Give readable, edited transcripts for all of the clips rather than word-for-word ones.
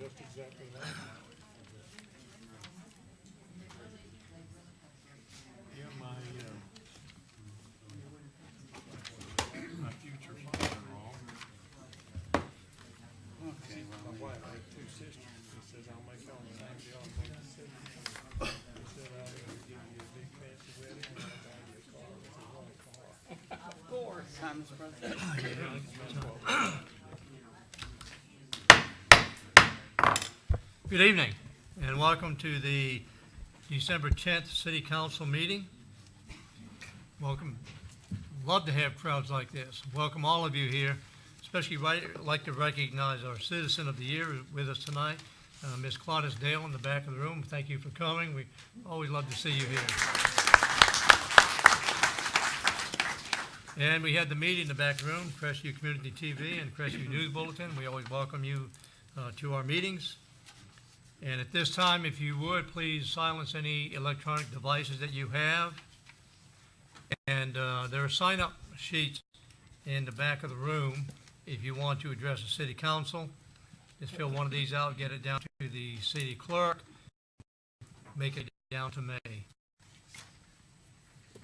just exactly that. Yeah, my future father-in-law. Okay, My wife had two sisters. He says, I'll make all the same deal. I'll make the sisters. He said, I'll either give you a big fancy wedding or I'll buy you a car. If you want a car. Of course, I'm brother. Good evening, and welcome to the December 10th City Council meeting. Welcome. Love to have crowds like this. Welcome all of you here. Especially like to recognize our Citizen of the Year with us tonight, Ms. Claudius Dale in the back of the room. Thank you for coming. We always love to see you here. And we had the meeting in the back room, Crestview Community TV and Crestview News Bulletin. We always welcome you to our meetings. And at this time, if you would, please silence any electronic devices that you have. And there are sign-up sheets in the back of the room if you want to address the city council. Just fill one of these out, get it down to the city clerk, make it down to me.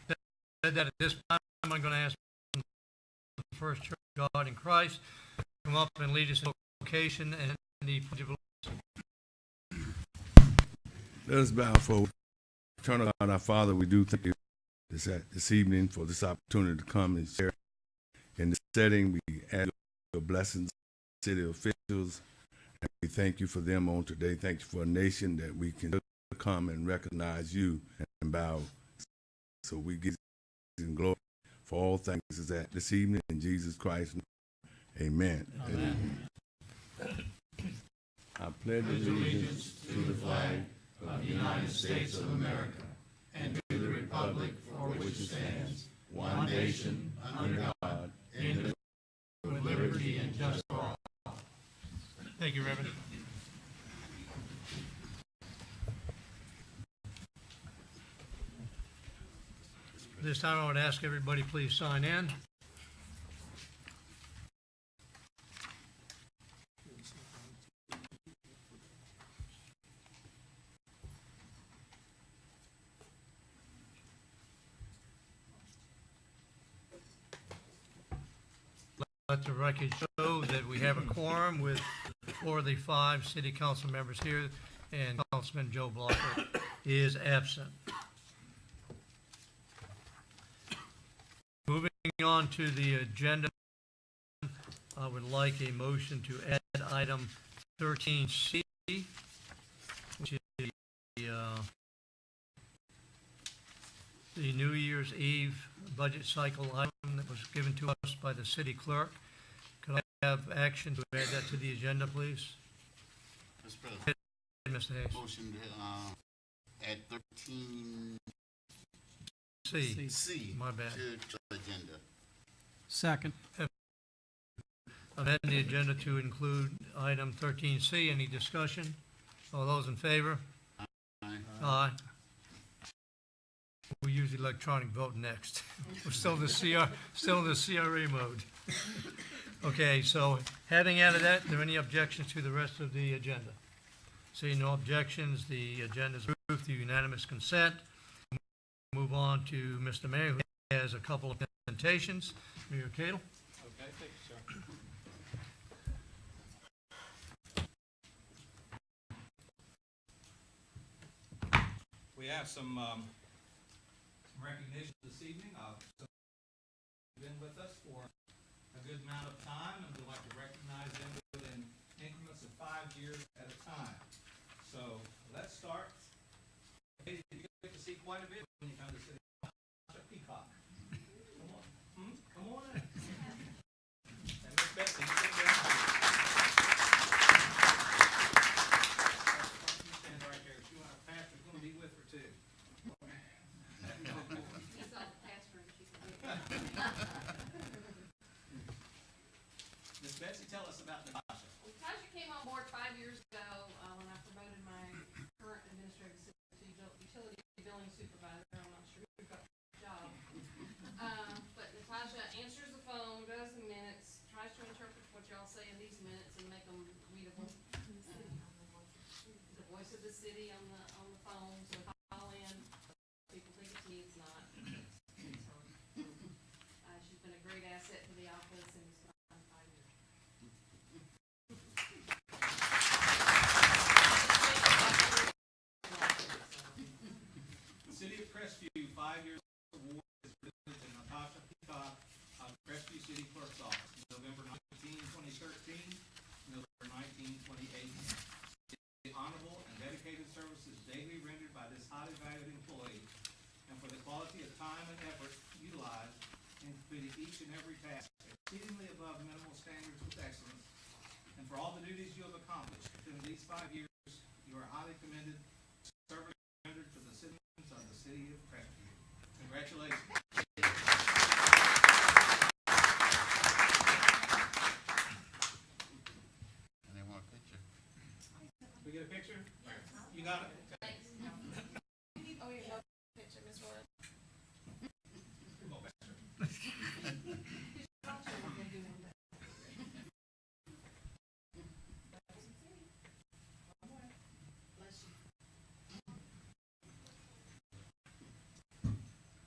Said that at this time, I'm going to ask the First Church of God in Christ to come up and lead us in vocation and the pledge of allegiance. Let us bow forward. Eternal God, our Father, we do thank you this evening for this opportunity to come and share in this setting. We ask your blessings, city officials, and we thank you for them on today. Thank you for a nation that we can come and recognize you and bow. So we give you glory for all things is that this evening in Jesus Christ. Amen. Amen. I pledge allegiance to the flag of the United States of America and to the republic for which it stands, one nation, under God, indivisible, with liberty and justice for all. Thank you, Reverend. This time I would ask everybody please sign in. Let the record show that we have a quorum with 4 of the 5 city council members here, and Councilman Joe Blocker is absent. Moving on to the agenda, I would like a motion to add item 13C, which is the New Year's Eve budget cycle item that was given to us by the city clerk. Could I have action to add that to the agenda, please? Mr. President, Mr. Hayes. motion to add 13C C. My bad. to the agenda. Second. Amend the agenda to include item 13C. Any discussion? All those in favor? Aye. Aye. We'll use electronic vote next. We're still in the CRA mode. Okay, so having added that, are there any objections to the rest of the agenda? Seeing no objections, the agenda is approved through unanimous consent. Move on to Mr. Mayor, who has a couple of presentations. Mayor Cadle. Okay, thank you, sir. We have some recognition this evening. Some have been with us for a good amount of time, and we'd like to recognize them within increments of 5 years at a time. So let's start. Hey, you get to see quite a bit when you come to City Council. Peacock. Come on. Come on in. And Miss Betsy, you sit down. You stand right there. She want our pastor's going to be with her too. Miss Betsy, tell us about Natasha. Natasha came on board 5 years ago when I promoted my current administrative assistant to utility billing supervisor. I'm not sure who got the job. But Natasha answers the phone, does the minutes, tries to interpret what y'all say in these minutes and make them readable. city on the phone, so call in. People think it's me, it's not. It's her. She's been a great asset to the office and it's been 5 years. The City of Crestview 5 years award is presented to Natasha Peacock of Crestview City Clerk's Office, November 19, 2013, November 19, 2018. The honorable and dedicated services daily rendered by this highly valued employee, and for the quality of time and effort utilized in completing each and every task exceedingly above minimal standards with excellence, and for all the duties you have accomplished within these 5 years, you are highly commended. Service rendered to the citizens of the city of Crestview. Congratulations. And they want a picture. We get a picture? You got it? Thanks. Oh, yeah, no picture, Ms. Ward. Come on, Baxter.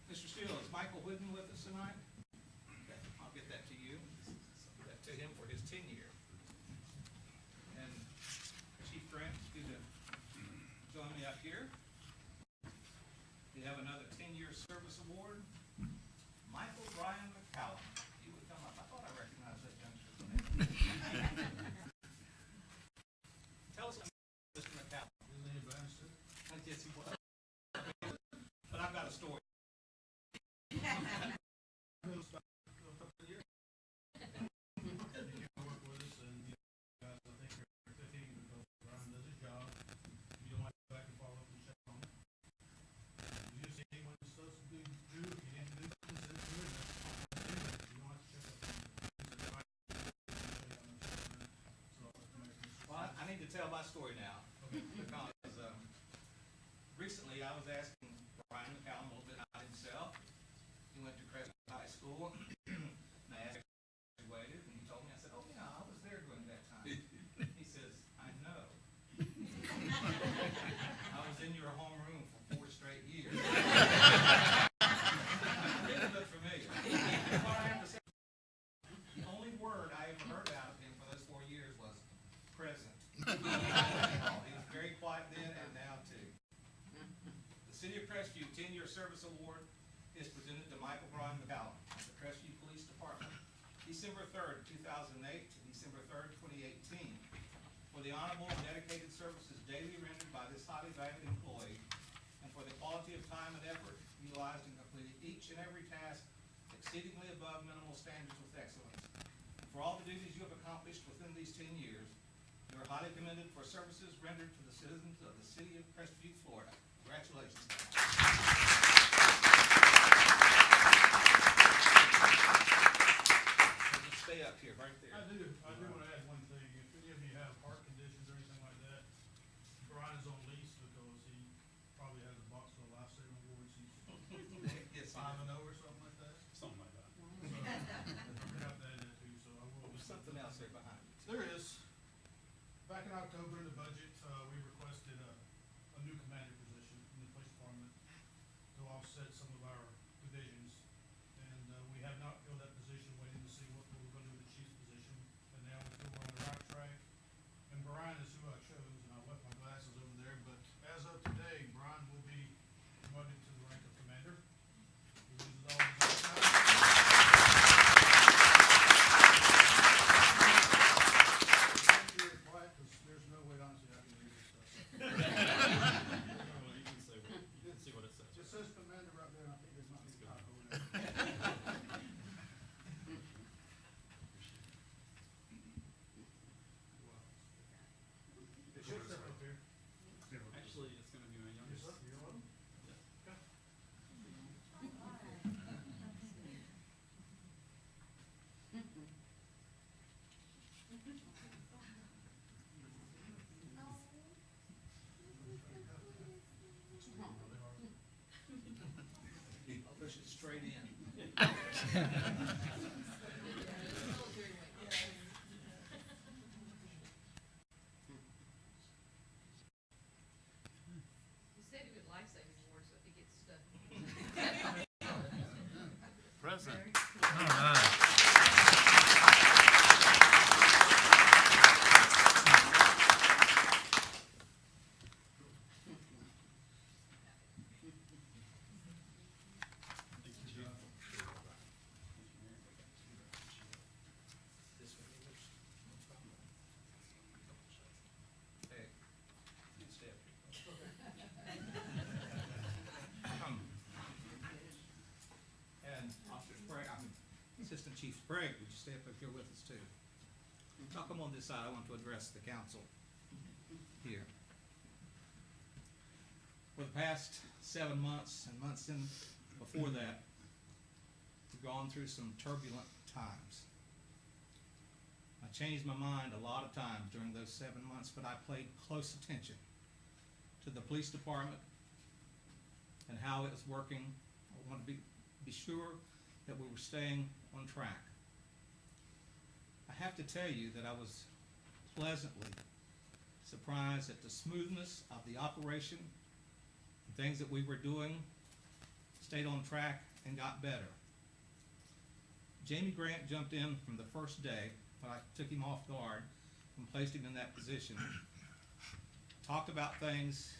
Mr. Steele, is Michael Whidden with us tonight? Okay, I'll get that to you. Give that to him for his tenure. And Chief Grant, you to join me up here. We have another 10-year service award. Michael Brian McCallum. You would come up. I thought I recognized that youngster. Tell us, Mr. McCallum. His name Bannister? I guess he was. But I've got a story. Well, I need to tell my story now, because recently I was asking Brian McCallum a little bit about himself. He went to Crestview High School, and I asked him if he graduated, and he told me, I said, oh yeah, I was there during that time. He says, I know. I was in your homeroom for 4 straight years. Didn't look familiar. What I have to say, the only word I ever heard out of him for those 4 years was present. He was very quiet then and now too. The City of Crestview 10-year service award is presented to Michael Brian McCallum of the Crestview Police Department, December 3rd, 2008 to December 3rd, 2018, for the honorable and dedicated services daily rendered by this highly valued employee, and for the quality of time and effort utilized in completing each and every task exceedingly above minimal standards with excellence. For all the duties you have accomplished within these 10 years, you are highly commended for services rendered to the citizens of the city of Crestview, Florida. Congratulations. Just stay up here, right there. I do want to add one thing. If any of you have heart conditions or anything like that, Brian is on lease because he probably has a box full of life-saving awards. Yes, 5-0 or something like that. Something like that. So, I have that in too, so I will. There's something else there behind you. There is. Back in October in the budget, we requested a new commander position in the police department to offset some of our divisions. And we have not filled that position, waiting to see what we were going to do with the chief's position. And now we feel we're on the right track. And Brian is who I chose, and I left my glasses over there. But as of today, Brian will be promoted to the rank of commander. He loses all his overtime. Very quiet, 'cause there's no way, honestly, I can read this stuff. You can see what it says. It says commander right there, and I think there's not a typo in there. It should step up here. Actually, it's gonna be my Yes, youngest. sir. You're on? Okay. I'll push it straight in. Assistant Chief Sprague, would you stay up here with us too? I'll come on this side, I want to address the council here. For the past 7 months and months in before that, we've gone through some turbulent times. I changed my mind a lot of times during those 7 months, but I paid close attention to the police department and how it was working. I want to be sure that we were staying on track. I have to tell you that I was pleasantly surprised at the smoothness of the operation. The things that we were doing stayed on track and got better. Jamie Grant jumped in from the first day, but I took him off guard and placed him in that position. Talked about things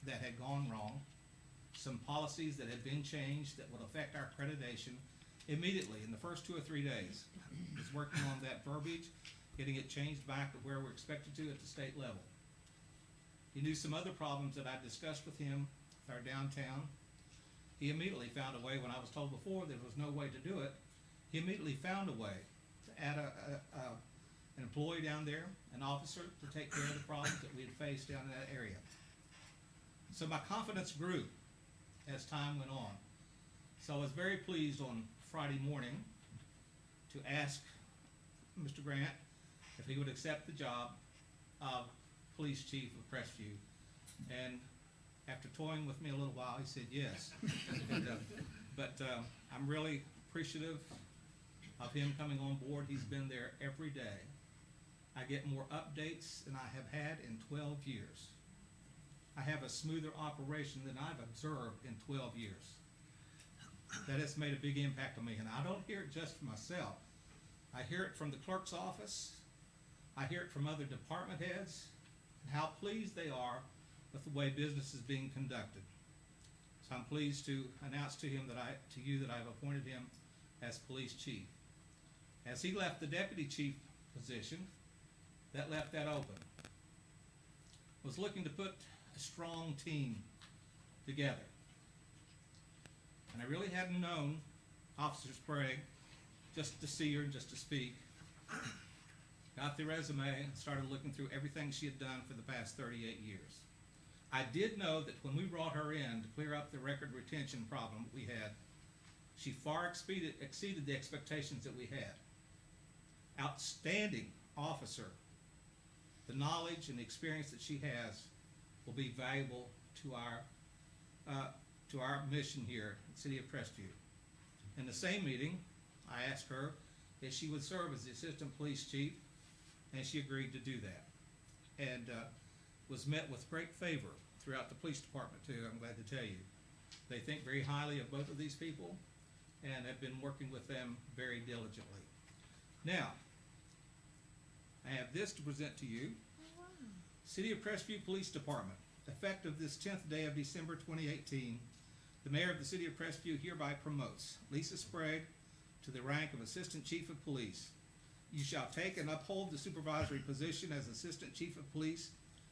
that had gone wrong, some policies that had been changed that would affect our accreditation immediately in the first 2 or 3 days. Was working on that verbiage, getting it changed back to where we're expected to at the state level. He knew some other problems that I discussed with him with our downtown. He immediately found a way, when I was told before there was no way to do it, he immediately found a way to add an employee down there, an officer, to take care of the problems that we had faced down in that area. So my confidence grew as time went on. So I was very pleased on Friday morning to ask Mr. Grant if he would accept the job of police chief of Crestview. And after toying with me a little while, he said yes. But I'm really appreciative of him coming on board. He's been there every day. I get more updates than I have had in 12 years. I have a smoother operation than I've observed in 12 years. That has made a big impact on me, and I don't hear it just for myself. I hear it from the clerk's office. I hear it from other department heads, and how pleased they are with the way business is being conducted. So I'm pleased to announce to him to you that I've appointed him as police chief. As he left the deputy chief position, that left that open. Was looking to put a strong team together. And I really hadn't known Officer Sprague just to see her and just to speak. Got the resume and started looking through everything she had done for the past 38 years. I did know that when we brought her in to clear up the record retention problem we had, she far exceeded the expectations that we had. Outstanding officer. The knowledge and the experience that she has will be valuable to our mission here in the city of Crestview. In the same meeting, I asked her if she would serve as the assistant police chief, and she agreed to do that. And was met with great favor throughout the police department too, I'm glad to tell you. They think very highly of both of these people and have been working with them very diligently. Now, I have this to present to you. City of Crestview Police Department, effective this 10th day of December 2018, the mayor of the city of Crestview hereby promotes Lisa Sprague to the rank of Assistant Chief of Police. You shall take and uphold the supervisory position as Assistant Chief of Police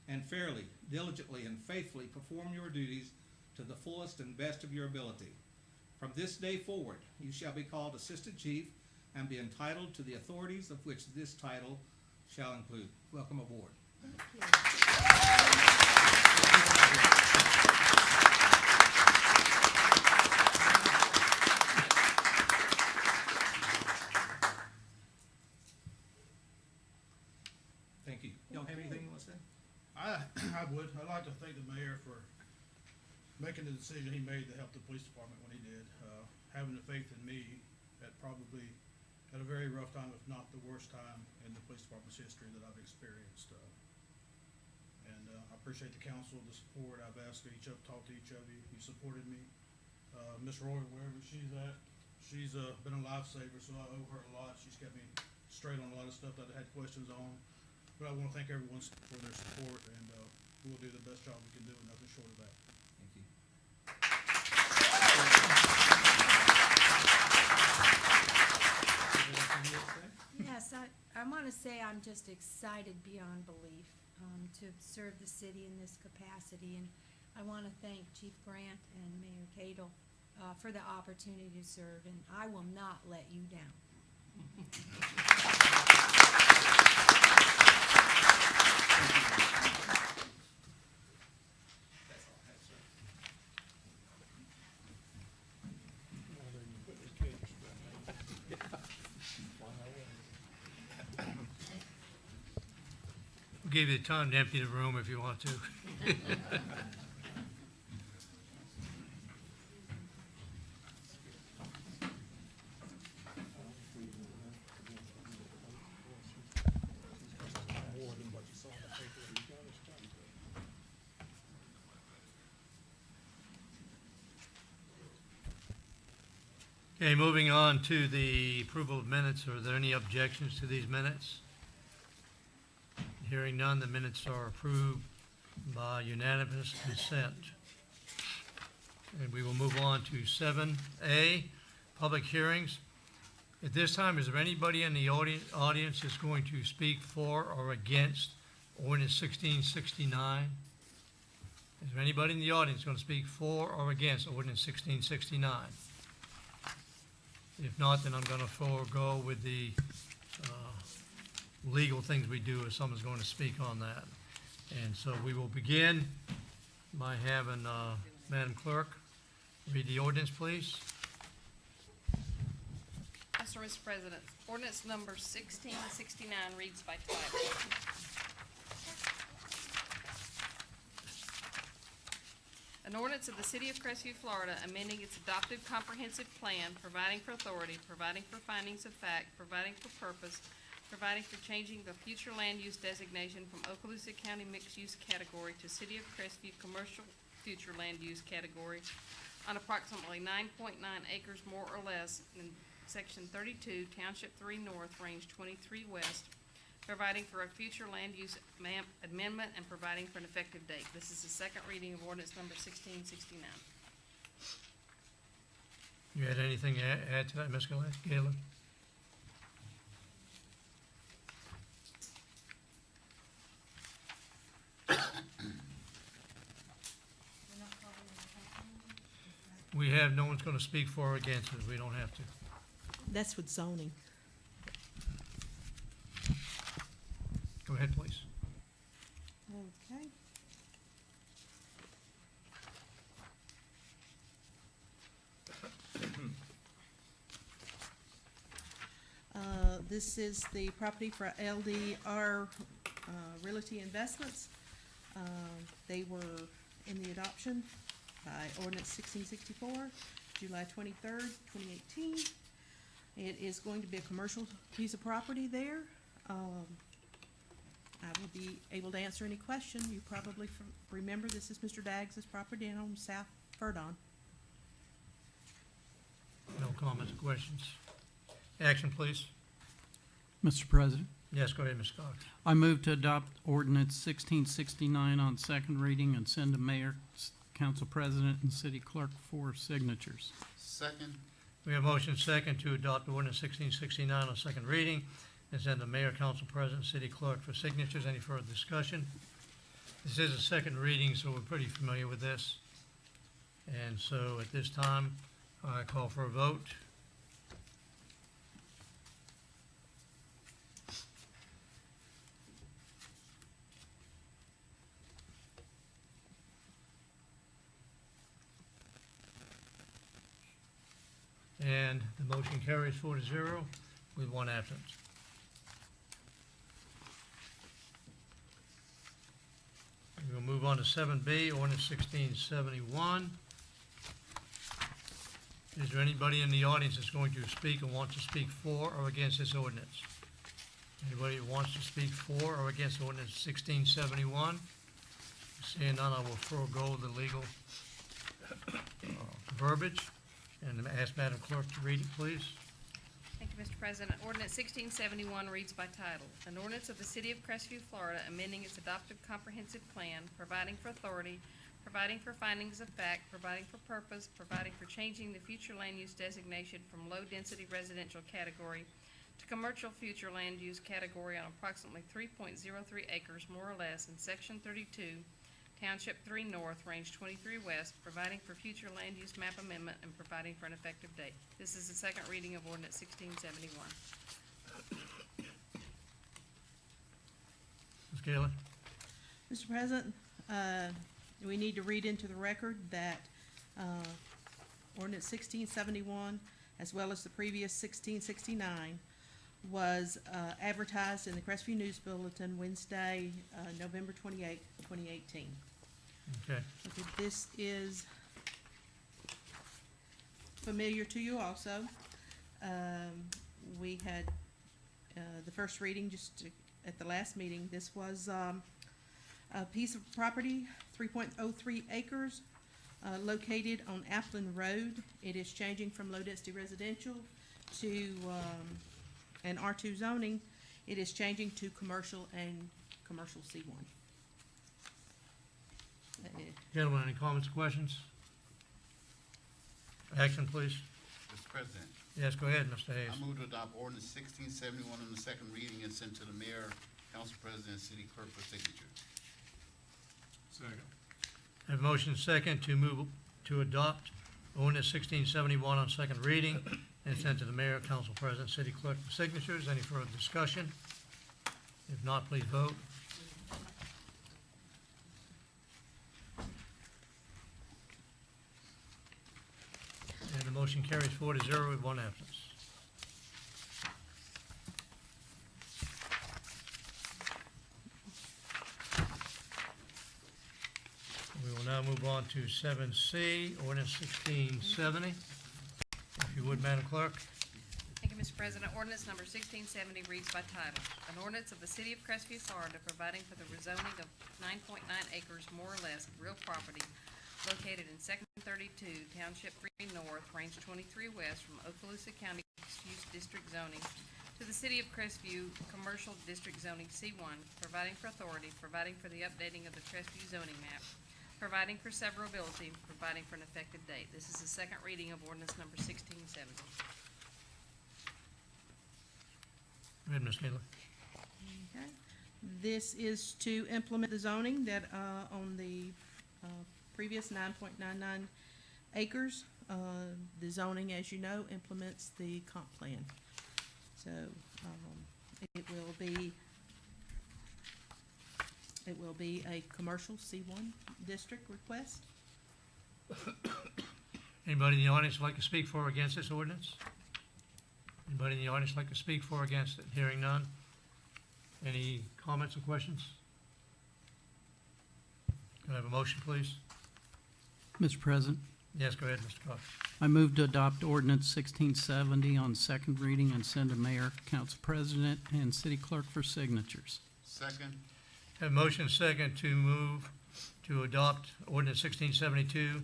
and fairly, diligently, and faithfully perform your duties to the fullest and best of your ability. From this day forward, you shall be called Assistant Chief and be entitled to the authorities of which this title shall include. Welcome aboard. Thank you. Y'all have anything you want to say? I would. I'd like to thank the mayor for making the decision he made to help the police department when he did. Having the faith in me at probably at a very rough time, if not the worst time in the police department's history that I've experienced. And I appreciate the council, the support. I've asked talk to each of you. You supported me. Miss Roy, wherever she's at, she's been a lifesaver, so I owe her a lot. She's kept me straight on a lot of stuff that I had questions on. But I want to thank everyone for their support, and we'll do the best job we can do, and nothing short of that. Thank you. Anything you want to say? Yes, I want to say I'm just excited beyond belief to serve the city in this capacity. And I want to thank Chief Grant and Mayor Cadle for the opportunity to serve, and I will not let you down. That's all I have, sir. Well, then you put the kids back. Fly away. We'll give you time to empty the room if you want to. More than what you saw in the paper. You got us done. Okay, moving on to the approval of minutes. Are there any objections to these minutes? Hearing none, the minutes are approved by unanimous consent. And we will move on to 7A, public hearings. At this time, is there anybody in the audience that's going to speak for or against Ordinance 1669? Is there anybody in the audience going to speak for or against Ordinance 1669? If not, then I'm going to forego with the legal things we do if someone's going to speak on that. And so we will begin by having Madam Clerk read the ordinance, please. Yes, sir, Mr. President. Ordinance number 1669 reads by title. An ordinance of the City of Crestview, Florida, amending its adopted comprehensive plan, providing for authority, providing for findings of fact, providing for purpose, providing for changing the future land use designation from Okaloosa County mixed-use category to City of Crestview commercial future land use category on approximately 9.9 acres more or less in Section 32, Township 3 North, Range 23 West, providing for a future land use amendment and providing for an effective date. This is the second reading of ordinance number 1669. You had anything to add to that, Ms. Gaylor? We have, no one's going to speak for or against it. We don't have to. That's with zoning. Go ahead, please. Okay. This is the property for LDR Realty Investments. They were in the adoption by ordinance 1664, July 23rd, 2018. It is going to be a commercial piece of property there. I will be able to answer any question. You probably remember this is Mr. Daggs' property on South Verdon. No comments or questions. Action, please. Mr. President, Yes, go ahead, Ms. Cox. I move to adopt ordinance 1669 on second reading and send to mayor, council president, and city clerk for signatures. Second, We have motion second to adopt ordinance 1669 on second reading and send the mayor, council president, city clerk for signatures. Any further discussion? This is a second reading, so we're pretty familiar with this. And so at this time, I call for a vote. And the motion carries 4-0 with one absence. We'll move on to 7B, ordinance 1671. Is there anybody in the audience that's going to speak and wants to speak for or against this ordinance? Anybody who wants to speak for or against ordinance 1671? Seeing none, I will forego the legal verbiage and ask Madam Clerk to read it, please. Thank you, Mr. President. Ordinance 1671 reads by title. An ordinance of the City of Crestview, Florida, amending its adopted comprehensive plan, providing for authority, providing for findings of fact, providing for purpose, providing for changing the future land use designation from low-density residential category to commercial future land use category on approximately 3.03 acres more or less in Section 32, Township 3 North, Range 23 West, providing for future land use map amendment and providing for an effective date. This is the second reading of ordinance 1671. Ms. Gaylor? Mr. President, we need to read into the record that ordinance 1671, as well as the previous 1669, was advertised in the Crestview News Bulletin Wednesday, November 28, 2018. Okay. Okay, this is familiar to you also. We had the first reading just at the last meeting. This was a piece of property, 3.03 acres, located on Appleton Road. It is changing from low-density residential to an R2 zoning. It is changing to commercial and commercial C1. Gentlemen, any comments or questions? Action, please. Mr. President, Yes, go ahead, Mr. Hayes. I move to adopt ordinance 1671 on the second reading and send to the mayor, council president, and city clerk for signature. Second. Have a motion second to move to adopt ordinance 1671 on second reading and send to the mayor, council president, city clerk for signatures. Any further discussion? If not, please vote. And the motion carries 4-0 with one absence. We will now move on to 7C, ordinance 1670. If you would, Madam Clerk. Thank you, Mr. President. Ordinance number 1670 reads by title. An ordinance of the City of Crestview, Florida, providing for the rezoning of 9.9 acres more or less of real property located in Section 32, Township 3 North, Range 23 West, from Okaloosa County Mixed-Use District zoning to the City of Crestview Commercial District zoning C1, providing for authority, providing for the updating of the Crestview zoning map, providing for severability, and providing for an effective date. This is the second reading of ordinance number 1670. Go ahead, Ms. Gaylor. Okay. This is to implement the zoning that, on the previous 9.99 acres. The zoning, as you know, implements the comp plan. So it will be a commercial C1 district request. Anybody in the audience like to speak for or against this ordinance? Anybody in the audience like to speak for or against it? Hearing none. Any comments or questions? Can I have a motion, please? Mr. President, Yes, go ahead, Mr. Cox. I move to adopt ordinance 1670 on second reading and send to mayor, council president, and city clerk for signatures. Second, Have a motion second to move to adopt ordinance 1672.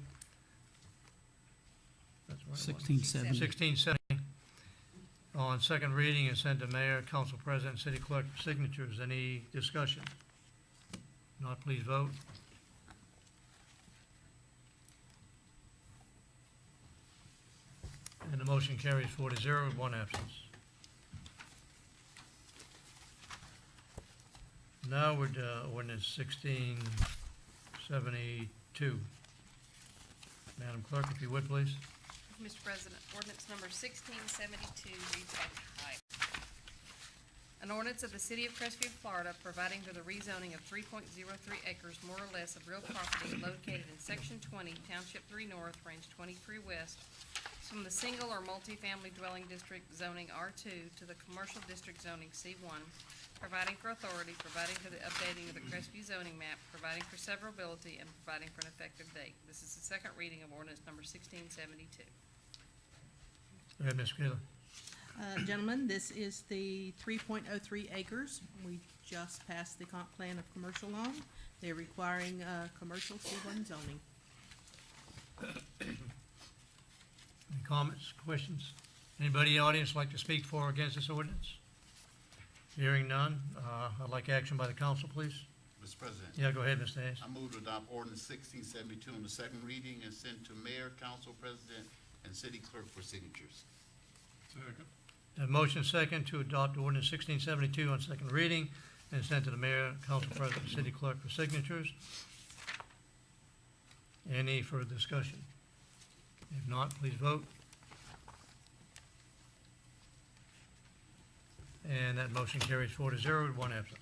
That's the right one. 1670. 1670 on second reading and send to mayor, council president, and city clerk for signatures. Any discussion? Not, please vote. And the motion carries 4-0 with one absence. Now we're to ordinance 1672. Madam Clerk, if you would, please. Mr. President, ordinance number 1672 reads by title. An ordinance of the City of Crestview, Florida, providing for the rezoning of 3.03 acres more or less of real property located in Section 20, Township 3 North, Range 23 West, from the single or multifamily dwelling district zoning R2 to the commercial district zoning C1, providing for authority, providing for the updating of the Crestview zoning map, providing for severability, and providing for an effective date. This is the second reading of ordinance number 1672. Go ahead, Ms. Gaylor. Gentlemen, this is the 3.03 acres. We just passed the comp plan of commercial on. They're requiring commercial C1 zoning. Any comments, questions? Anybody in the audience like to speak for or against this ordinance? Hearing none, I'd like action by the council, please. Mr. President, Yeah, go ahead, Mr. Hayes. I move to adopt ordinance 1672 on the second reading and send to mayor, council president, and city clerk for signatures. Second. A motion second to adopt ordinance 1672 on second reading and send to the mayor, council president, and city clerk for signatures. Any further discussion? If not, please vote. And that motion carries 4-0 with one absence.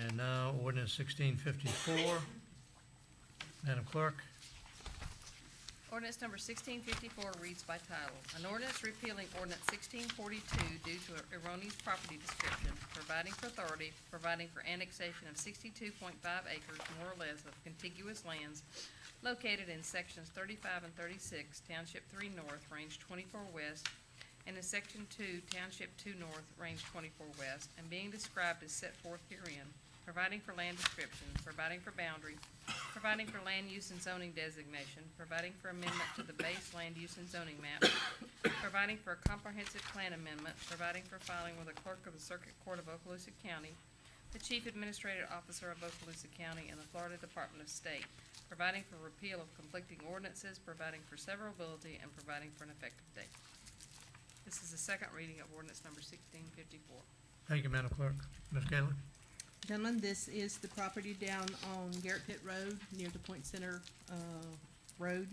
And now ordinance 1654. Madam Clerk. Ordinance number 1654 reads by title. An ordinance repealing ordinance 1642 due to erroneous property description, providing for authority, providing for annexation of 62.5 acres more or less of contiguous lands located in sections 35 and 36, Township 3 North, Range 24 West, and in Section 2, Township 2 North, Range 24 West, and being described as set forth herein, providing for land description, providing for boundary, providing for land use and zoning designation, providing for amendment to the base land use and zoning map, providing for a comprehensive plan amendment, providing for filing with the clerk of the Circuit Court of Okaloosa County, the Chief Administrative Officer of Okaloosa County, and the Florida Department of State, providing for repeal of conflicting ordinances, providing for severability, and providing for an effective date. This is the second reading of ordinance number 1654. Thank you, Madam Clerk. Ms. Gaylor? Gentlemen, this is the property down on Garrett Pit Road, near the Point Center, Road.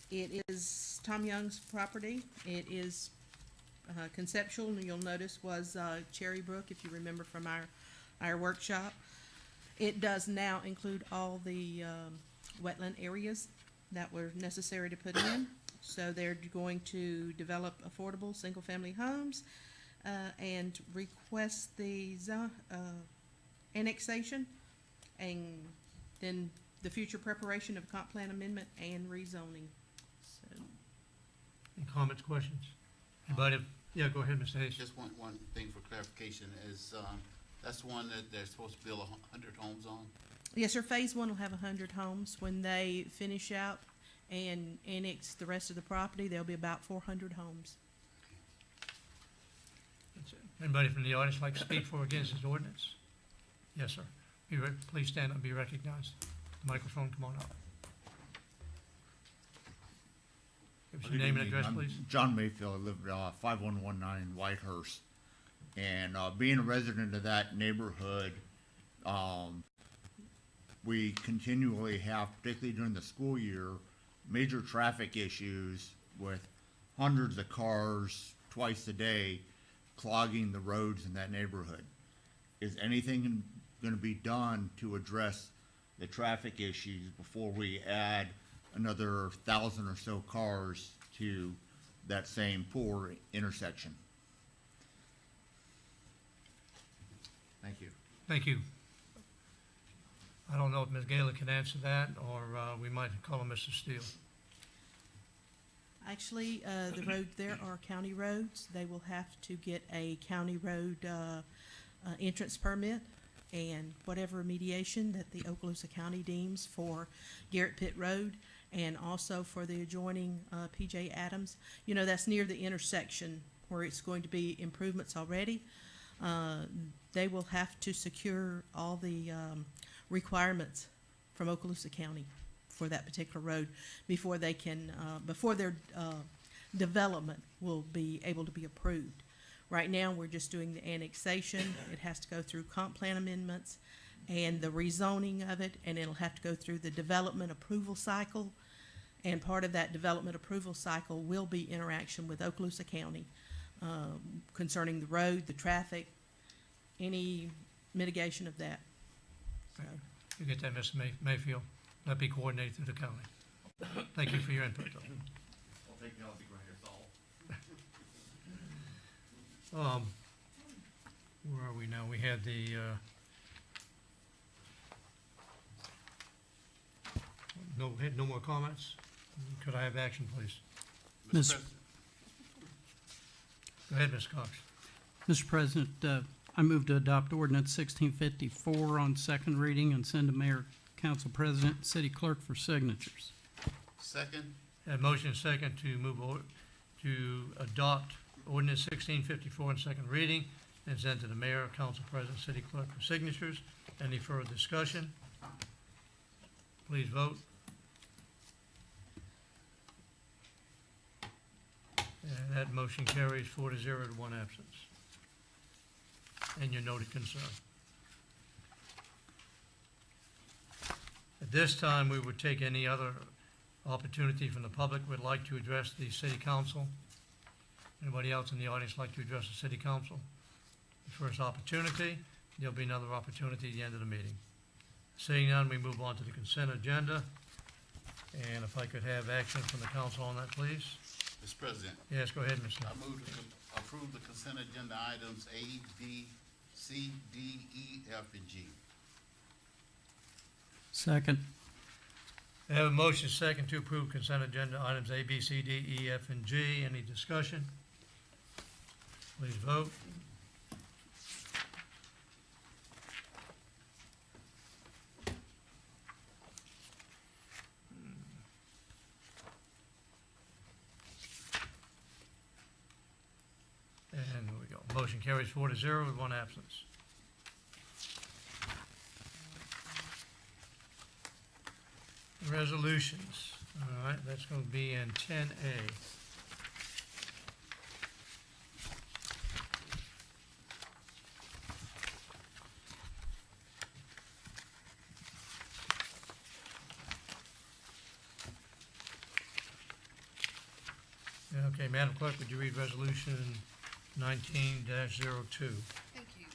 It is Tom Young's property. It is, conceptual, and you'll notice was, Cherry Brook, if you remember from our workshop. It does now include all the, wetland areas that were necessary to put in. So they're going to develop affordable, single-family homes, and request the annexation, and then the future preparation of comp plan amendment and rezoning. So, Any comments, questions? Anybody? Yeah, go ahead, Mr. Hayes. Just one thing for clarification is, that's one that they're supposed to build 100 homes on? yes, sir, phase one will have 100 homes. When they finish out and annex the rest of the property, there'll be about 400 homes. That's it. Anybody from the audience like to speak for or against this ordinance? Yes, sir. Please stand up and be recognized. The microphone, come on up. Give us your name and address, I'm please. John Mayfield. I live 5119 Whitehurst. And being a resident of that neighborhood, we continually have, particularly during the school year, major traffic issues with hundreds of cars twice a day clogging the roads in that neighborhood. Is anything going to be done to address the traffic issues before we add another 1,000 or so cars to that same poor intersection? Thank you. Thank you. I don't know if Ms. Gaylor can answer that, or we might call him Mr. Steele. Actually, the roads there are county roads. They will have to get a county road entrance permit, and whatever remediation that the Okaloosa County deems for Garrett Pit Road, and also for the adjoining P.J. Adams. You know, that's near the intersection where it's going to be improvements already. They will have to secure all the requirements from Okaloosa County for that particular road before they can, before their development will be able to be approved. Right now, we're just doing the annexation. It has to go through comp plan amendments and the rezoning of it, and it'll have to go through the development approval cycle. And part of that development approval cycle will be interaction with Okaloosa County concerning the road, the traffic, any mitigation of that. So, You get that, Mr. Mayfield? That'll be coordinated through the county. Thank you for your input, though. I'll take that. I'll be glad to solve. Where are we now? We had the, no more comments? Could I have action, please? Ms. President, Go ahead, Ms. Cox. Mr. President, I move to adopt ordinance 1654 on second reading and send to Mayor, Council President, and City Clerk for signatures. second, Have motion and second to to adopt ordinance 1654 on second reading and send to the Mayor, Council President, City Clerk for signatures. Any further discussion? Please vote. And that motion carries 4-0 with one absence. And your noted concern. this time, we would take any other opportunity from the public would like to address the city council. Anybody else in the audience like to address the city council? The first opportunity, there'll be another opportunity at the end of the meeting. Seeing none, we move on to the consent agenda. And if I could have action from the council on that, please. Mr. President, Yes, go ahead, Mr. I move to approve the consent agenda items A, B, C, D, E, F, and G. Second. I have a motion second to approve consent agenda items A, B, C, D, E, F, and G. Any discussion? Please vote. And there we go. Motion carries 4-0 with one absence. Resolutions. All right, that's going to be in 10A. Okay, Madam Clerk, would you read Resolution 19-02? Thank you,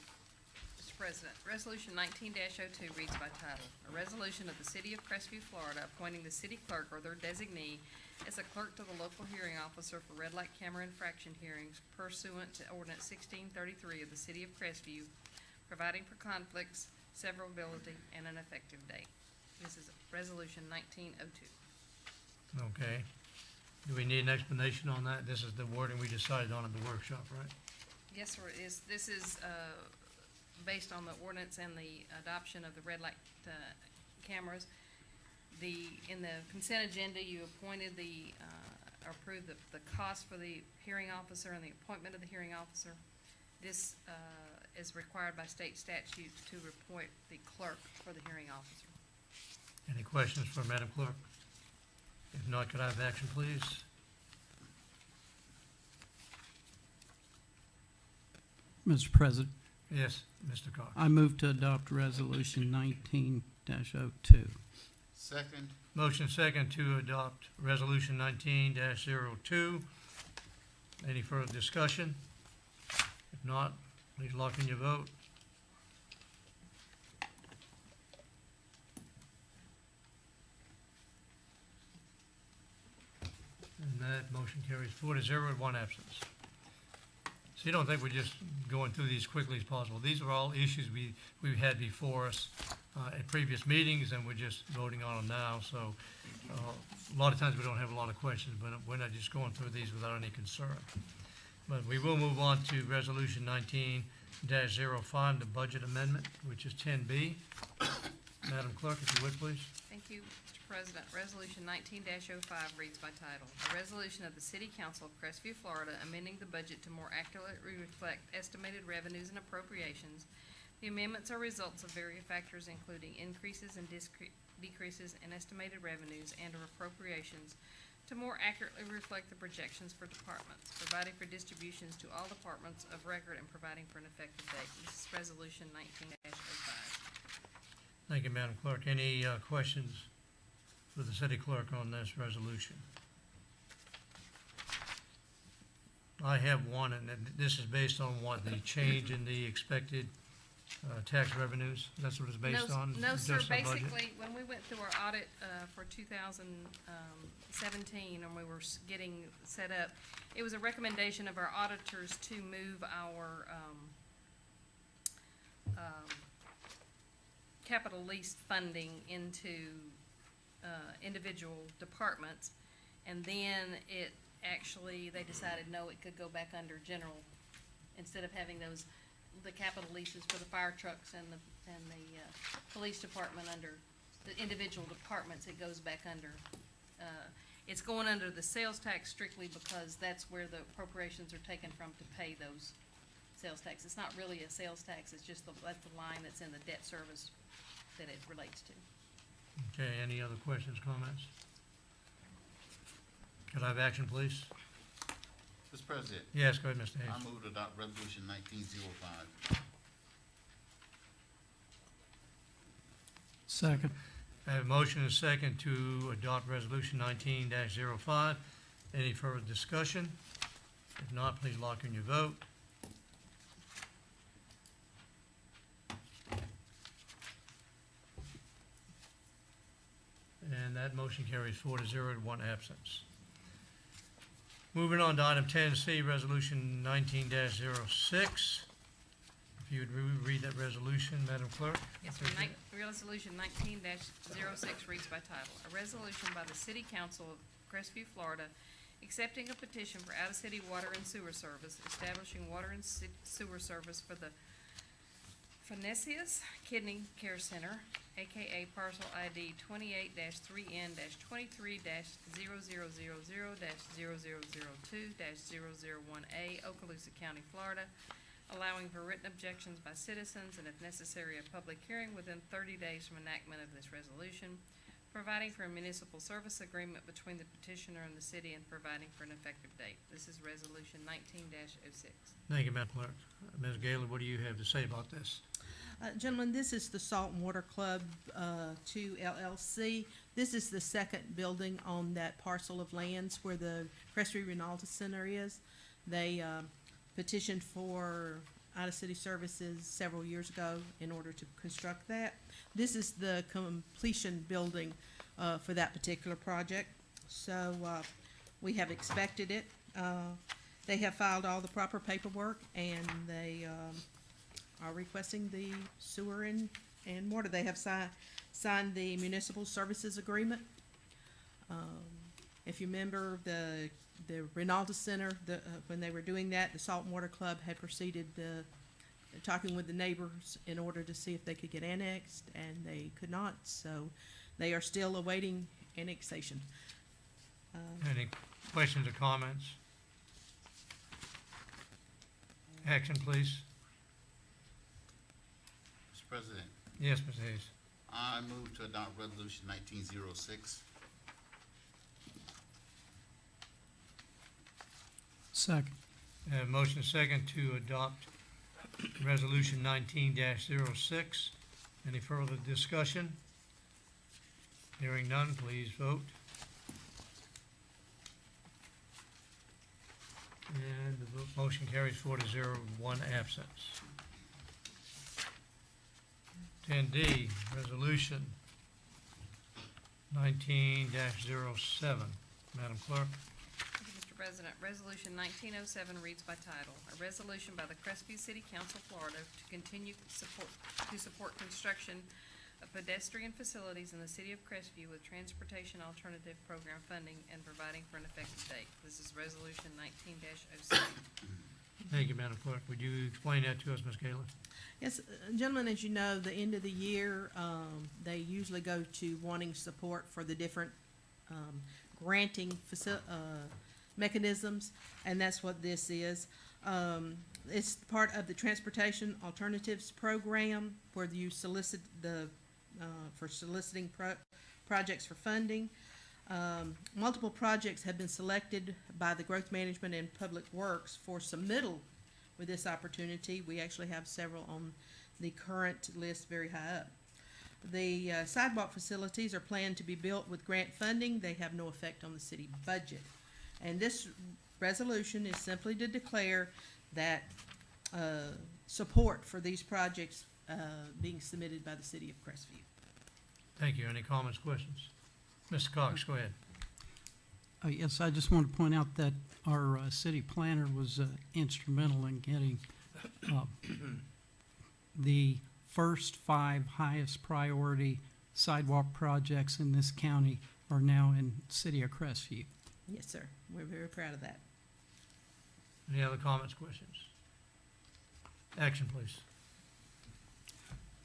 Mr. President. Resolution 19-02 reads by title, a resolution of the City of Crestview, Florida, appointing the city clerk or their designee as a clerk to the local hearing officer for red light camera infraction hearings pursuant to Ordinance 1633 of the City of Crestview, providing for conflicts, severability, and an effective date. This is Resolution 1902. Okay. Do we need an explanation on that? This is the wording we decided on at the workshop, right? Yes, sir, this is based on the ordinance and the adoption of the red light cameras. In the consent agenda, you appointed approved the cost for the hearing officer and the appointment of the hearing officer. This is required by state statute to appoint the clerk for the hearing officer. Any questions for Madam Clerk? If not, could I have action, please? Mr. President, Yes, Mr. Cox. I move to adopt Resolution 19-02. Second, Motion second to adopt Resolution 19-02. Any further discussion? If not, please lock in your vote. And that motion carries 4-0 with one absence. So you don't think we're just going through these quickly as possible? These are all issues we've had before us at previous meetings, and we're just voting on them now. So a lot of times we don't have a lot of questions, but we're not just going through these without any concern. But we will move on to Resolution 19-05, the budget amendment, which is 10B. Madam Clerk, if you would, please. Thank you, Mr. President. Resolution 19-05 reads by title, a resolution of the City Council of Crestview, Florida, amending the budget to more accurately reflect estimated revenues and appropriations. The amendments are results of various factors, including increases and decreases in estimated revenues and or appropriations to more accurately reflect the projections for departments, providing for distributions to all departments of record and providing for an effective date. This is Resolution 19-05. Thank you, Madam Clerk. Any questions for the city clerk on this resolution? I have one, and this is based on what, the change in the expected tax revenues? That's what it's based on? No, sir. Just the budget? Basically, when we went through our audit for 2017, and we were getting set up, it was a recommendation of our auditors to move our capital lease funding into individual departments, and then they decided, no, it could go back under general, instead of having the capital leases for the fire trucks and the police department under the individual departments, it goes back under, it's going under the sales tax strictly because that's where the appropriations are taken from to pay those sales tax. It's not really a sales tax, it's just that's the line that's in the debt service that it relates to. Okay, any other questions, comments? Could I have action, please? Mr. President, Yes, go ahead, Mr. I Hayes. move to adopt Resolution 1905. Second. I have a motion and a second to adopt resolution 19-05. Any further discussion? If not, please lock in your vote. And that motion carries 4-0 with one absence. Moving on to item 10C, resolution 19-06. If you would read that resolution, Madam Clerk. Yes, sir. Resolution 19-06 reads by title, a resolution by the City Council of Crestview, Florida, accepting a petition for out-of-city water and sewer service, establishing water and sewer service for the Phanesius Kidney Care Center, aka parcel ID 28-3N-23-0000-0002-0001A, Okaloosa County, Florida, allowing for written objections by citizens and, if necessary, a public hearing within 30 days from enactment of this resolution, providing for a municipal service agreement between the petitioner and the city, and providing for an effective date. This is resolution 19-06. Thank you, Madam Clerk. Ms. Gaylor, what do you have to say about this? Gentlemen, this is the Salt and Water Club 2 LLC. This is the second building on that parcel of lands where the Crestview Rinaldi Center is. They petitioned for out-of-city services several years ago in order to construct that. This is the completion building for that particular project. So we have expected it. They have filed all the proper paperwork, and they are requesting the sewer and water. They have signed the municipal services agreement. If you remember, the Rinaldi Center, when they were doing that, the Salt and Water Club had proceeded talking with the neighbors in order to see if they could get annexed, and they could not, so they are still awaiting annexation. Any questions or comments? Action, please. Mr. President, Yes, Ms. Hayes. I move to adopt resolution 1906. Second. I have a motion second to adopt resolution 19-06. Any further discussion? Hearing none, please vote. And the motion carries 4-0, one absence. 10D, resolution 19-07. Madam Clerk. Thank you, Mr. President. Resolution 1907 reads by title, a resolution by the Crestview City Council, Florida, to continue support construction of pedestrian facilities in the city of Crestview with transportation alternative program funding and providing for an effective date. This is resolution 19-07. Thank you, Madam Clerk. Would you explain that to us, Ms. Gaylor? Yes, gentlemen, as you know, the end of the year, they usually go to wanting support for the different granting mechanisms, and that's what this is. It's part of the Transportation Alternatives Program, where you solicit for soliciting projects for funding. Multiple projects have been selected by the Growth Management and Public Works for submittal with this opportunity. We actually have several on the current list very high up. The sidewalk facilities are planned to be built with grant funding. They have no effect on the city budget. And this resolution is simply to declare that support for these projects being submitted by the city of Crestview. Thank you. Any comments, questions? Mr. Cox, go ahead. Yes, I just want to point out that our city planner was instrumental in getting the first 5 highest priority sidewalk projects in this county are now in city of Crestview. Yes, sir. We're very proud of that. Any other comments, questions? Action, please.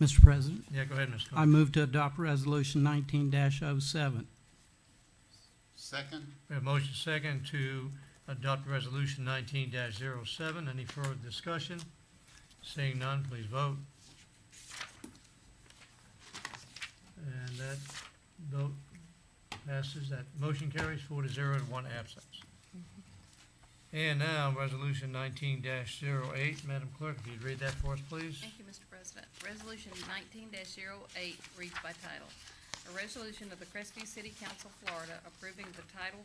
Mr. President, Yeah, go ahead, Ms. Cox. I move to adopt resolution 19-07. Second? We have motion second to adopt resolution 19-07. Any further discussion? Seeing none, please vote. And that vote passes. That motion carries 4-0 and one absence. And now, resolution 19-08. Madam Clerk, if you'd read that for us, please. Thank you, Mr. President. Resolution 19-08 reads by title, A resolution of the Crestview City Council, Florida, approving the Title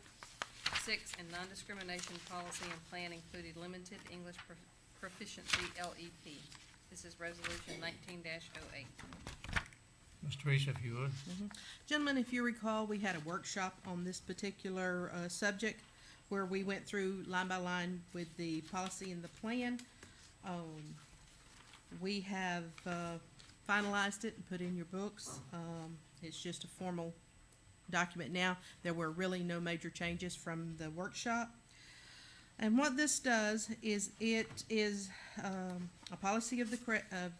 VI and non-discrimination policy and plan including limited English proficiency LEP. This is Resolution 19-08. Ms. Teresa, if you would. Gentlemen, if you recall, we had a workshop on this particular subject where we went through line by line with the policy and the plan. We have finalized it and put in your books. It's just a formal document now. There were really no major changes from the workshop. And what this does is it is a policy of the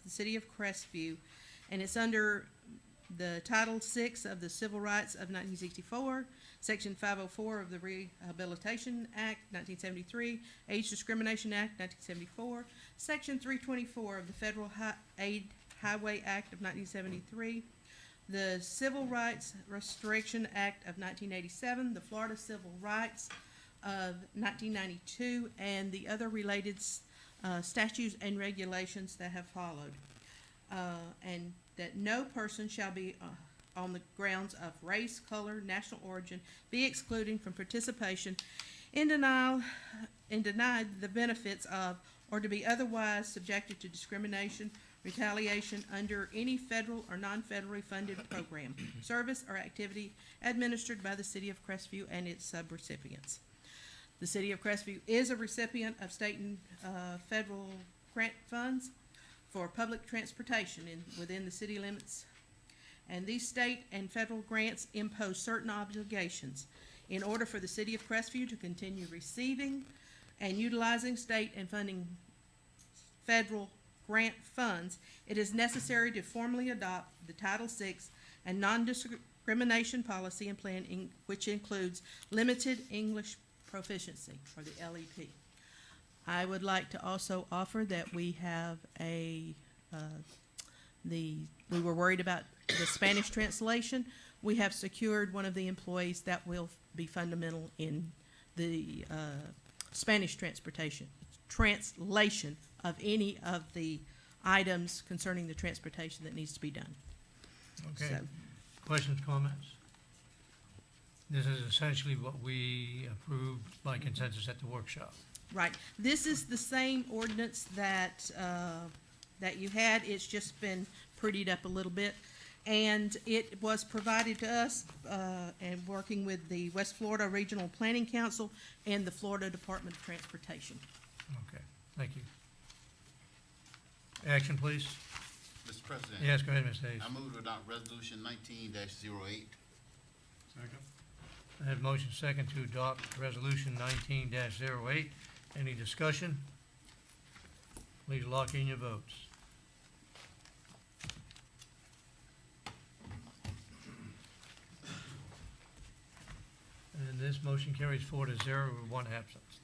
City of Crestview, and it's under the Title VI of the Civil Rights of 1964, Section 504 of the Rehabilitation Act 1973, Age Discrimination Act 1974, Section 324 of the Federal Aid Highway Act of 1973, the Civil Rights Restoration Act of 1987, the Florida Civil Rights of 1992, and the other related statutes and regulations that have followed. And that no person shall be on the grounds of race, color, national origin be excluded from participation in denied the benefits of, or to be otherwise subjected to discrimination, retaliation under any federal or non-federally funded program, service, or activity administered by the City of Crestview and its subrecipients. The City of Crestview is a recipient of state and federal grant funds for public transportation within the city limits. And these state and federal grants impose certain obligations. In order for the City of Crestview to continue receiving and utilizing state and funding federal grant funds, it is necessary to formally adopt the Title VI and non-discrimination policy and plan, which includes limited English proficiency, or the LEP. I would like to also offer that we have we were worried about the Spanish translation. We have secured one of the employees that will be fundamental in the Spanish translation of any of the items concerning the transportation that needs to be done. Okay. So- Questions, comments? This is essentially what we approved by consensus at the workshop. Right. This is the same ordinance that you had. It's just been prettied up a little bit. And it was provided to us and working with the West Florida Regional Planning Council and the Florida Department of Transportation. Okay, thank you. Action, please. Mr. President. Yes, go ahead, Ms. Hayes. I move to adopt Resolution 19-08. Second. I have motion second to adopt Resolution 19-08. Any discussion? Please lock in your votes. And this motion carries 4-0 with one absence.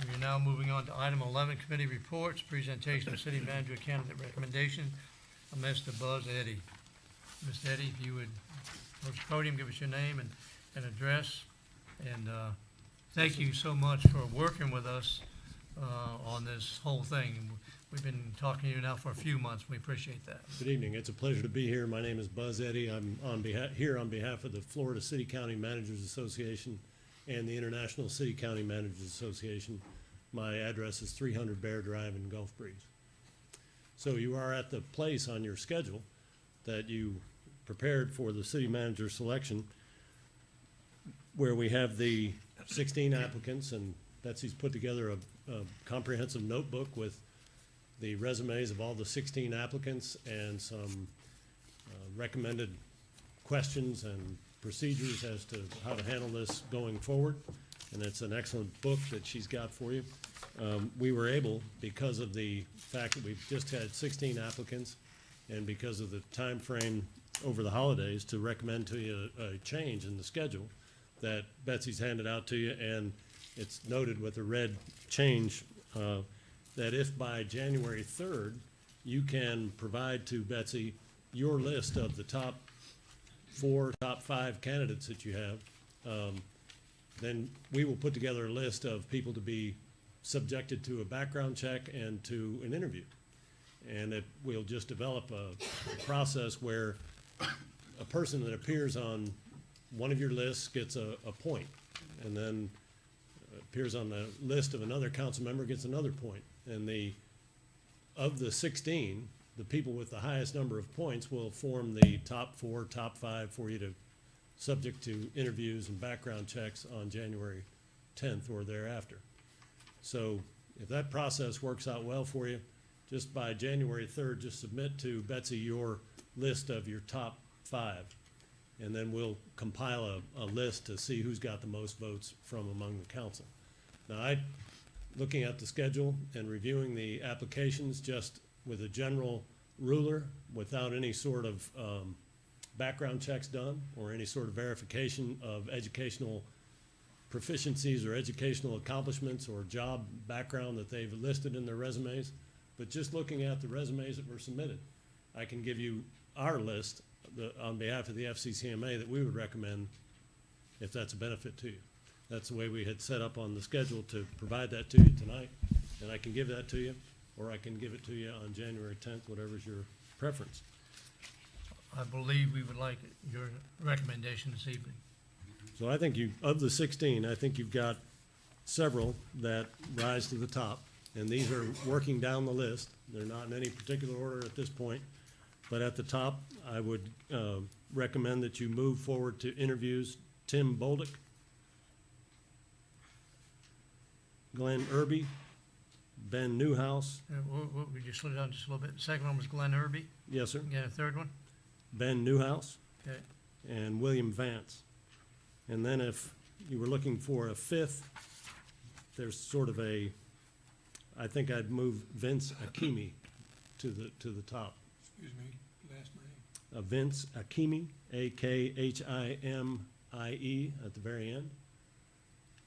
We are now moving on to item 11, committee reports, presentation of city manager candidate recommendation of Mr. Buzz Eddy. Mr. Eddy, if you would approach the podium, give us your name and address. And thank you so much for working with us on this whole thing. We've been talking to you now for a few months. We appreciate that. Good evening. It's a pleasure to be here. My name is Buzz Eddy. I'm here on behalf of the Florida City County Managers Association and the International City County Managers Association. My address is 300 Bear Drive in Gulf Breeze. So you are at the place on your schedule that you prepared for the city manager selection, where we have the 16 applicants, and Betsy's put together a comprehensive notebook with the resumes of all the 16 applicants and some recommended questions and procedures as to how to handle this going forward. And it's an excellent book that she's got for you. We were able, because of the fact that we've just had 16 applicants and because of the time frame over the holidays, to recommend to you a change in the schedule that Betsy's handed out to you, and it's noted with a red change that if by January 3rd you can provide to Betsy your list of the top 5 candidates that you have, then we will put together a list of people to be subjected to a background check and to an interview. And that we'll just develop a process where a person that appears on one of your lists gets a point, and then appears on the list of another council member gets another point. And of the 16, the people with the highest number of points will form the top 4, top 5 for you to, subject to interviews and background checks on January 10th or thereafter. So if that process works out well for you, just by January 3rd, just submit to Betsy your list of your top 5. And then we'll compile a list to see who's got the most votes from among the council. Now, looking at the schedule and reviewing the applications just with a general ruler without any sort of background checks done or any sort of verification of educational proficiencies or educational accomplishments or job background that they've listed in their resumes, but just looking at the resumes that were submitted, I can give you our list on behalf of the FCCMA that we would recommend if that's a benefit to you. That's the way we had set up on the schedule to provide that to you tonight, and I can give that to you, or I can give it to you on January 10th, whatever's your preference. I believe we would like your recommendation this evening. So I think of the 16, I think you've got several that rise to the top, and these are working down the list. They're not in any particular order at this point, but at the top, I would recommend that you move forward to interviews Tim Bolduc, Glenn Irby, Ben Newhouse. Would you slow down just a little bit? The second one was Glenn Irby. Yes, sir. Yeah, the third one? Ben Newhouse. Okay. And William Vance. And then if you were looking for a fifth, there's sort of I think I'd move Vince Akimi to the top. Excuse me, last name? Vince Akimi, Akhimie, at the very end.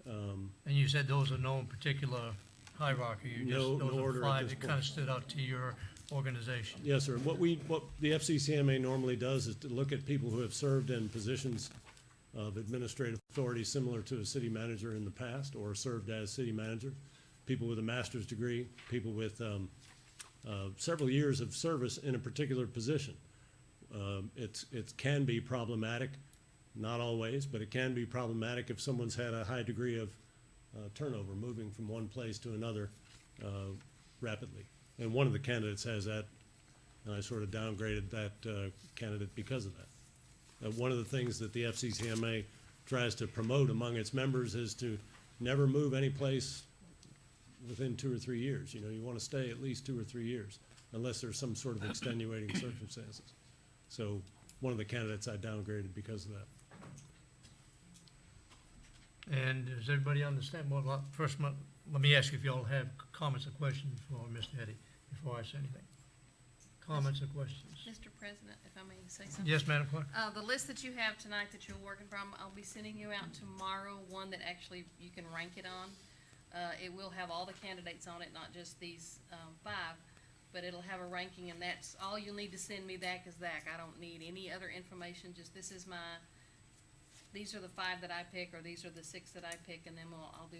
And you said those are no particular hierarchy, No those are order at five this that kind of stood out to your organization. Yes, sir. What the FCCMA normally does is to look at people who have served in positions of administrative authority similar to a city manager in the past or served as city manager, people with a master's degree, people with several years of service in a particular position. It can be problematic, not always, but it can be problematic if someone's had a high degree of turnover, moving from one place to another rapidly. And one of the candidates has that, and I sort of downgraded that candidate because of that. One of the things that the FCCMA tries to promote among its members is to never move any place within 2 or 3 years. You know, you want to stay at least 2 or 3 years, unless there's some sort of extenuating circumstances. So one of the candidates I downgraded because of that. And does everybody understand? Well, first, let me ask you if you all have comments or questions for Mr. Eddy before I say anything. Comments or questions? Mr. President, if I may say something? Yes, Madam Clerk? The list that you have tonight that you're working from, I'll be sending you out tomorrow, one that actually you can rank it on. It will have all the candidates on it, not just these 5, but it'll have a ranking, and that's all you'll need to send me. That is that. I don't need any other information, just these are the 5 that I pick, or these are the 6 that I pick, and then I'll do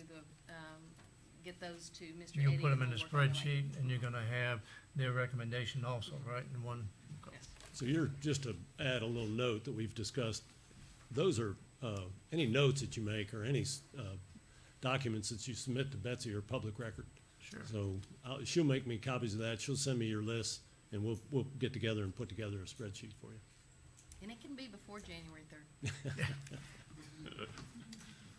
get those to Mr. Eddy. You'll put them and in the we'll work on it. spreadsheet, and you're gonna have their recommendation also, right, in one? Yes. So just to add a little note that we've discussed, those are, any notes that you make or any documents that you submit to Betsy are public record. Sure. So she'll make me copies of that, she'll send me your list, and we'll get together and put together a spreadsheet for you. And it can be before January 3rd.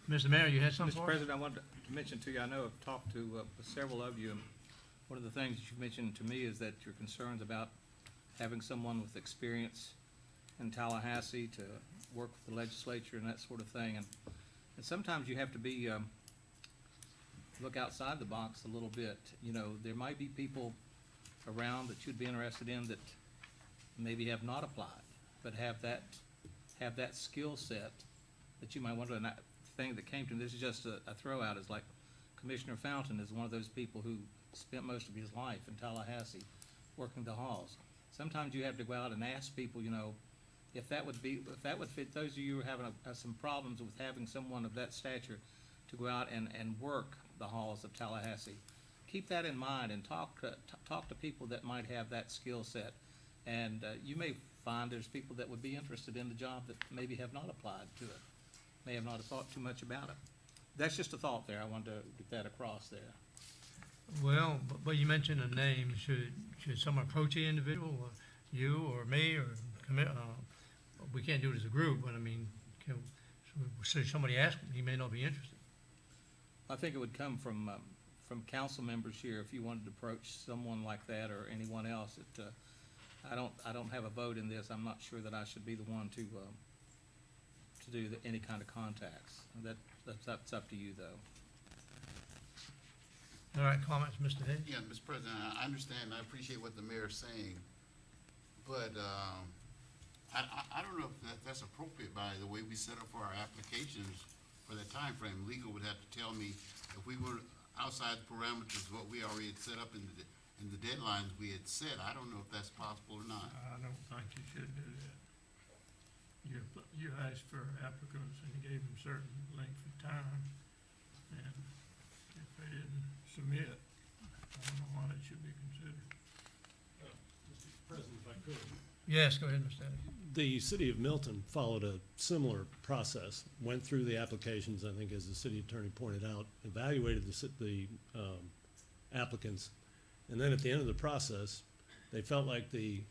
Mr. Mayor, you had something Mr. for us? President, I wanted to mention to you, I know I've talked to several of you, and one of the things that you mentioned to me is that your concerns about having someone with experience in Tallahassee to work with the legislature and that sort of thing. And sometimes you have to be, look outside the box a little bit. You know, there might be people around that you'd be interested in that maybe have not applied, but have that skill set that you might want to. And that thing that came to me, this is just a throw out, is like Commissioner Fountain is one of those people who spent most of his life in Tallahassee working the halls. Sometimes you have to go out and ask people, you know, if that would fit those of you who are having some problems with having someone of that stature to go out and work the halls of Tallahassee keep that in mind and talk to people that might have that skill set. And you may find there's people that would be interested in the job that maybe have not applied to it, may have not thought too much about it. That's just a thought there. I wanted to get that across there. Well, but you mentioned a name. Should someone approach the individual, you or me, or we can't do it as a group, but I mean, should somebody ask him? He may not be interested. I think it would come from council members here if you wanted to approach someone like that or anyone else. I don't have a vote in this. I'm not sure that I should be the one to do any kind of contacts. That's up to you, though. All right, comments, Mr. Hayes? Yeah, Mr. President, I understand, I appreciate what the mayor's saying, but, I don't know if that's appropriate by the way we set up for our applications for that time frame. Legal would have to tell me if we were outside the parameters of what we already had set up in the deadlines we had set. I don't know if that's possible or not. I don't think you should do that. You asked for applicants and you gave them certain length of time, and if they didn't submit, I don't know why it should be considered. Mr. President, if I could. Yes, go ahead, Mr. Hayes. The city of Milton followed a similar process, went through the applications, I think as the city attorney pointed out, evaluated the applicants, and then at the end of the process, they felt like the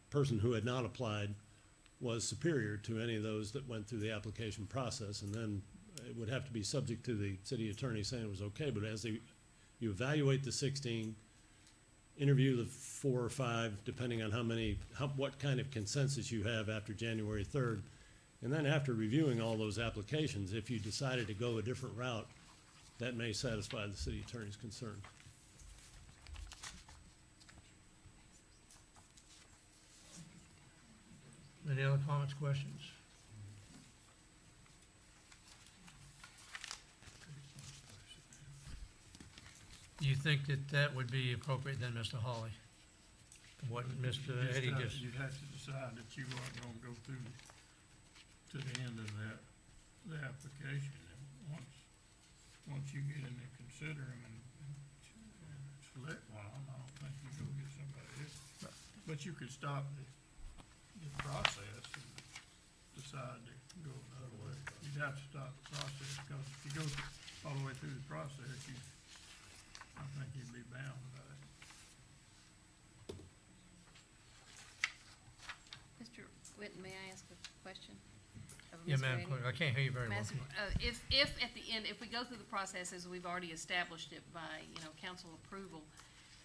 person who had not applied was superior to any of those that went through the application process, and then it would have to be subject to the city attorney saying it was okay, but as you evaluate the 16, interview the 4 or 5, depending on what kind of consensus you have after January 3rd. And then after reviewing all those applications, if you decided to go a different route, that may satisfy the city attorney's concerns. Any other comments, questions? Do you think that would be appropriate then, Mr. Hawley? What Mr. Eddie just, You'd have to decide that you weren't gonna go through to the end of the application. And once you get in there, consider them and select one of them, I don't think you go get somebody else. But you could stop the process and decide to go another way. You'd have to stop the process, because if you go all the way through the process, I think you'd be bound by it. Mr. Whitten, may I ask a question? of yeah, Ms. Madam Grady? Clerk, I can't hear you very well. If at the end, if we go through the process as we've already established it by, council approval,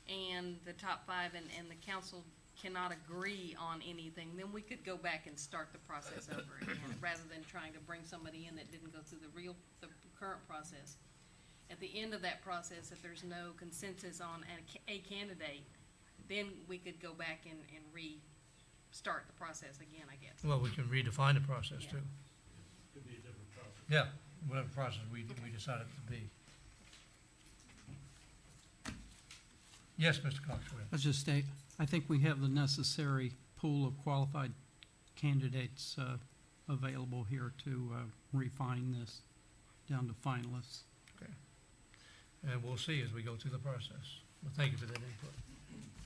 and the top 5 and the council cannot agree on anything, then we could go back and start the process over again, rather than trying to bring somebody in that didn't go through the current process. At the end of that process, if there's no consensus on a candidate, then we could go back and restart the process again, I guess. Well, we can redefine the process Yeah. too. Could be a different process. Yeah, whatever process we decided to be. Yes, Mr. Cox, go ahead. Let's just state, I think we have the necessary pool of qualified candidates available here to refine this down to finalists. And we'll see as we go through the process. Well, thank you for that input.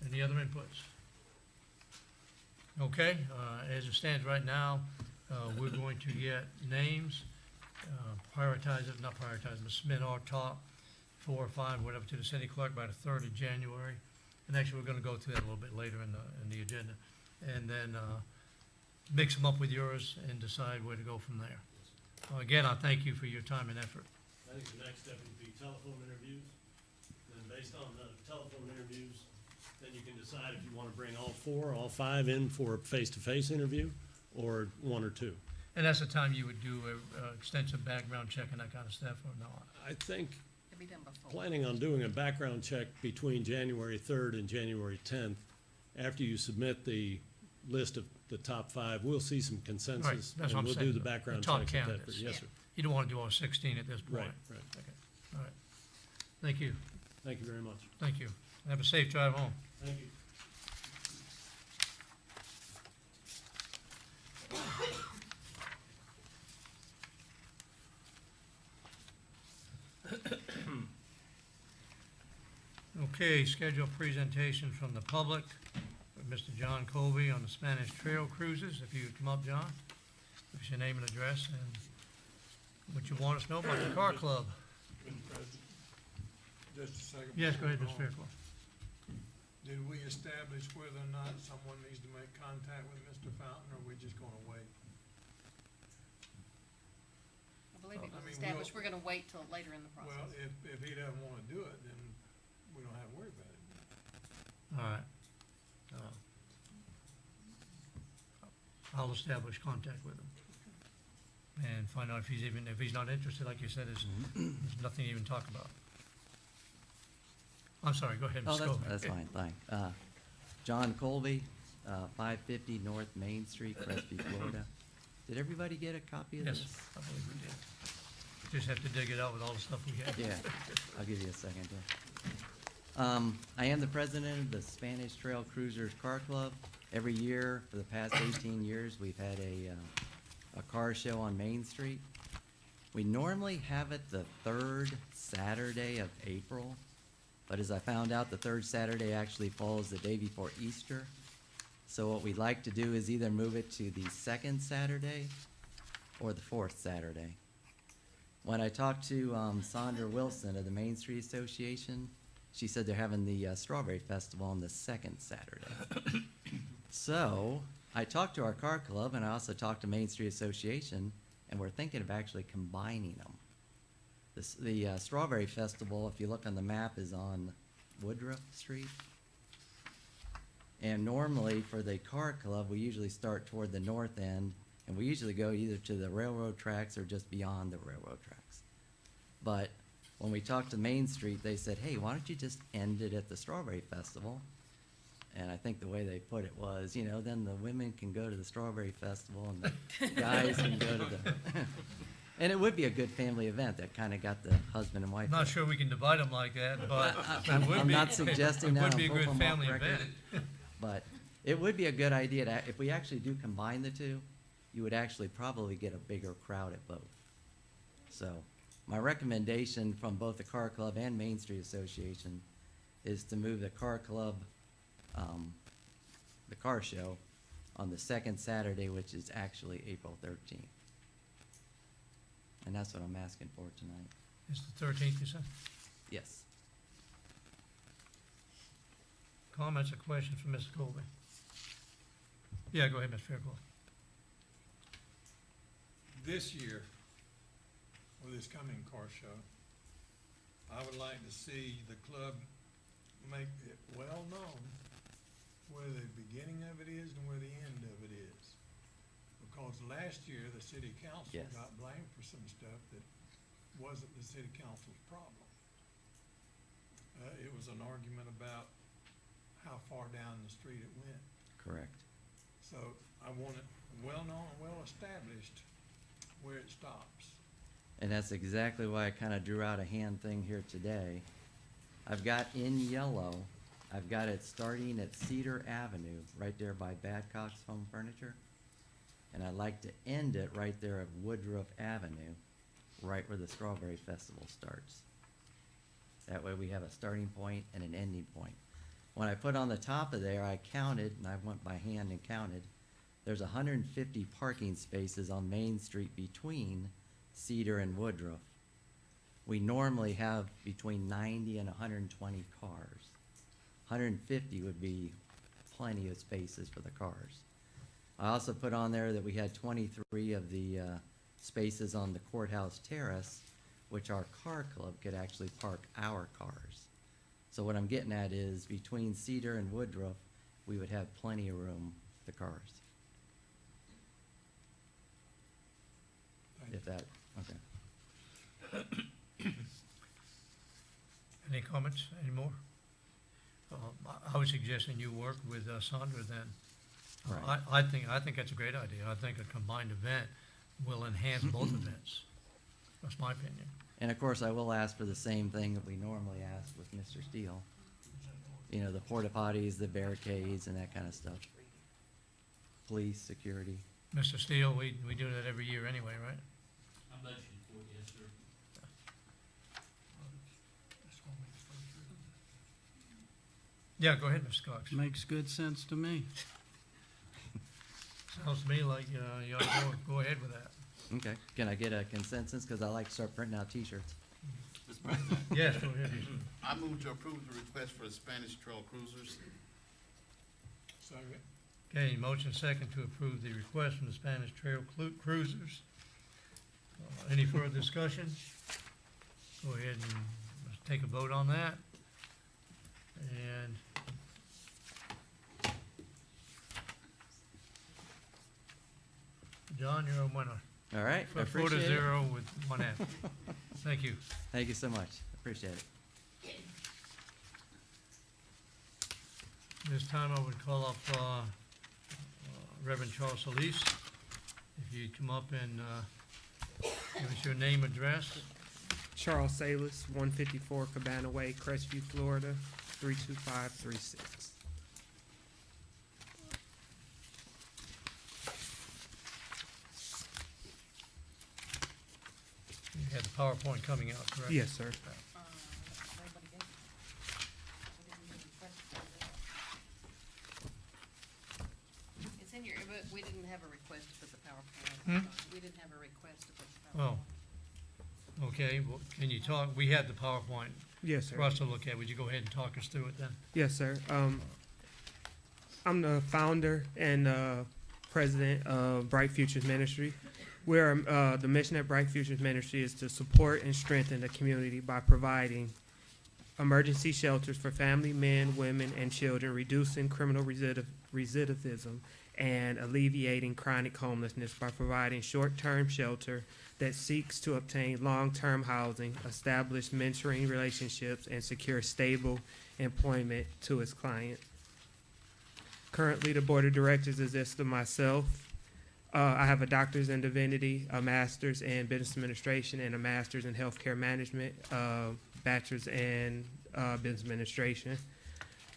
Any other inputs? Okay, as it stands right now, we're going to get names, prioritize it, not prioritize, but submit our top 4 or 5, whatever, to the city clerk by the 3rd of January. And actually, we're gonna go through that a little bit later in the agenda. And then, mix them up with yours and decide where to go from there. Again, I thank you for your time and effort. I think the next step would be telephone interviews. Then based on the telephone interviews, then you can decide if you want to bring all 4, all 5 in for a face-to-face interview, or 1 or 2. And that's the time you would do a extensive background check and that kind of stuff, or not? I think It'd be done before. planning on doing a background check between January 3rd and January 10th. After you submit the list of the top 5, we'll see some consensus. Right, that's what I'm And we'll saying. do the background top checks at that. candidates. Yes, Yeah. sir. You don't want to do all 16 at this point. Right. Okay, all right. Thank you, Thank you very much. thank you. Have a safe drive home. Thank you. Okay, scheduled presentation from the public. Mr. John Colby on the Spanish Trail Cruises. If you would come up, John, give us your name and address and what you want us to know about the car club. Mr. President, just a second. Yes, go ahead, before Mr. we go on. Fairclough. Did we establish whether or not someone needs to make contact with Mr. Fountain, or are we just gonna wait? I believe it I was mean, established, we're gonna wait till later in the Well, process. if he doesn't wanna do it, then we don't have to worry about it. All right. I'll establish contact with him and find out if he's not interested, like you said, there's nothing to even talk about. I'm sorry, go ahead, Oh, Mr. Colby. that's fine, thanks. John Colby, 550 North Main Street, Crespi, Florida. Did everybody get a copy of Yes, this? I believe we did. Just have to dig it out with all the stuff we have. Yeah, I'll give you a second here. I am the president of the Spanish Trail Cruisers Car Club. Every year for the past 18 years, we've had a car show on Main Street. We normally have it the third Saturday of April, but as I found out, the third Saturday actually falls the day before Easter. So what we'd like to do is either move it to the second Saturday or the fourth Saturday. When I talked to Sandra Wilson of the Main Street Association, she said they're having the Strawberry Festival on the second Saturday. So I talked to our car club, and I also talked to Main Street Association, and we're thinking of actually combining them. The Strawberry Festival, if you look on the map, is on Woodruff Street. And normally for the car club, we usually start toward the north end, and we usually go either to the railroad tracks or just beyond the railroad tracks. But when we talked to Main Street, they said, hey, why don't you just end it at the Strawberry Festival? And I think the way they put it was, you know, then the women can go to the Strawberry Festival and the guys can go to the, and it would be a good family event that kind of got the husband and wife. I'm not sure we can divide them like that, but I'm it would be. not suggesting that. It would be a I'll good put them off family record. event. But it would be a good idea to, if we actually do combine the two, you would actually probably get a bigger crowd at both. So my recommendation from both the Car Club and Main Street Association is to move the Car Club, the car show, on the second Saturday, which is actually April 13th. And that's what I'm asking for tonight. It's the 13th, you said? Yes. Comments or questions from Mr. Colby? Yeah, go ahead, Mr. Fairclough. This year, with this coming car show, I would like to see the club make it well known where the beginning of it is and where the end of it is. Because last year, the city council Yes. got blamed for some stuff that wasn't the city council's problem. It was an argument about how far down the street it went. Correct. So I want it well known and well established where it stops. And that's exactly why I kind of drew out a hand thing here today. I've got in yellow, I've got it starting at Cedar Avenue, right there by Badcock's Home Furniture. And I'd like to end it right there at Woodruff Avenue, right where the Strawberry Festival starts. That way we have a starting point and an ending point. When I put on the top of there, I counted, and I went by hand and counted, there's 150 parking spaces on Main Street between Cedar and Woodruff. We normally have between 90 and 120 cars. 150 would be plenty of spaces for the cars. I also put on there that we had 23 of the spaces on the Courthouse Terrace, which our car club could actually park our cars. So what I'm getting at is between Cedar and Woodruff, we would have plenty of room for the cars. Thank If that, okay. Any comments, any more? I was suggesting you work with Sandra then. Right. I think that's a great idea. I think a combined event will enhance both events. That's my opinion. And of course, I will ask for the same thing that we normally ask with Mr. Steele. You know, the porta potties, the barricades, and that kind of stuff. Police, security. Mr. Steele, we do that every year anyway, right? I'm budgeting for it, yes, sir. Yeah, go ahead, Mr. Cox. Makes good sense to me. Sounds to me like, you ought to go ahead with that. Okay, can I get a consensus, because I like to start printing out T-shirts. Mr. President, Yes, go ahead. I move to approve the request for the Spanish Trail Cruisers. Okay, motion second to approve the request from the Spanish Trail Cruisers. Any further discussion? Go ahead and let's take a vote on that. And John, you're a winner. All right, I 4 to appreciate it. 0 with one absent. Thank you. Thank you so much, appreciate it. This time I would call up Reverend Charles Solis. If you'd come up and give us your name, address. Charles Salis, 154 Cabana Way, Crestview, Florida, 32536. You had the PowerPoint coming out, correct? Yes, sir. It's in your, but we didn't have a request to put the PowerPoint. Hmm? We didn't have a request to put the PowerPoint. Oh, okay, well, can you talk, we had the PowerPoint Yes, sir. for us to look at. Would you go ahead and talk us through it then? Yes, sir. I'm the founder and president of Bright Futures Ministry. Where the mission at Bright Futures Ministry is to support and strengthen the community by providing emergency shelters for family, men, women, and children, reducing criminal recidivism, and alleviating chronic homelessness by providing short-term shelter that seeks to obtain long-term housing, establish mentoring relationships, and secure stable employment to its clients. Currently, the board of directors consists of myself. I have a doctor's in divinity, a master's in business administration, and a master's in healthcare management, bachelor's in business administration.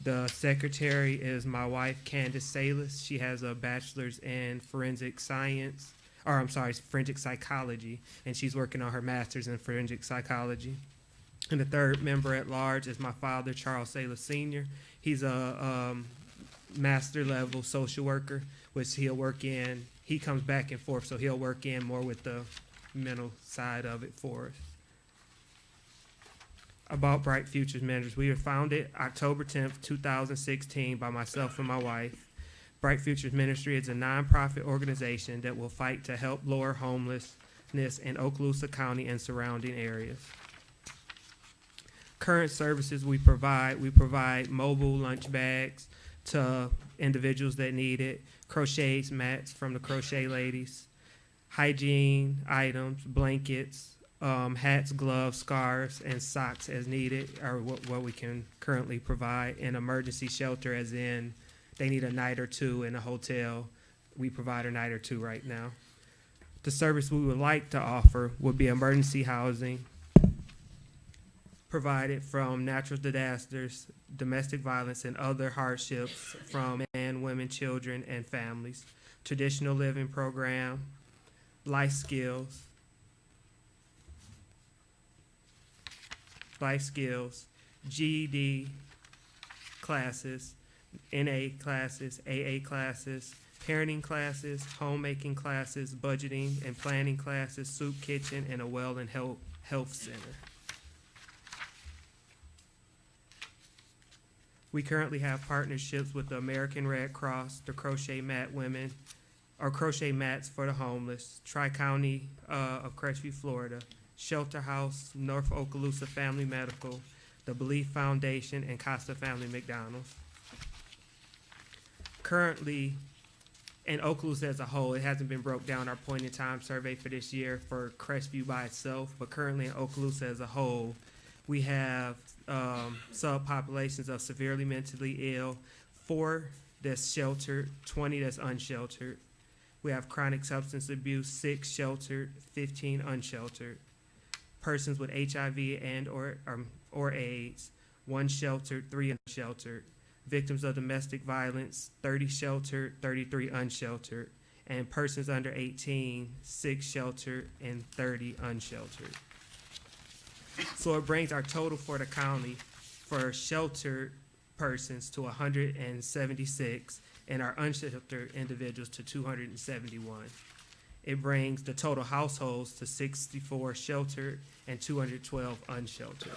The secretary is my wife, Candace Salis. She has a bachelor's in forensic psychology, and she's working on her master's in forensic psychology. And the third member at large is my father, Charles Salis Sr. He's a master level social worker, which he'll work in. He comes back and forth, so he'll work in more with the mental side of it for us. About Bright Futures Ministries, we were founded October 10th, 2016 by myself and my wife. Bright Futures Ministry is a nonprofit organization that will fight to help lower homelessness in Okaloosa County and surrounding areas. Current services we provide mobile lunch bags to individuals that need it, crochets, mats from the crochet ladies, hygiene items, blankets, hats, gloves, scarves, and socks as needed are what we can currently provide. And emergency shelter, as in they need a night or two in a hotel. We provide a night or two right now. The service we would like to offer would be emergency housing provided from natural disasters, domestic violence, and other hardships from men, women, children, and families. Traditional living program, life skills, GED classes, NA classes, AA classes, parenting classes, homemaking classes, budgeting and planning classes, soup kitchen, and a well and health center. We currently have partnerships with the American Red Cross, the Crochet Mat Women, or Crochet Mats for the Homeless, Tri-County of Crestview, Florida, Shelter House, North Okaloosa Family Medical, the Belief Foundation, and Costa Family McDonald's. Currently, in Okaloosa as a whole, it hasn't been broke down our point in time survey for this year for Crestview by itself, but currently in Okaloosa as a whole, we have subpopulations of severely mentally ill, 4 that's sheltered, 20 that's unsheltered. We have chronic substance abuse, 6 sheltered, 15 unsheltered. Persons with HIV and or AIDS, 1 sheltered, 3 unsheltered. Victims of domestic violence, 30 sheltered, 33 unsheltered. And persons under 18, 6 sheltered and 30 unsheltered. So it brings our total for the county for sheltered persons to 176, and our unsheltered individuals to 271. It brings the total households to 64 sheltered and 212 unsheltered.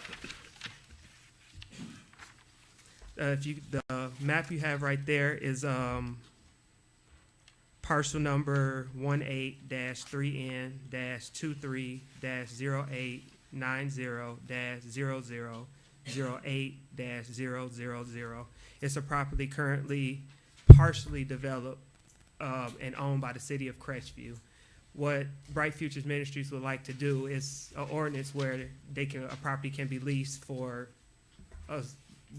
The map you have right there is parcel number 18-3N-23-0890-0008-000. It's a property currently partially developed and owned by the city of Crestview. What Bright Futures Ministries would like to do is an ordinance where a property can be leased for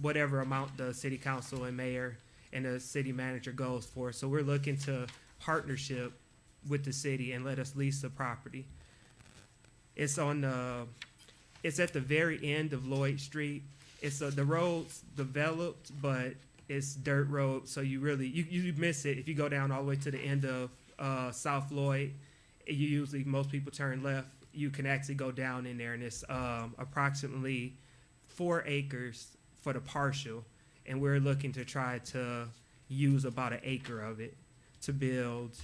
whatever amount the city council and mayor and the city manager goes for. So we're looking to partnership with the city and let us lease the property. It's at the very end of Lloyd Street. The road's developed, but it's dirt road, so you miss it if you go down all the way to the end of South Lloyd. Most people turn left. You can actually go down in there, and it's approximately 4 acres for the partial, and we're looking to try to use about 1 acre of it to build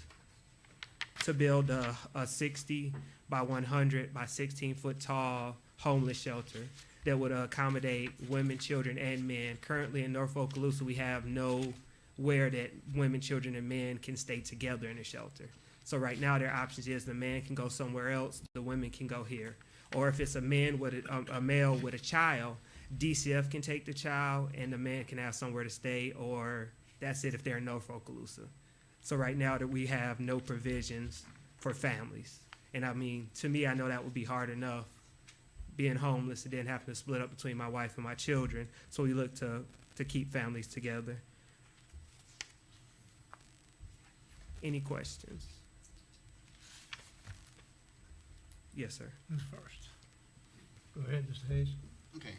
a 60 by 100 by 16 foot tall homeless shelter that would accommodate women, children, and men. Currently in North Okaloosa, we have nowhere that women, children, and men can stay together in a shelter. So right now, their options is the man can go somewhere else, the women can go here. Or if it's a male with a child, DCF can take the child and the man can have somewhere to stay, or that's it if they're in North Okaloosa. So right now that we have no provisions for families. And I mean, to me, I know that would be hard enough being homeless and then having to split up between my wife and my children. So we look to keep families together. Any questions? Yes, sir. Who's first? Go ahead, Mr. Hayes. Okay,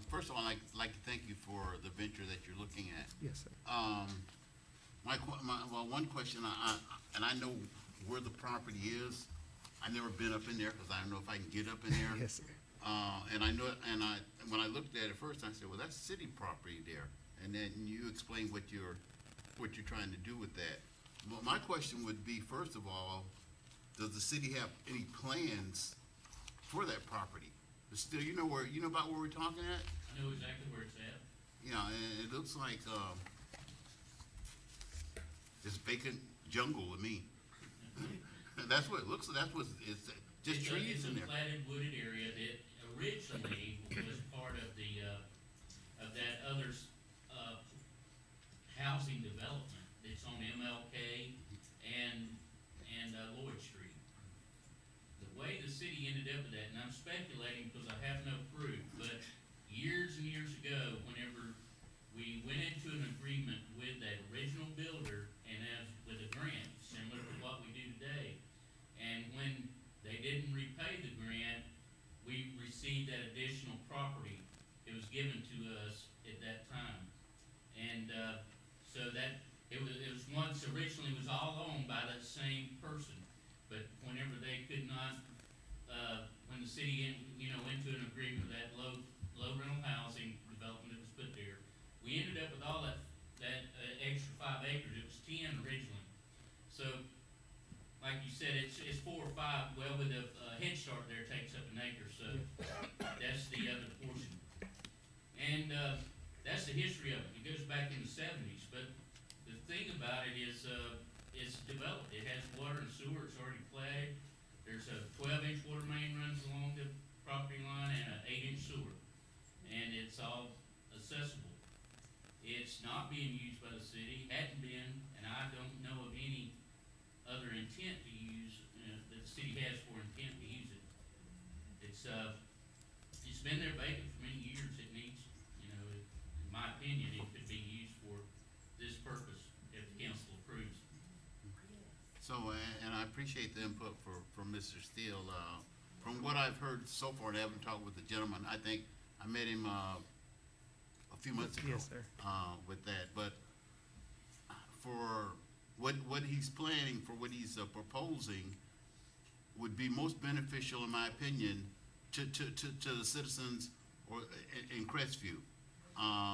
first of all, I'd like to thank you for the venture that you're looking at. Yes, sir. One question, and I know where the property is. I've never been up in there because I don't know if I can get up in there. Yes, sir. And I know, when I looked at it first, I said, well, that's city property there. And then you explained what you're trying to do with that. Well, my question would be, first of all, does the city have any plans for that property? Still, you know about where we're talking at? I know exactly where it's at. Yeah, and it looks like, it's vacant jungle to me. That's what it looks like. That's what it's just trees in there. It's a platted wooded area that originally was part of that other, housing development that's on MLK and Lloyd Street. The way the city ended up with that, and I'm speculating because I have no proof, but years and years ago, whenever we went into an agreement with that original builder and with a grant, similar to what we do today, and when they didn't repay the grant, we received that additional property. It was given to us at that time. And so that, it was once originally was all owned by that same person. But whenever they could not, when the city went to an agreement with that low rental housing development that was put there, we ended up with all that extra 5 acres. It was 10 originally. So, like you said, it's 4 or 5. Well, with a head start there takes up 1 acre, so that's the other portion. And that's the history of it. It goes back in the 70s. But the thing about it is, it's developed. It has water and sewer. It's already platted. There's a 12-inch water main runs along the property line and an 8-inch sewer, and it's all accessible. It's not being used by the city. Hadn't been, and I don't know of any other intent to use that the city has for intent to use it. It's been there vacant for many years. It needs, in my opinion, it could be used for this purpose if the council approves. So, and I appreciate the input from Mr. Steele. From what I've heard so far, and I haven't talked with the gentleman, I think I met him a few months ago. Yes, sir. With that, but for what he's planning, for what he's proposing, would be most beneficial, in my opinion, to the citizens in Crestview.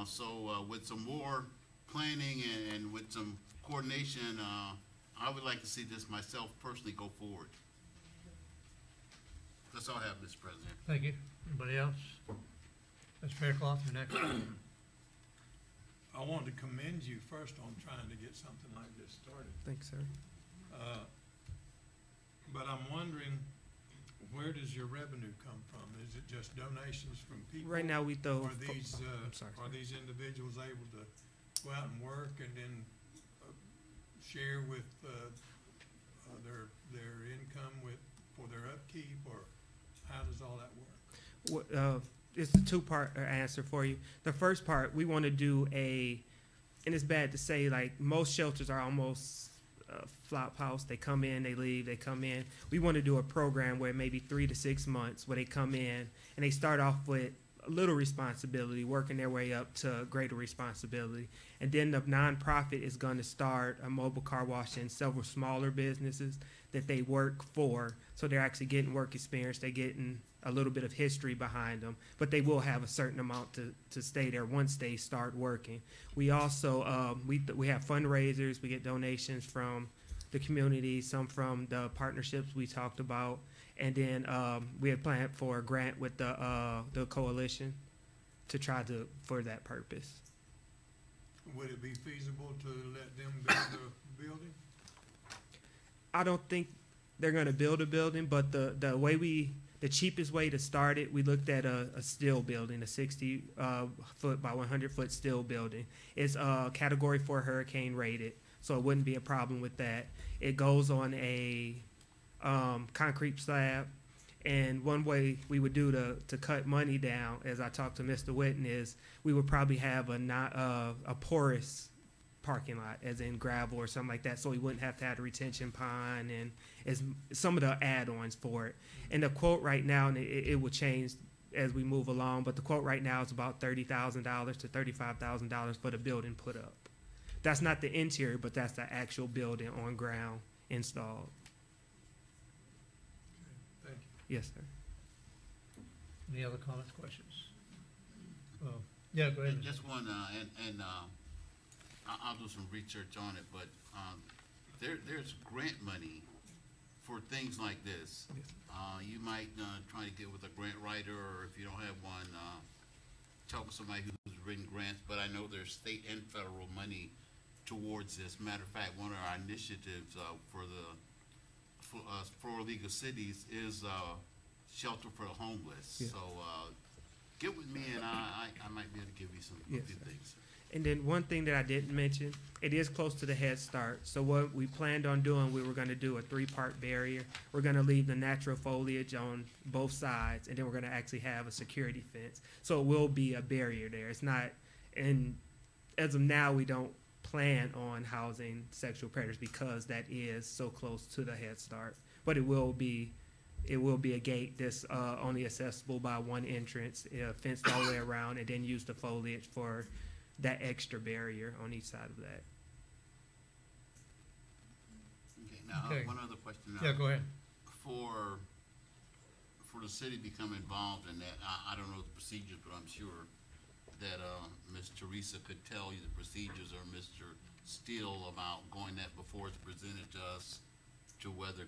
So with some more planning and with some coordination, I would like to see this myself personally go forward. That's all I have, Mr. President. Thank you. Anybody else? Ms. Faircloth, you're next. I wanted to commend you first on trying to get something like this started. Thanks, sir. But I'm wondering, where does your revenue come from? Is it just donations from people? Right now, we throw. Are these, I'm sorry. are these individuals able to go out and work and then share with their income for their upkeep, or how does all that work? It's a two-part answer for you. The first part, we want to do and it's bad to say, like, most shelters are almost flop house. They come in, they leave, they come in. We want to do a program where maybe 3 to 6 months where they come in and they start off with a little responsibility, working their way up to greater responsibility. And then the nonprofit is going to start a mobile car wash in several smaller businesses that they work for. So they're actually getting work experience. They're getting a little bit of history behind them, but they will have a certain amount to stay there once they start working. We also, we have fundraisers. We get donations from the community, some from the partnerships we talked about. And then we had planned for a grant with the coalition to try to, for that purpose. Would it be feasible to let them build a building? I don't think they're gonna build a building, but the cheapest way to start it, we looked at a steel building, a 60 foot by 100 foot steel building. It's Category 4 hurricane rated, so it wouldn't be a problem with that. It goes on a concrete slab, and one way we would do to cut money down, as I talked to Mr. Witten, is we would probably have a porous parking lot, as in gravel or something like that, so we wouldn't have to have a retention pond and as some of the add-ons for it. And the quote right now, and it will change as we move along, but the quote right now is about $30,000 to $35,000 for the building put up. That's not the interior, but that's the actual building on ground installed. Thank you. Yes, sir. Any other comments, questions? Yeah, go ahead. Just one, I'll do some research on it, but there's grant money for things like this. Yes. You might try to get with a grant writer, or if you don't have one, talk with somebody who's written grants. But I know there's state and federal money towards this. Matter of fact, one of our initiatives for the Florida League of Cities is shelter for the homeless. Yes. So get with me, and I might be able to give you a few Yes, sir. things. And then one thing that I didn't mention, it is close to the Head Start. So what we planned on doing, we were gonna do a 3-part barrier. We're gonna leave the natural foliage on both sides, and then we're gonna actually have a security fence. So it will be a barrier there. It's not, and as of now, we don't plan on housing sexual predators because that is so close to the Head Start. But it will be a gate that's only accessible by one entrance, fenced all the way around, and then use the foliage for that extra barrier on each side of that. Okay, now, Okay. one other question. Yeah, go ahead. For the city to become involved in that, I don't know the procedures, but I'm sure that Ms. Teresa could tell you the procedures, or Mr. Steele, about going that before it's presented to us, to whether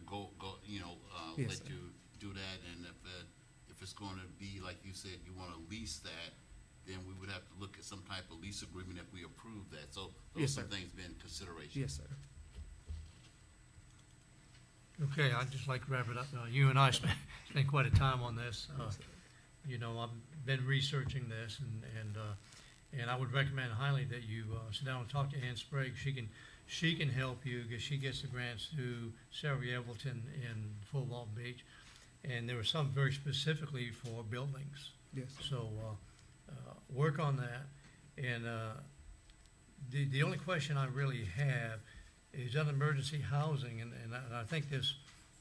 Yes, let sir. you do that, and if it's going to be, like you said, you want to lease that, then we would have to look at some type of lease agreement if we approve that. So those Yes, are some sir. things being consideration. Yes, sir. Okay, I'd just like to wrap it up. You and I spent quite a time on this. I've been researching this, and I would recommend highly that you sit down and talk to Ann Sprague. She can help you, because she gets the grants through Sarah Evelton in Full Walton Beach, and there were some very specifically for buildings. Yes. So work on that. And the only question I really have is on emergency housing, and I think this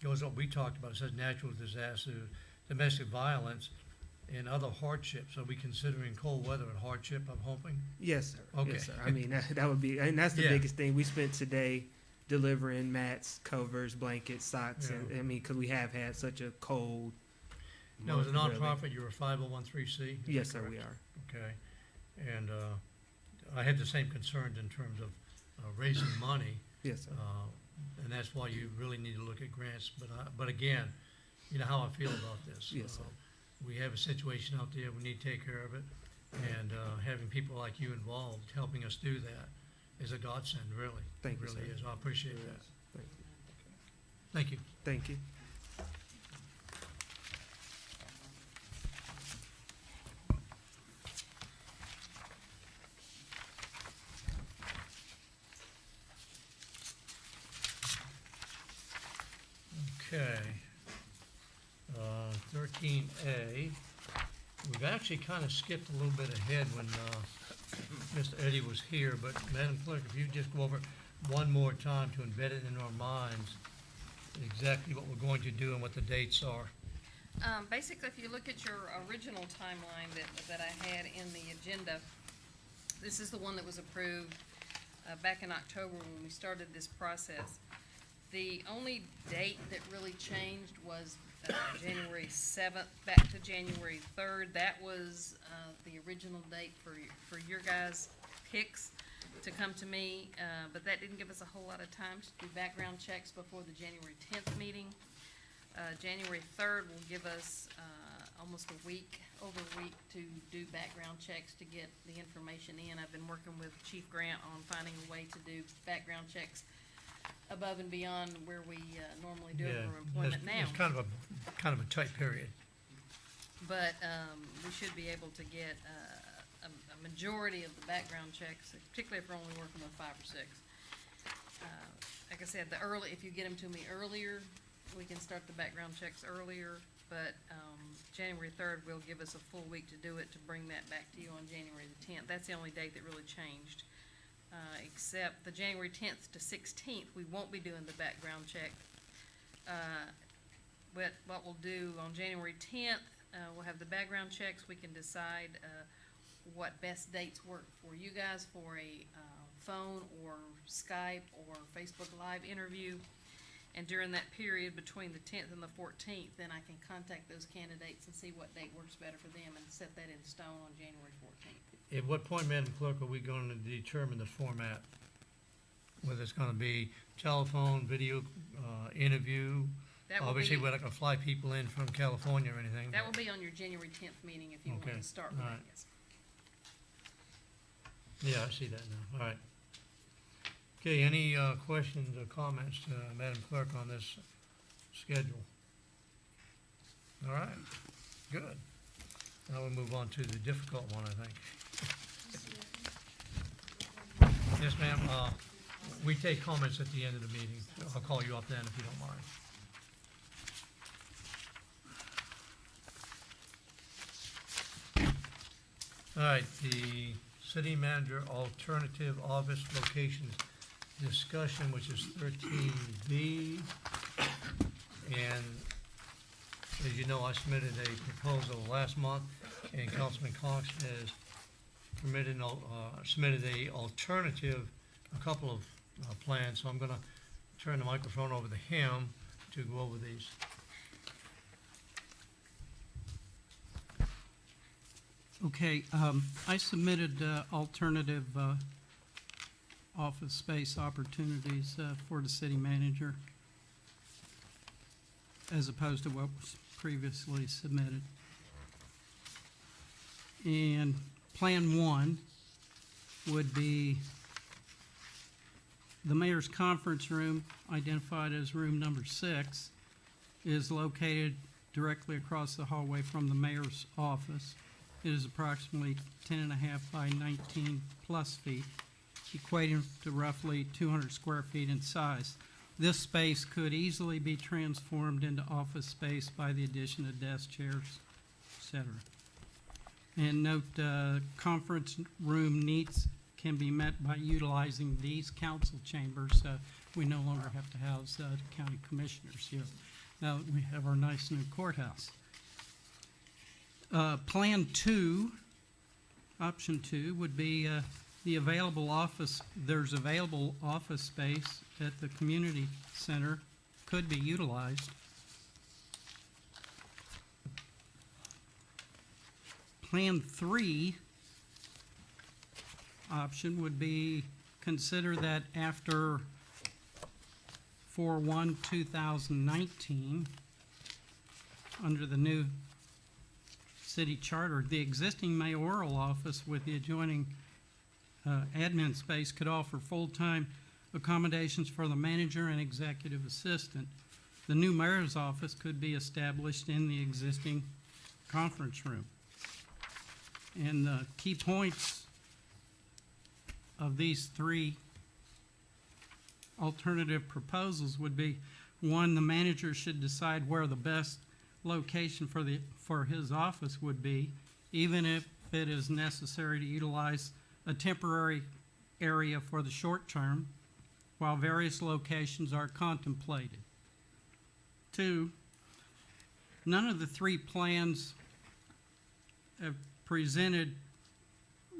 goes what we talked about. It says natural disaster, domestic violence, and other hardships. Are we considering cold weather a hardship, I'm hoping? Yes, sir. Okay. Yes, sir. I mean, that would be, and that's the Yeah. biggest thing. We spent today delivering mats, covers, blankets, socks, and Yeah. I mean, because we have had such a cold. Now, as a month, really. nonprofit, you're a 501(c)(3). is that Yes, sir, we correct? are. Okay. And I had the same concerns in terms of raising money. Yes, sir. And that's why you really need to look at grants. But again, you know how I feel about this. Yes, sir. We have a situation out there, we need to take care of it. And having people like you involved, helping us do that, is a godsend, really. Thank you, It really sir. is. I appreciate that. Thank you. Thank you. Thank you. Okay. 13A, we've actually kind of skipped a little bit ahead when Mr. Eddie was here, but Madam Clerk, if you just go over it one more time to embed it in our minds, exactly what we're going to do and what the dates are. Basically, if you look at your original timeline that I had in the agenda, this is the one that was approved back in October when we started this process. The only date that really changed was January 7th back to January 3rd. That was the original date for your guys' picks to come to me, but that didn't give us a whole lot of time to do background checks before the January 10th meeting. January 3rd will give us almost over a week to do background checks to get the information in. I've been working with Chief Grant on finding a way to do background checks above and beyond where we normally do it for employment now. It's kind of a tight period. But we should be able to get a majority of the background checks, particularly if we're only working with 5 or 6. Like I said, if you get them to me earlier, we can start the background checks earlier. But January 3rd will give us a full week to do it, to bring that back to you on January the 10th. That's the only date that really changed. Except the January 10th to 16th, we won't be doing the background check. But what we'll do on January 10th, we'll have the background checks. We can decide what best dates work for you guys for a phone or Skype or Facebook Live interview. And during that period between the 10th and the 14th, then I can contact those candidates and see what date works better for them and set that in stone on January 14th. At what point, Madam Clerk, are we going to determine the format? Whether it's going to be telephone, video, interview? That will Obviously, be- we're not going to fly people in from California or anything. That but- will be on your January 10th meeting if you want Okay, to start with all that, right. yes. Yeah, I see that now. All right. Okay, any questions or comments to Madam Clerk on this schedule? All right, good. Now we'll move on to the difficult one, I think. Yes, ma'am. We take comments at the end of the meeting. I'll call you up then if you don't mind. All right, the city manager alternative office locations discussion, which is 13B. And as you know, I submitted a proposal last month, and Councilman Cox has submitted a alternative, a couple of plans, so I'm gonna turn the microphone over to him to go over these. Okay, I submitted alternative office space opportunities for the city manager as opposed to what was previously submitted. And Plan 1 would be the mayor's conference room, identified as room number 6, is located directly across the hallway from the mayor's office. It is approximately 10.5 by 19 plus feet, equating to roughly 200 square feet in size. This space could easily be transformed into office space by the addition of desk chairs, etc. And note, conference room needs can be met by utilizing these council chambers. We no longer have to house county commissioners here. Now that we have our nice new courthouse. Plan 2, option 2, would be the available office. There's available office space at the community center, could be utilized. Plan 3 option would be consider that after 4/1/2019, under the new city charter, the existing mayoral office with the adjoining admin space could offer full-time accommodations for the manager and executive assistant. The new mayor's office could be established in the existing conference room. And the key points of these three alternative proposals would be, one, the manager should decide where the best location for his office would be, even if it is necessary to utilize a temporary area for the short term, while various locations are contemplated. Two, none of the three plans presented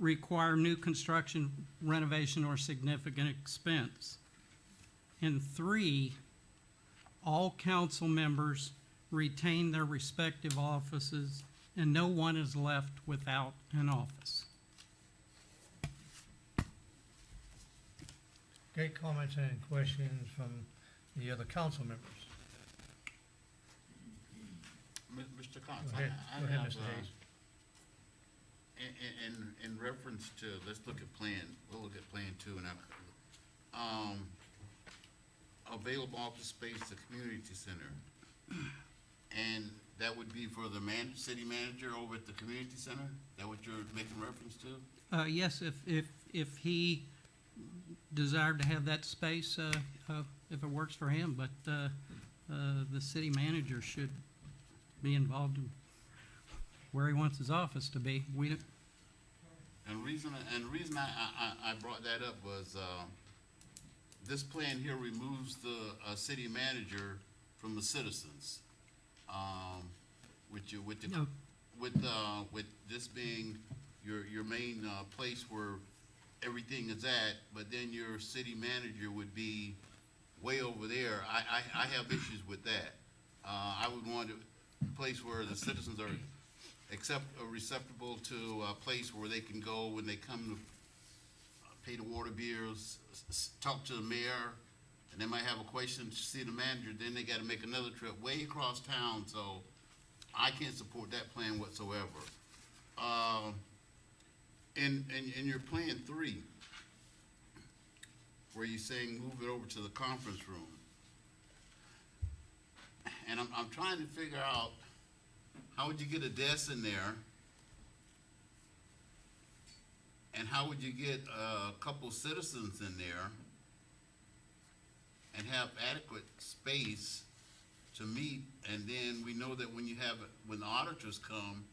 require new construction, renovation, or significant expense. And three, all council members retain their respective offices and no one is left without an office. Okay, comments and questions from the other council members? Mr. Cox, Go ahead, I go ahead, have, Mr. Hayes. in reference to, let's look at we'll look at plan 2 and available office space, the community center. And that would be for the city manager over at the community center? Is that what you're making reference to? Yes, if he desired to have that space, if it works for him, but the city manager should be involved in where he wants his office to be. We don't. And the reason I brought that up was this plan here removes the city manager from the citizens. With this being your main place where everything is at, but then your city manager would be way over there. I have issues with that. I would want a place where the citizens are receptible to a place where they can go when they come to pay the water bills, talk to the mayor, and they might have a question to see the manager, then they gotta make another trip way across town, so I can't support that plan whatsoever. In your plan 3, where you're saying move it over to the conference room, and I'm trying to figure out, how would you get a desk in there? And how would you get a couple citizens in there and have adequate space to meet? And then we know that when the auditors come,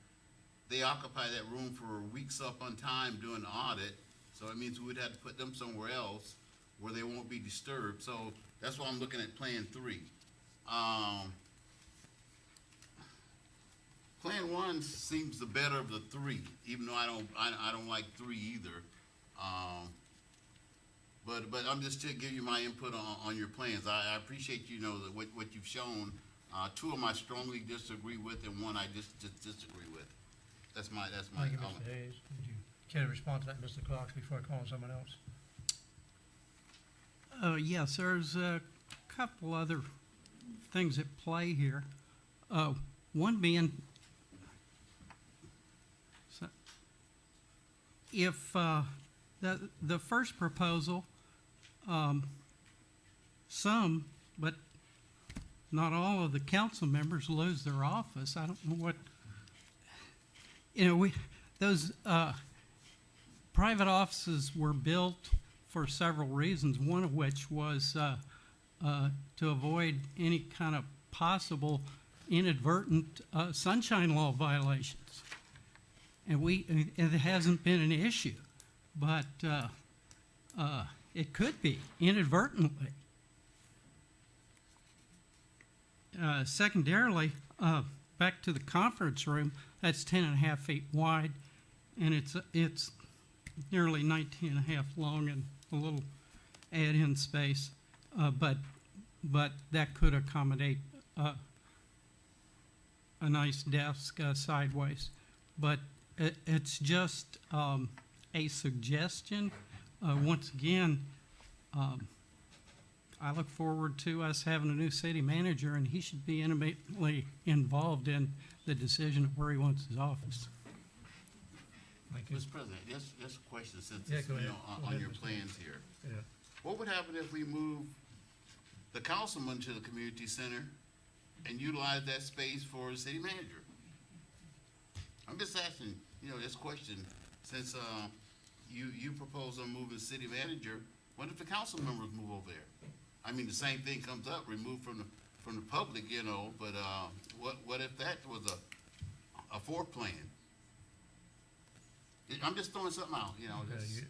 they occupy that room for weeks up on time doing the audit. So it means we would have to put them somewhere else where they won't be disturbed. So that's why I'm looking at plan 3. Plan 1 seems the better of the 3, even though I don't like 3 either. But I'm just to give you my input on your plans. I appreciate that what you've shown. 2 of them I strongly disagree with, and 1 I just disagree with. That's my Thank you, comment. Mr. Hayes. Would you care to respond to that, Mr. Cox, before I call on someone else? Yes, there's a couple other things at play here. One being, if the first proposal, some, but not all of the council members lose their office. I don't know what, those private offices were built for several reasons, one of which was to avoid any kind of possible inadvertent sunshine law violations. And it hasn't been an issue, but it could be inadvertently. Secondarily, back to the conference room, that's 10.5 feet wide, and it's nearly 19.5 long and a little add-in space, but that could accommodate a nice desk sideways. But it's just a suggestion. Once again, I look forward to us having a new city manager, and he should be intimately involved in the decision of where he wants his office. Thank you. Mr. President, just a question since Yeah, it's, go you ahead. know, Go on ahead, your Mr. plans here. Yeah. What would happen if we move the councilman to the community center and utilize that space for the city manager? I'm just asking, you know, this question, since, you propose on moving the city manager, what if the council members move over there? I mean, the same thing comes up, removed from the public, you know, but, what if that was a fourth plan? I'm just throwing something out, you know, Okay, just,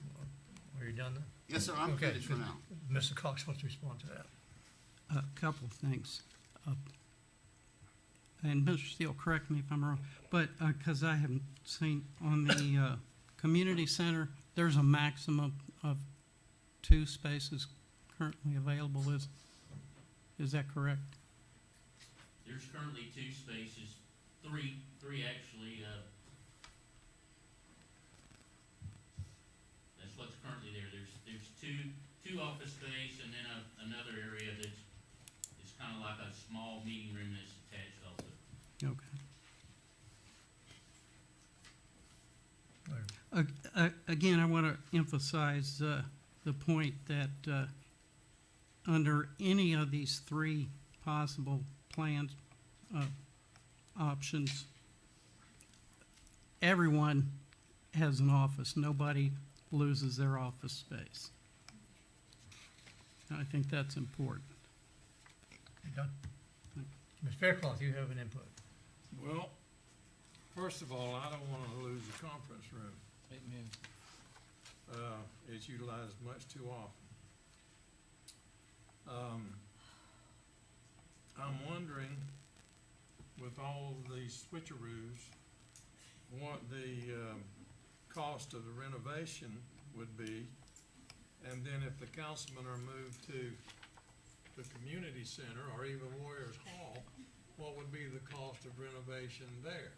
are you done then? yes, sir, I'm Okay, finished for now. Mr. Cox wants to respond to that. A couple of things. And Mr. Steele, correct me if I'm wrong, but, because I haven't seen on the community center, there's a maximum of 2 spaces currently available, is that correct? There's currently 2 spaces, three actually, that's what's currently there. There's two office space and then another area that's, it's kind of like a small meeting room that's attached also. Okay. Again, I want to emphasize the point that under any of these 3 possible plans, options, everyone has an office. Nobody loses their office space. I think that's important. You done? Ms. Faircloth, you have an input. Well, first of all, I don't wanna lose the conference room. Amen. It's utilized much too often. I'm wondering, with all these switcheroos, what the, cost of the renovation would be, and then if the councilmen are moved to the community center or even Warriors Hall, what would be the cost of renovation there?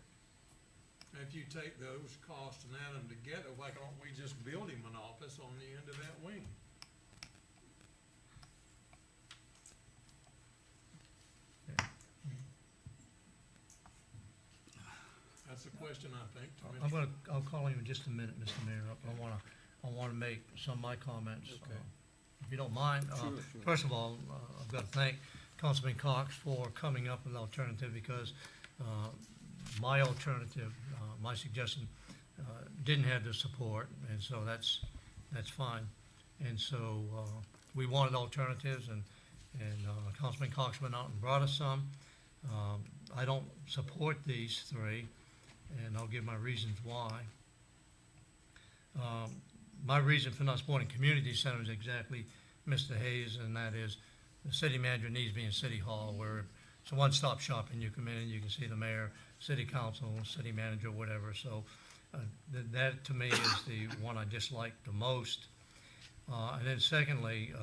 If you take those costs and add them together, why don't we just build him an office on the end of that wing? That's a question, I think, to Mr. I'll call you in just a minute, Mr. Mayor. I wanna make some of my comments. Okay. If you don't mind. First of all, I've got to thank Councilman Cox for coming up with an alternative because, my alternative, my suggestion, didn't have the support, and so that's fine. And so, we wanted alternatives, and Councilman Cox went out and brought us some. I don't support these 3, and I'll give my reasons why. My reason for not supporting community center is exactly Mr. Hayes, and that is the city manager needs to be in City Hall where it's a one-stop shop, and you come in and you can see the mayor, city council, city manager, whatever. So that to me is the one I dislike the most. And then secondly,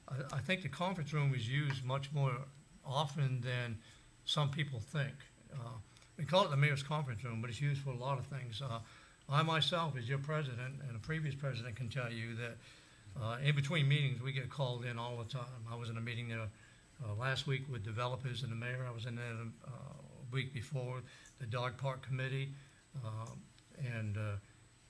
I think the conference room is used much more often than some people think. We call it the mayor's conference room, but it's used for a lot of things. I myself, as your president and a previous president, can tell you that in between meetings, we get called in all the time. I was in a meeting there last week with developers and the mayor. I was in there a week before, the dog park committee. And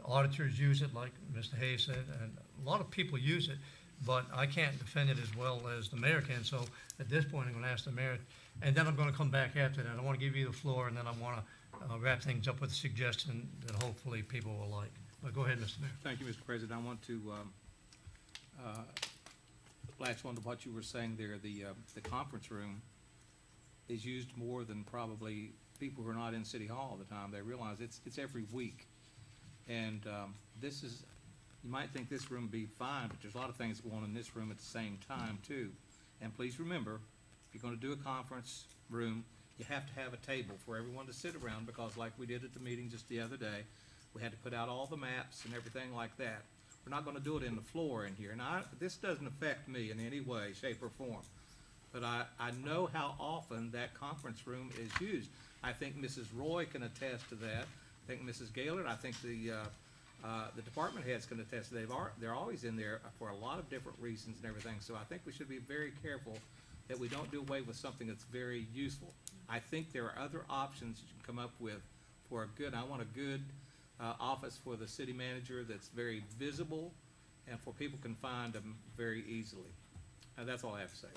auditors use it, like Mr. Hayes said, and a lot of people use it, but I can't defend it as well as the mayor can. So at this point, I'm going to ask the mayor, and then I'm going to come back after that. I want to give you the floor, and then I want to wrap things up with a suggestion that hopefully people will like. But go ahead, Mr. Mayor. Thank you, Mr. President. I want to latch on to what you were saying there. The conference room is used more than probably people who are not in City Hall all the time. They realize it's every week. And this is, you might think this room would be fine, but there's a lot of things going on in this room at the same time too. And please remember, if you're going to do a conference room, you have to have a table for everyone to sit around, because like we did at the meeting just the other day, we had to put out all the maps and everything like that. We're not going to do it in the floor in here. Now, this doesn't affect me in any way, shape, or form, but I know how often that conference room is used. I think Mrs. Roy can attest to that. I think Mrs. Gaylord, I think the The department heads can attest, they're always in there for a lot of different reasons and everything, so I think we should be very careful that we don't do away with something that's very useful. I think there are other options you can come up with for I want a good office for the city manager that's very visible and for people can find them very easily. That's all I have to say.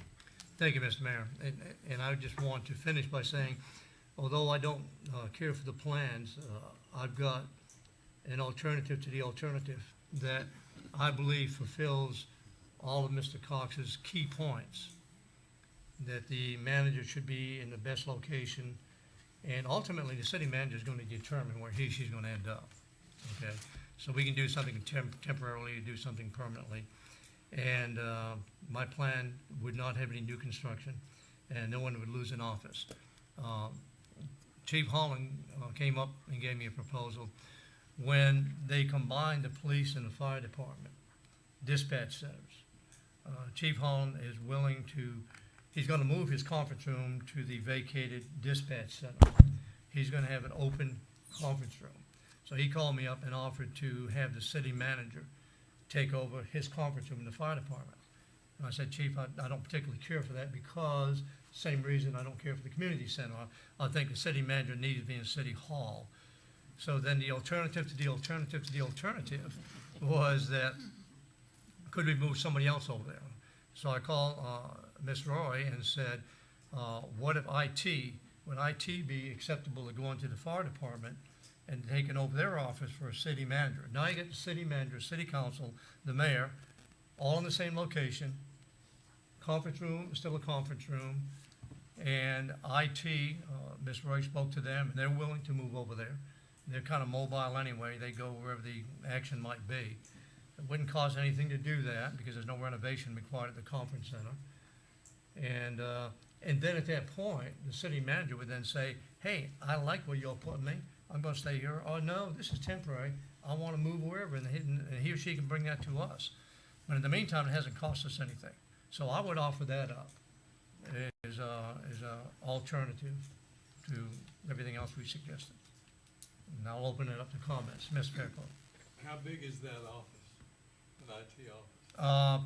Thank you, Mr. Mayor. And I just want to finish by saying, although I don't care for the plans, I've got an alternative to the alternative that I believe fulfills all of Mr. Cox's key points, that the manager should be in the best location, and ultimately the city manager is going to determine where she's going to end up. Okay, so we can do something temporarily, do something permanently, and my plan would not have any new construction, and no one would lose an office. Chief Holland came up and gave me a proposal. When they combined the police and the fire department, dispatch centers, Chief Holland is willing to, he's going to move his conference room to the vacated dispatch center. He's going to have an open conference room. So he called me up and offered to have the city manager take over his conference room in the fire department. And I said, Chief, I don't particularly care for that because, same reason I don't care for the community center. I think the city manager needs to be in City Hall. So then the alternative to the alternative to the alternative was that, could we move somebody else over there? So I called Ms. Roy and said, what if would IT be acceptable to go into the fire department and taking over their office for a city manager? Now you get the city manager, city council, the mayor, all in the same location. Conference room is still a conference room. And IT, Ms. Roy spoke to them, and they're willing to move over there. They're kind of mobile anyway. They go wherever the action might be. It wouldn't cost anything to do that because there's no renovation required at the conference center. And then at that point, the city manager would then say, hey, I like where you're putting me. I'm going to stay here. Oh, no, this is temporary. I want to move wherever, and he or she can bring that to us. But in the meantime, it hasn't cost us anything. So I would offer that up as a alternative to everything else we suggested. And I'll open it up to comments. Ms. Fairclough. How big is that office, an IT office?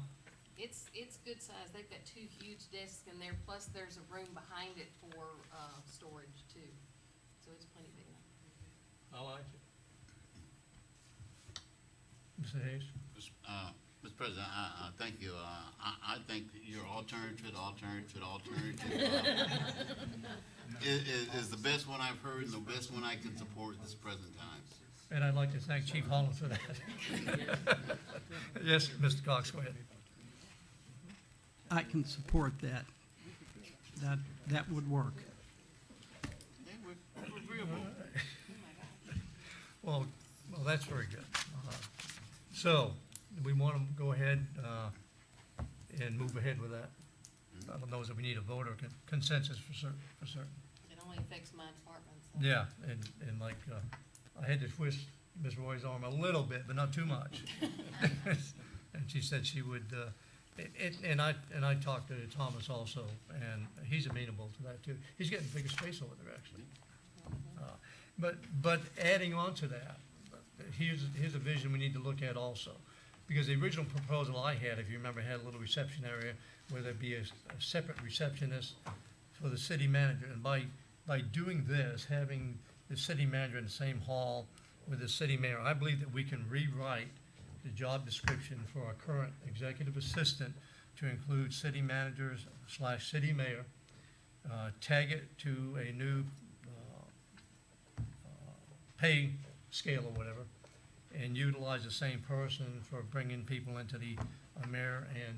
It's good size. They've got two huge desks in there, plus there's a room behind it for, storage too. So it's plenty big enough. I like it. Mr. Hayes? Mr. President, I thank you. I think your alternative is the best one I've heard and the best one I can support at this present time. And I'd like to thank Chief Holland for that. Yes, Mr. Cox, go ahead. I can support that. That would work. Hey, we're agreeable. Well, that's very good. So, we want to go ahead and move ahead with that. I don't know if we need a vote or consensus for certain. It only affects my department, so. Yeah, and like, I had to twist Ms. Roy's arm a little bit, but not too much. And she said she would, and I talked to Thomas also, and he's amenable to that too. He's getting bigger space over there, actually. But adding on to that, here's a vision we need to look at also. Because the original proposal I had, if you remember, had a little reception area where there'd be a separate receptionist for the city manager. And by doing this, having the city manager in the same hall with the city mayor, I believe that we can rewrite the job description for our current executive assistant to include city managers / city mayor, tag it to a new pay scale or whatever, and utilize the same person for bringing people into the mayor and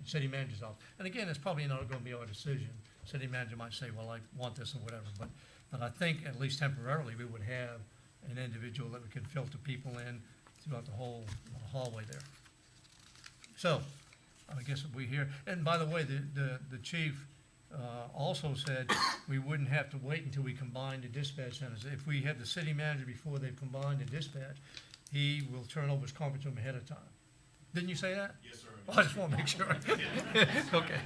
city manager's office. And again, it's probably not going to be our decision. City manager might say, well, I want this or whatever, but I think at least temporarily we would have an individual that we could filter people in throughout the whole hallway there. So, I guess we hear, and by the way, the chief also said we wouldn't have to wait until we combine the dispatch centers. If we have the city manager before they've combined the dispatch, he will turn over his conference room ahead of time. Didn't you say that? Yes, sir. Well, I just want to make sure. Okay.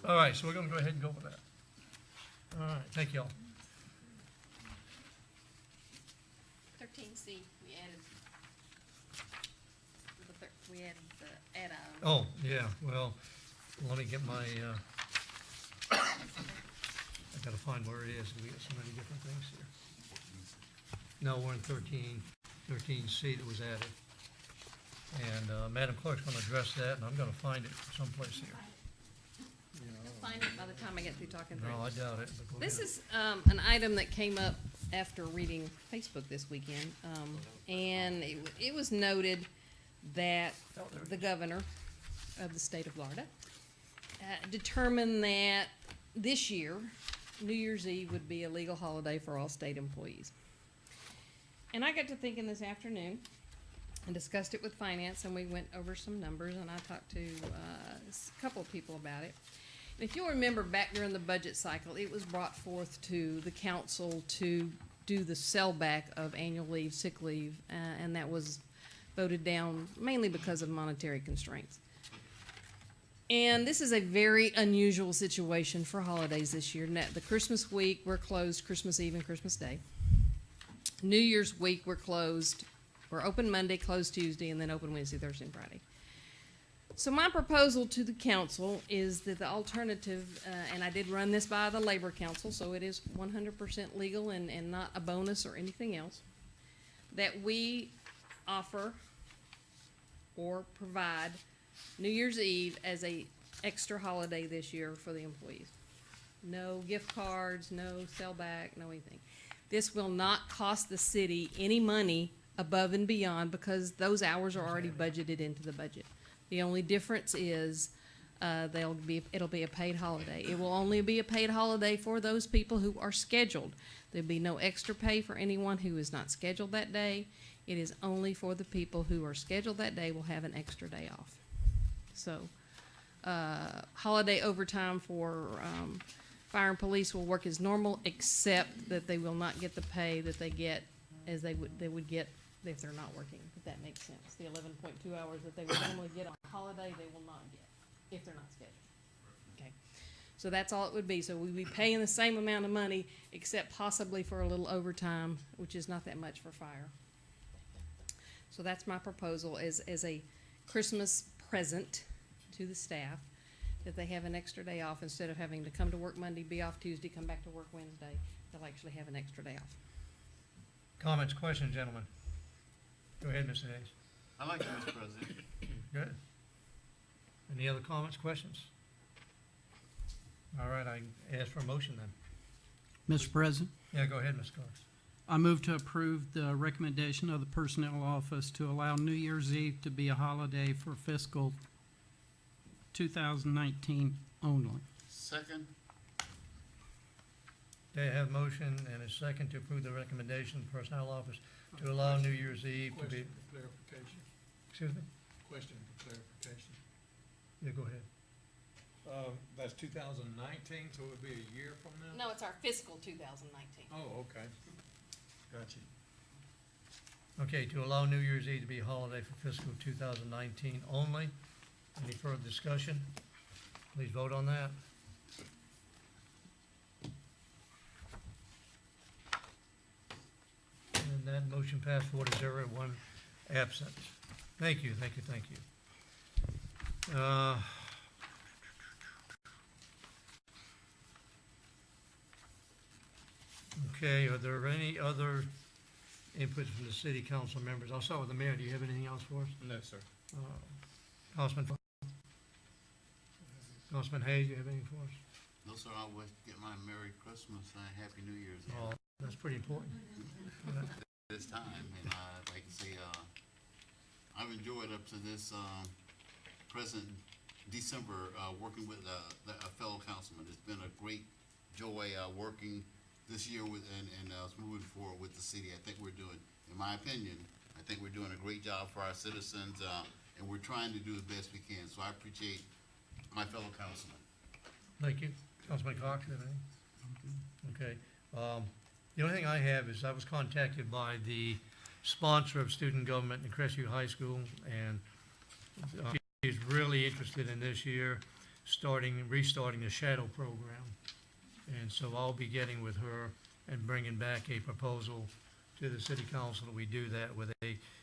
All right, so we're going to go ahead and go with that. All right, thank you all. 13C, we We added the add-on. Oh, yeah, well, let me get my, I gotta find where it is, we got so many different things here. No, we're in 13C that was added. And Madam Clerk's gonna address that, and I'm gonna find it someplace here. You'll find it by the time I get through talking through. No, I doubt it, but go This ahead. is an item that came up after reading Facebook this weekend, and it was noted that the governor of the state of Florida determined that this year, New Year's Eve would be a legal holiday for all state employees. And I got to thinking this afternoon and discussed it with finance, and we went over some numbers, and I talked to a couple of people about it. If you'll remember, back during the budget cycle, it was brought forth to the council to do the sellback of annual leave, sick leave, and that was voted down mainly because of monetary constraints. And this is a very unusual situation for holidays this year. Now, the Christmas week, we're closed Christmas Eve and Christmas Day. New Year's week, we're closed. We're open Monday, closed Tuesday, and then open Wednesday, Thursday, and Friday. So my proposal to the council is that the alternative, and I did run this by the Labor Council, so it is 100% legal and not a bonus or anything else, that we offer or provide New Year's Eve as a extra holiday this year for the employees. No gift cards, no sellback, no anything. This will not cost the city any money above and beyond because those hours are already budgeted into the budget. The only difference is it'll be a paid holiday. It will only be a paid holiday for those people who are scheduled. There'll be no extra pay for anyone who is not scheduled that day. It is only for the people who are scheduled that day will have an extra day off. So holiday overtime for fire and police will work as normal, except that they will not get the pay that they get as they would get if they're not working, if that makes sense. The 11.2 hours that they would normally get on holiday, they will not get if they're not scheduled. Okay, so that's all it would be. So we'd be paying the same amount of money, except possibly for a little overtime, which is not that much for fire. So that's my proposal as a Christmas present to the staff, that they have an extra day off instead of having to come to work Monday, be off Tuesday, come back to work Wednesday. They'll actually have an extra day off. Comments, questions, gentlemen? Go ahead, Mr. Hayes. I like it, Mr. President. Good. Any other comments, questions? All right, I ask for a motion then. Mr. President, Yeah, go ahead, Ms. Cox. I move to approve the recommendation of the Personnel Office to allow New Year's Eve to be a holiday for fiscal 2019 only. Second? Okay, I have a motion and a second to approve the recommendation of the Personnel Office to allow New Year's Eve to be, Question for clarification. excuse me? Question for clarification. Yeah, go ahead. That's 2019, so it would be a year from now? No, it's our fiscal 2019. Oh, okay. Gotcha. Okay, to allow New Year's Eve to be a holiday for fiscal 2019 only. Any further discussion? Please vote on that. And that motion passed 4-0, 1 absent. Thank you, thank you, thank you. Okay, are there any other inputs from the city council members? I'll start with the mayor. Do you have anything else for us? No, sir. Councilman Hayes, you have anything for us? No, sir, I wish to get my Merry Christmas and Happy New Year's. Oh, that's pretty important. This time, and like I say, I've enjoyed up to this present December working with a fellow councilman. It's been a great joy working this year with and moving forward with the city. I think we're doing, in my opinion, I think we're doing a great job for our citizens, and we're trying to do the best we can. So I appreciate my fellow councilman. Thank you. Councilman Cox, you have anything? Okay. The only thing I have is I was contacted by the sponsor of student government in Crestview High School, and she's really interested in this year restarting the shadow program. And so I'll be getting with her and bringing back a proposal to the city council that we do that, where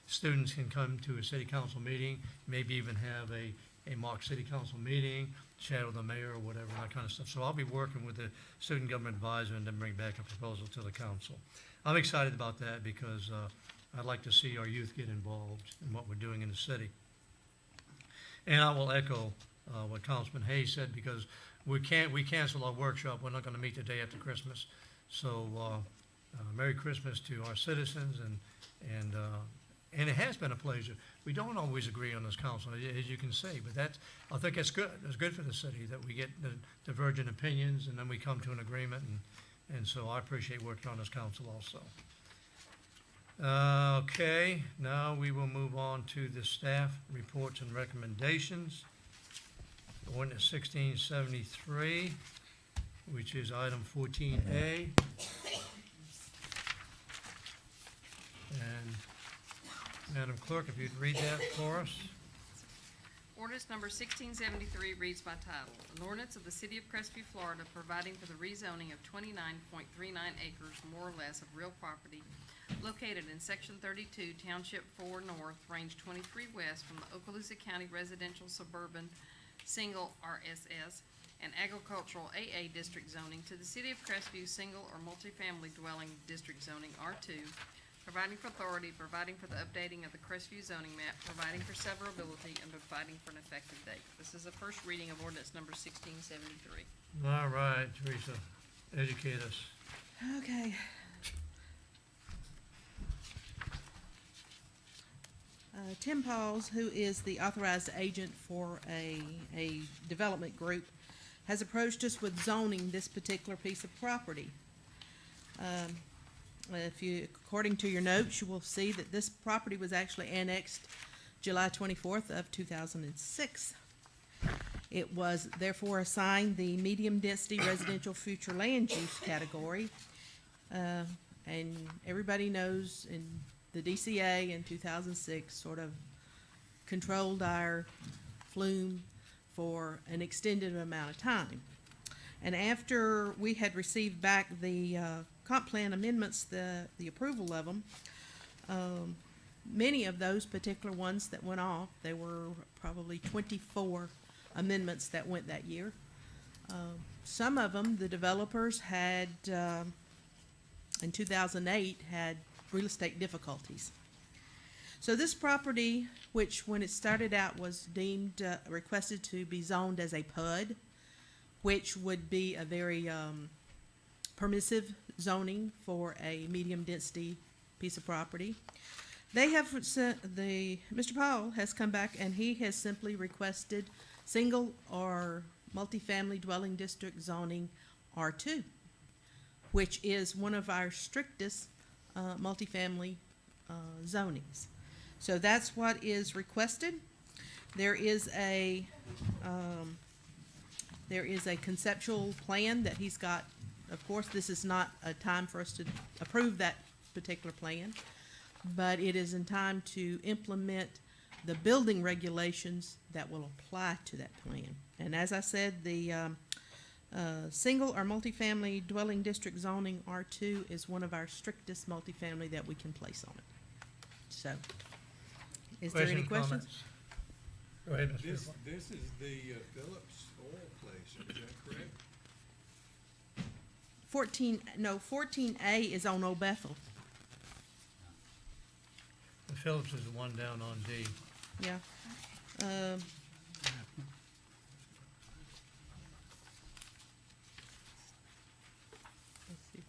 students can come to a city council meeting, maybe even have a mock city council meeting, chat with the mayor or whatever, that kind of stuff. So I'll be working with the student government advisor and then bring back a proposal to the council. I'm excited about that because I'd like to see our youth get involved in what we're doing in the city. And I will echo what Councilman Hayes said, because we canceled our workshop. We're not going to meet the day after Christmas. So Merry Christmas to our citizens, and it has been a pleasure. We don't always agree on this council, as you can see, but I think that's good. It's good for the city that we get the divergent opinions and then we come to an agreement, and so I appreciate working on this council also. Okay, now we will move on to the staff reports and recommendations. Ordinance 1673, which is item 14A. And Madam Clerk, if you'd read that for us. Ordinance number 1673 reads by title, an ordinance of the City of Crestview, Florida, providing for the rezoning of 29.39 acres, more or less, of real property located in Section 32, Township 4 North, Range 23 West, from the Okaloosa County Residential Suburban Single RSS and Agricultural AA District zoning to the City of Crestview Single or Multifamily Dwelling District zoning R2, providing for authority, providing for the updating of the Crestview zoning map, providing for severability, and providing for an effective date. This is the first reading of ordinance number 1673. All right, Teresa, educate us. Okay. Tim Pauls, who is the authorized agent for a development group, has approached us with zoning this particular piece of property. According to your notes, you will see that this property was actually annexed July 24th of 2006. It was therefore assigned the medium-density residential future land use category. And everybody knows in the DCA in 2006 sort of controlled our flume for an extended amount of time. And after we had received back the comp plan amendments, the approval of them, many of those particular ones that went off, there were probably 24 amendments that went that year. Some of them, the developers had, in 2008, had real estate difficulties. So this property, which when it started out was deemed, requested to be zoned as a PUD, which would be a very permissive zoning for a medium density piece of property. They have Mr. Powell has come back and he has simply requested single or multifamily dwelling district zoning R2, which is one of our strictest multifamily zonings. So that's what is requested. There is a conceptual plan that he's got. Of course, this is not a time for us to approve that particular plan, but it is in time to implement the building regulations that will apply to that plan. And as I said, the single or multifamily dwelling district zoning R2 is one of our strictest multifamily that we can place on it. So, is there any questions? Go ahead, Mr. This Whitlock. is the Phillips oil place, is that correct? 14A is on Old Bethel. The Phillips is the one down on D. Yeah. Let's see if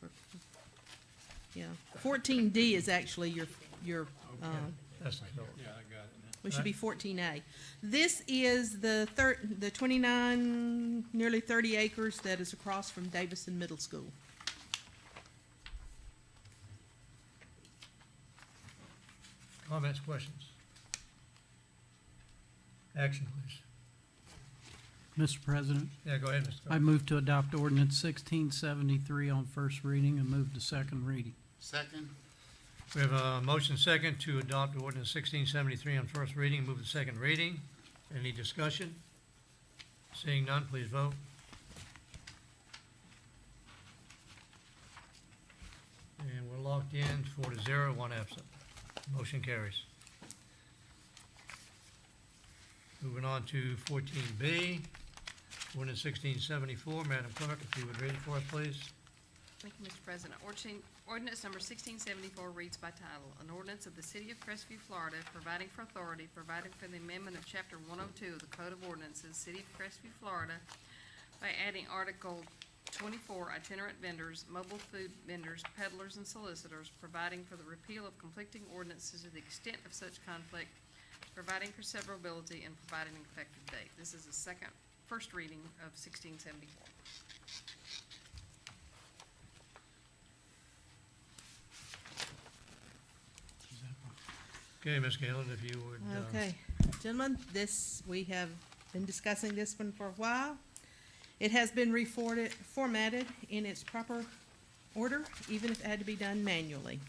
yeah. 14D is actually your That's the Phillips. Yeah, I got it now. we should be 14A. This is the 29, nearly 30 acres that is across from Davison Middle School. Comments, questions? Action, please. Mr. President, Yeah, go ahead, Mr. I move to adopt ordinance 1673 on first reading and move to second reading. Second? We have a motion second to adopt ordinance 1673 on first reading, move to second reading. Any discussion? Seeing none, please vote. And we're locked 10, 4-0, 1 absent. Motion carries. Moving on to 14B, ordinance 1674. Madam Clerk, if you would read it for us, please. Thank you, Mr. President. Ordinance number 1674 reads by title, an ordinance of the City of Crestview, Florida, providing for authority, providing for the amendment of Chapter 102 of the Code of Ordinances, City of Crestview, Florida, by adding Article 24, itinerant vendors, mobile food vendors, peddlers, and solicitors, providing for the repeal of conflicting ordinances to the extent of such conflict, providing for severability, and providing an effective date. This is the first reading of 1674. Okay, Ms. Galen, if you would. Okay, gentlemen, we have been discussing this one for a while. It has been formatted in its proper order, even if it had to be done manually.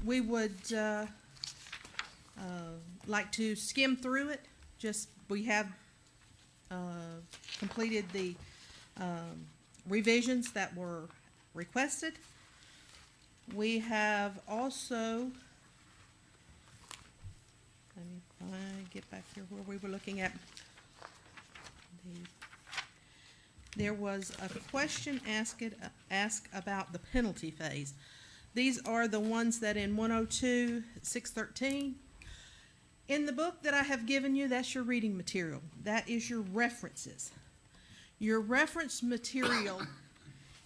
We would like to skim through it. We have completed the revisions that were requested. We have also, let me get back here where we were looking at. There was a question asked about the penalty phase. These are the ones that in 102-613. In the book that I have given you, that's your reading material. That is your references. Your reference material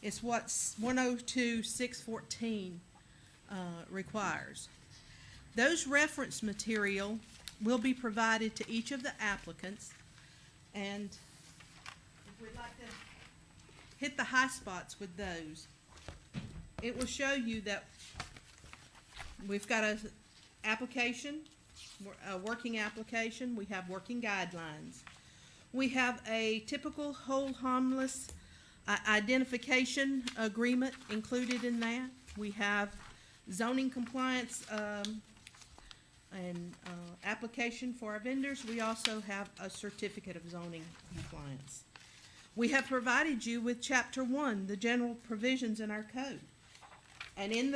is what 102-614 requires. Those reference material will be provided to each of the applicants, and if we'd like to hit the high spots with those, it will show you that we've got a working application, we have working guidelines. We have a typical hold harmless identification agreement included in that. We have zoning compliance and application for our vendors. We also have a certificate of zoning compliance. We have provided you with Chapter 1, the general provisions in our code. And in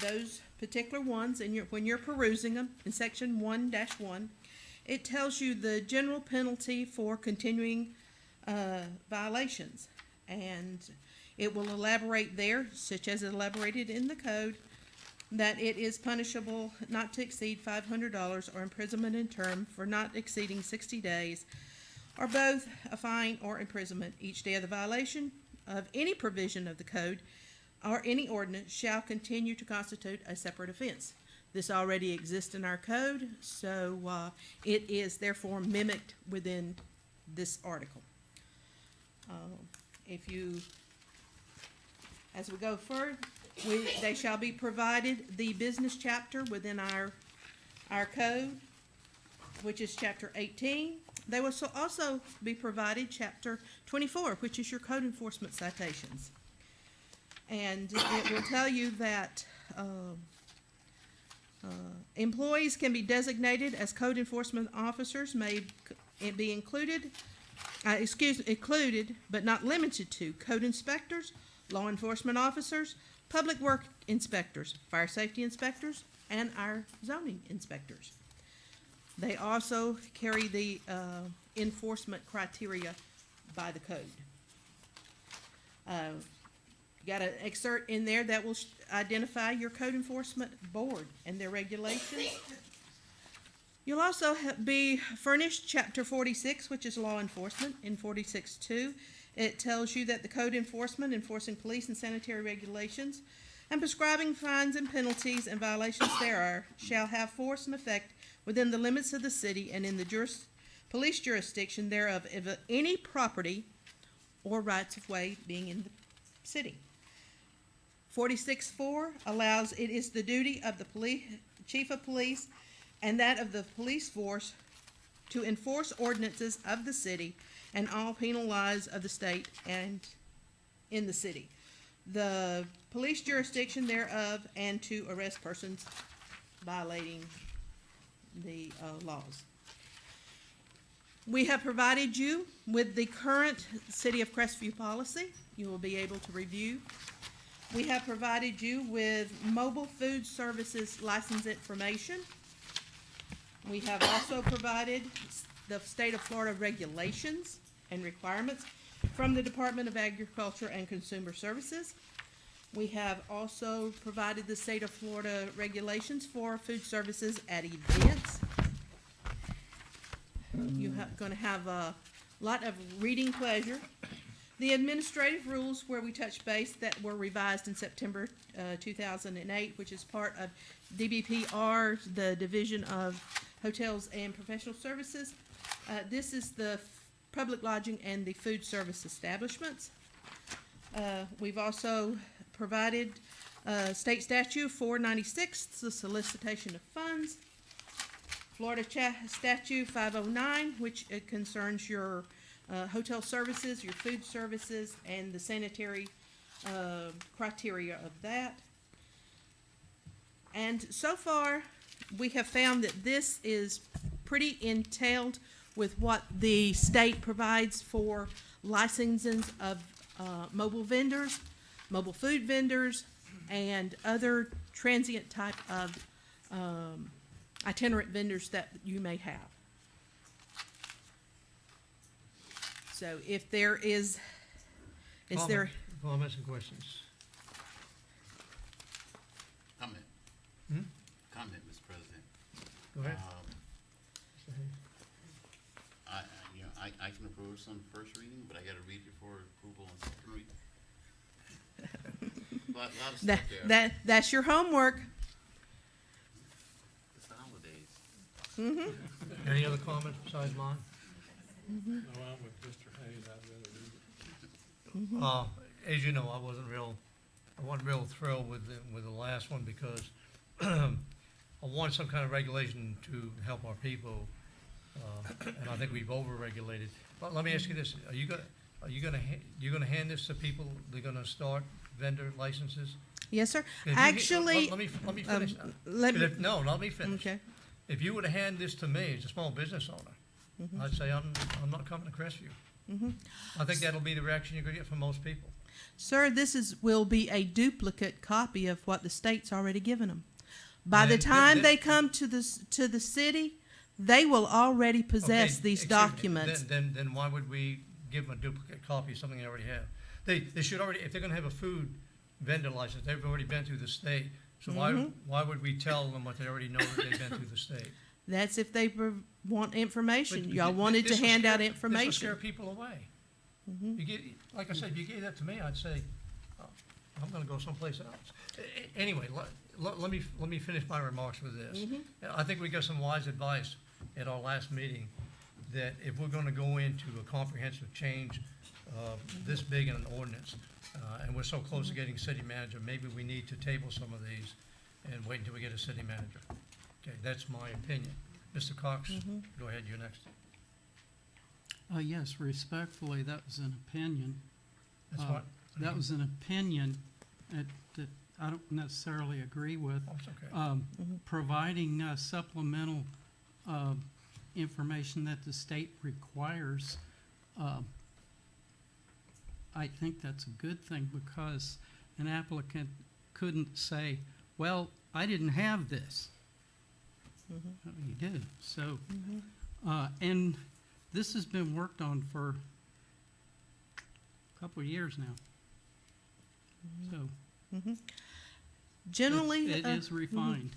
those particular ones, when you're perusing them, in Section 1-1, it tells you the general penalty for continuing violations. And it will elaborate there, such as elaborated in the code, that it is punishable not to exceed $500 or imprisonment in term for not exceeding 60 days, or both a fine or imprisonment. Each day of the violation of any provision of the code or any ordinance shall continue to constitute a separate offense. This already exists in our code, so it is therefore mimicked within this article. As we go further, they shall be provided the business chapter within our code, which is Chapter 18. They will also be provided Chapter 24, which is your code enforcement citations. And it will tell you that employees can be designated as code enforcement officers, may be included but not limited to code inspectors, law enforcement officers, public work inspectors, fire safety inspectors, and our zoning inspectors. They also carry the enforcement criteria by the code. Got an excerpt in there that will identify your code enforcement board and their regulations. You'll also be furnished Chapter 46, which is law enforcement. In 46.2, it tells you that the code enforcement, enforcing police and sanitary regulations, and prescribing fines and penalties and violations thereof shall have force and effect within the limits of the city and in the police jurisdiction thereof of any property or rights of way being in the city. 46.4 allows it is the duty of the chief of police and that of the police force to enforce ordinances of the city and all penal laws of the state and in the city, the police jurisdiction thereof, and to arrest persons violating the laws. We have provided you with the current City of Crestview policy. You will be able to review We have provided you with mobile food services license information. We have also provided the state of Florida regulations and requirements from the Department of Agriculture and Consumer Services. We have also provided the state of Florida regulations for food services at events. You're gonna have a lot of reading pleasure. The administrative rules where we touch base that were revised in September 2008, which is part of DBPR, the Division of Hotels and Professional Services. This is the public lodging and the food service establishments. We've also provided State Statute 496, the solicitation of funds. Florida Statute 509, which concerns your hotel services, your food services, and the sanitary criteria of that. And so far, we have found that this is pretty entailed with what the state provides for licensings of mobile vendors, mobile food vendors, and other transient type of itinerant vendors that you may have. So if there is there? Comments and questions? Comment. Hmm? Comment, Mr. President. Go ahead. I can approve some first reading, but I gotta read it for approval on second reading. Lot of stuff there. That's your homework. It's the holidays. Any other comments besides mine? No, I'm with Mr. Hayes, I'd rather read it. As you know, I wasn't real thrilled with the last one because I want some kind of regulation to help our people, and I think we've over-regulated. But let me ask you this: Are you gonna hand this to people that are gonna start vendor licenses? Yes, sir. If you- Actually, let me finish. let me. No, let me finish. Okay. If you were to hand this to me as a small business owner, I'd say I'm not coming to Crestview. I think that'll be the reaction you're gonna get from most people. Sir, will be a duplicate copy of what the state's already given them. By the time they come to the city, they will already possess Okay, these excuse me. documents. Then why would we give them a duplicate copy of something they already have? They should already, if they're gonna have a food vendor license, they've already been through the state. So why would we tell them what they already know that they've been through the state? That's if they want information. But Y'all wanted to hand out This will information. scare people away. Like I said, if you gave that to me, I'd say, oh, I'm gonna go someplace else. Anyway, let me finish my remarks with this. I think we got some wise advice at our last meeting that if we're gonna go into a comprehensive change this big in an ordinance, and we're so close to getting city manager, maybe we need to table some of these and wait until we get a city manager. Okay, that's my opinion. Mr. Cox, go ahead, you're next. Yes, respectfully, that was an opinion. That's what? That was an opinion that I don't necessarily agree with. Oh, it's okay. Providing supplemental information that the state requires, I think that's a good thing because an applicant couldn't say, well, I didn't have this. You did. So, and this has been worked on for a couple of years now. So Generally, it is refined.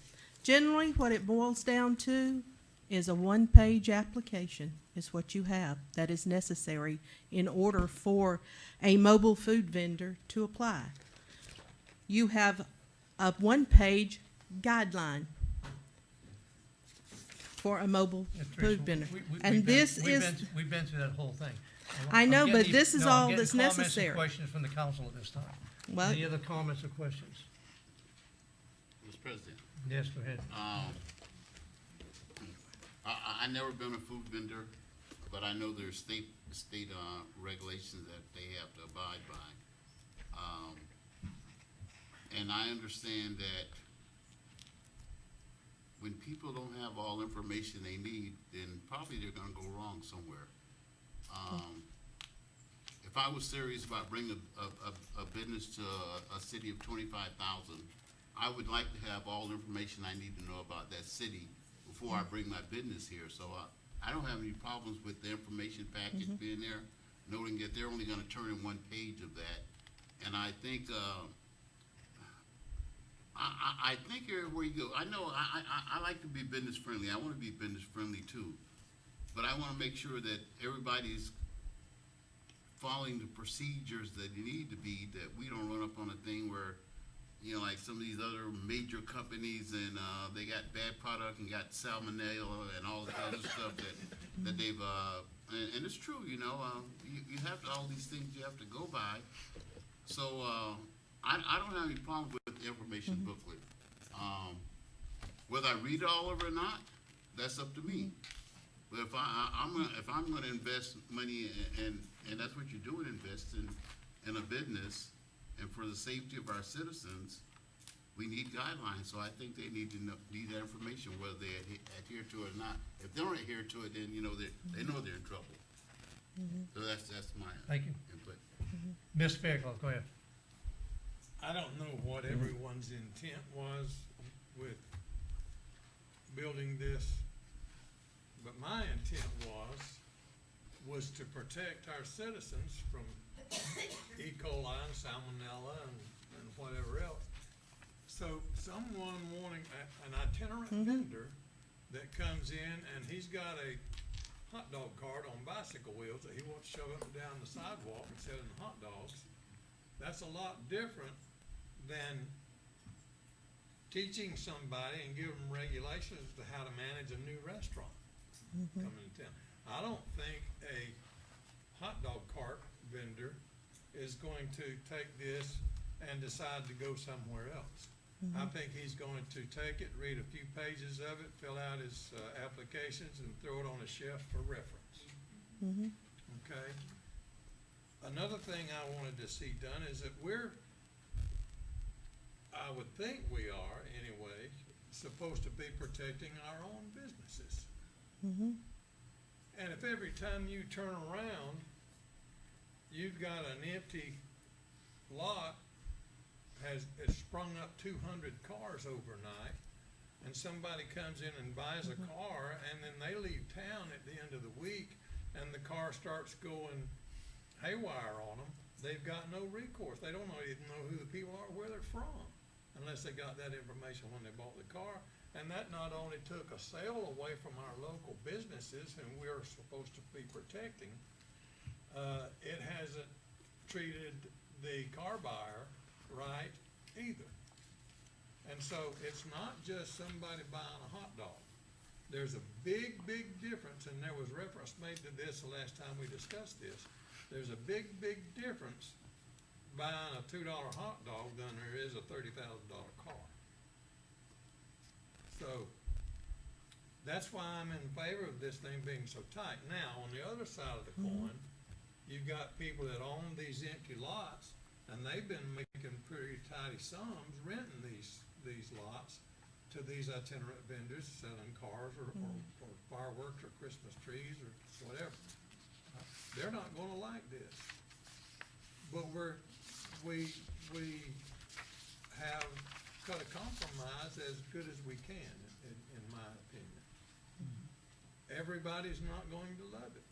Generally, what it boils down to is a one-page application is what you have that is necessary in order for a mobile food vendor to apply. You have a one-page guideline for a mobile food vendor. We've been through that whole thing. I know, I'm but getting this is I'm all getting that's comments and necessary. questions from the council at this time. Well, Any other comments or questions? Mr. President, Yes, go ahead. I never been a food vendor, but I know there's state regulations that they have to abide by. And I understand that when people don't have all information they need, then probably they're gonna go wrong somewhere. If if I was serious about bringing a business to a city of 25,000, I would like to have all the information I need to know about that city before I bring my business here. So I don't have any problems with the information package being there, noting that they're only gonna turn in one page of that. And I think, I think everywhere you go, I know, I like to be business friendly. I wanna be business friendly too. But I wanna make sure that everybody's following the procedures that they need to be, that we don't run up on a thing where, you know, like some of these other major companies and, they got bad product and got salmonella and all this other stuff that they've, and it's true, you know, you have to, all these things you have to go by. So, I don't have any problem with the information booklet. Whether I read it all of it or not, that's up to me. But if I'm gonna invest money and that's what you're doing, invest in a business and for the safety of our citizens, we need guidelines. So I think they need to need that information, whether they adhere to it or not. If they don't adhere to it, then, you know, they know they're in trouble. So that's my Thank you. input. Ms. Fairclough, go ahead. I don't know what everyone's intent was with building this, but my intent was to protect our citizens from E. coli and salmonella and whatever else. So someone wanting an itinerant vendor that comes in and he's got a hot dog cart on bicycle wheels that he wants to shove up and down the sidewalk and selling hot dogs, that's a lot different than teaching somebody and giving them regulations as to how to manage a new restaurant coming to town. I don't think a hot dog cart vendor is going to take this and decide to go somewhere else. I think he's going to take it, read a few pages of it, fill out his applications, and throw it on a shelf for reference. Okay? Another thing I wanted to see done is that I would think we are, anyway, supposed to be protecting our own businesses. And if every time you turn around, you've got an empty lot, has sprung up 200 cars overnight, and somebody comes in and buys a car, and then they leave town at the end of the week, and the car starts going haywire on them, they've got no recourse. They don't even know who the people are, where they're from, unless they got that information when they bought the car. And that not only took a sale away from our local businesses, whom we're supposed to be protecting, it hasn't treated the car buyer right either. And so it's not just somebody buying a hot dog. There's a big, big difference, and there was reference made to this the last time we discussed this. There's a big, big difference buying a $2 hot dog than there is a $30,000 car. So that's why I'm in favor of this thing being so tight. Now, on the other side of the coin, you've got people that own these empty lots, and they've been making pretty tidy sums renting these lots to these itinerant vendors selling cars or fireworks or Christmas trees or whatever. They're not gonna like this. But we have got a compromise as good as we can, in my opinion. Everybody's not going to love it,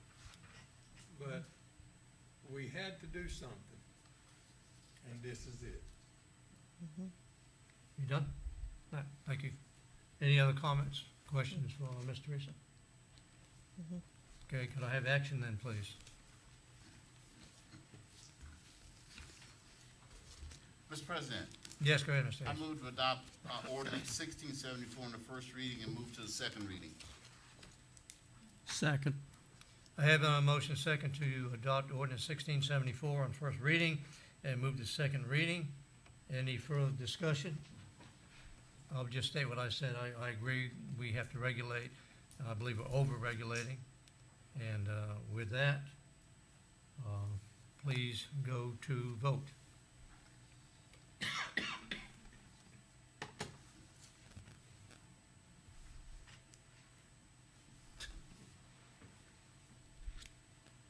but we had to do something, and this is it. You done? All right, thank you. Any other comments, questions for Ms. Teresa? Okay, could I have action then, please? Mr. President, Yes, go ahead, Mr. I Hayes. move to adopt ordinance 1674 in the first reading and move to the second reading. Second. I have a motion second to adopt ordinance 1674 on first reading and move to second reading. Any further discussion? I'll just state what I said. I agree we have to regulate. I believe we're over-regulating. And with that, please go to vote.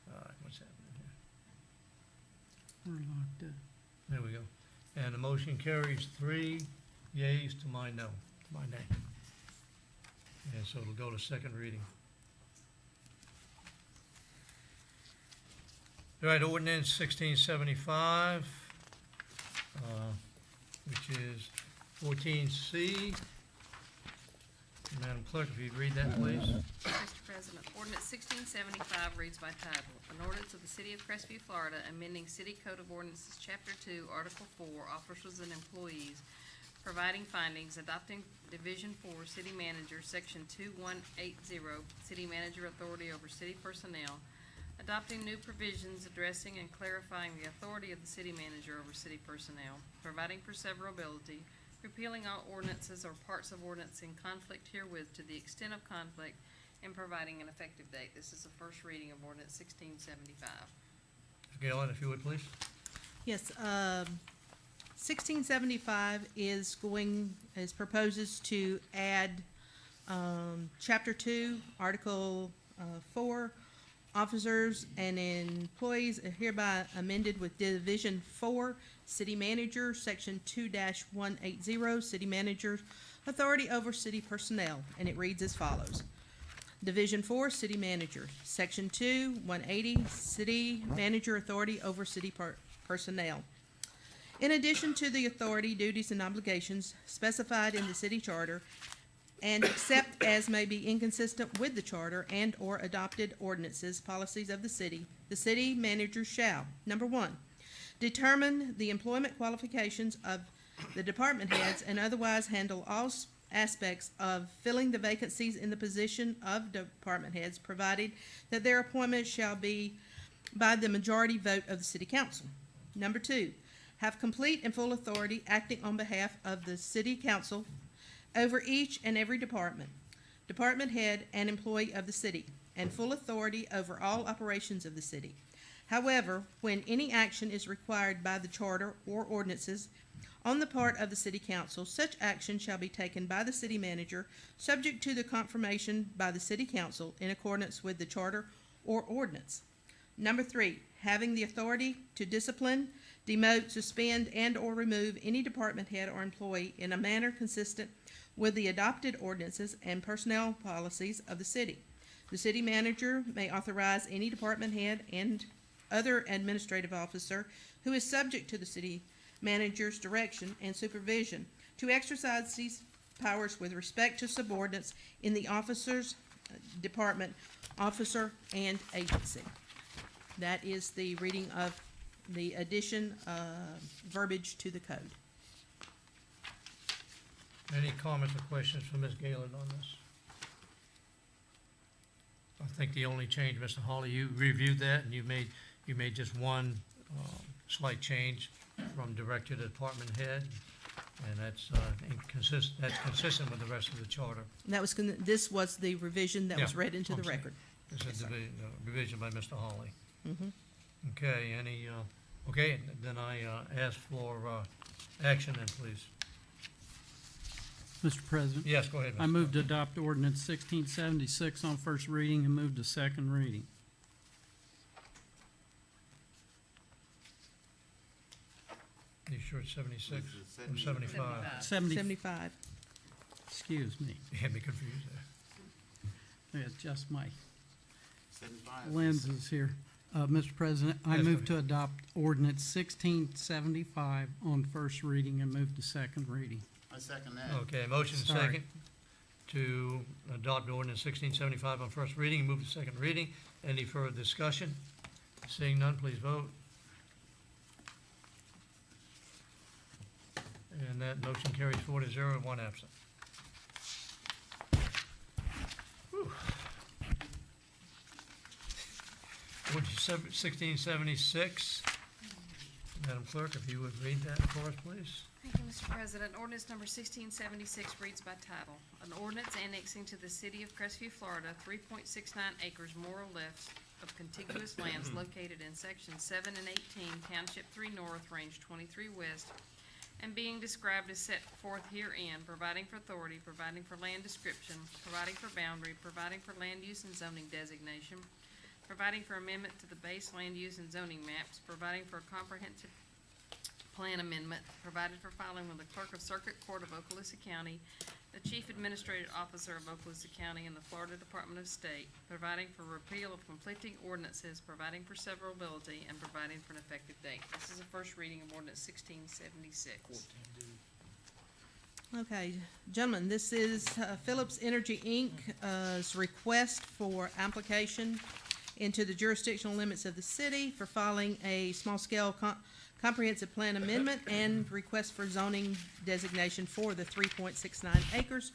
All right, what's happening here? And the motion carries 3 yeas to my no, my nay. And so it'll go to second reading. All right, ordinance 1675, which is 14C. Madam Clerk, if you'd read that, please. Mr. President, ordinance 1675 reads by title, an ordinance of the City of Crestview, Florida, amending City Code of Ordinances, Chapter 2, Article 4, Officers and Employees, providing findings, adopting Division 4, City Manager, Section 2180, City Manager Authority over City Personnel, adopting new provisions addressing and clarifying the authority of the city manager over city personnel, providing for severability, repealing all ordinances or parts of ordinance in conflict herewith to the extent of conflict, and providing an effective date. This is the first reading of ordinance 1675. Galen, if you would, please. Yes, 1675 is proposes to add, Chapter 2, Article 4, Officers and employees are hereby amended with Division 4, City Manager, Section 2-180, City Manager's Authority over City Personnel, and it reads as follows. Division 4, City Manager, Section 2-180, City Manager Authority over City Personnel. In addition to the authority, duties, and obligations specified in the city charter, and except as may be inconsistent with the charter and/or adopted ordinances, policies of the city manager shall, number 1, determine the employment qualifications of the department heads and otherwise handle all aspects of filling the vacancies in the position of department heads, provided that their appointment shall be by the majority vote of the city council. Number 2, have complete and full authority acting on behalf of the city council over each and every department head, and employee of the city, and full authority over all operations of the city. However, when any action is required by the charter or ordinances on the part of the city council, such action shall be taken by the city manager, subject to the confirmation by the city council in accordance with the charter or ordinance. Number 3, having the authority to discipline, demote, suspend, and/or remove any department head or employee in a manner consistent with the adopted ordinances and personnel policies of the city. The city manager may authorize any department head and other administrative officer who is subject to the city manager's direction and supervision to exercise these powers with respect to subordinates in the officer's department, officer, and agency. That is the reading of the addition verbiage to the code. Any comments or questions for Ms. Galen on this? I think the only change, Mr. Hawley, you reviewed that and you made just one slight change from director to department head, and that's consistent with the rest of the charter. And that was this was the revision that was Yeah, read into the I'm sorry. record. This is the revision by Mr. Hawley. Mhm. Okay, okay, then I ask for action then, please. Mr. President? Yes, go ahead, Mr. I move to adopt ordinance 1676 on first reading and move to second reading. You sure it's 76 This is or 75? 75. Excuse me. You had me confused there. It's just my 75. lenses here. Mr. President, I Yes, move sir. to adopt ordinance 1675 on first reading and move to second reading. I second that. Okay, motion Sorry. second to adopt ordinance 1675 on first reading and move to second reading. Any further discussion? Seeing none, please vote. And that motion carries 4-0 and 1 absent. Whew. Ordinance 1676. Madam Clerk, if you would read that for us, please. Thank you, Mr. President. Ordinance number 1676 reads by title. An ordinance annexing to the city of Crestview, Florida, 3.69 acres more or less of contiguous lands located in sections 7 and 18, Township 3 North, Range 23 West, and being described as set forth herein, providing for authority, providing for land description, providing for boundary, providing for land use and zoning designation, providing for amendment to the base land use and zoning maps, providing for a comprehensive plan amendment, provided for filing with the Clerk of Circuit Court of Okaloosa County, the Chief Administrative Officer of Okaloosa County, and the Florida Department of State, providing for repeal of conflicting ordinances, providing for severability, and providing for an effective date. This is a first reading of ordinance 1676. Okay, gentlemen, this is Phillips Energy Inc.'s request for application into the jurisdictional limits of the city for filing a small-scale comprehensive plan amendment and request for zoning designation for the 3.69 acres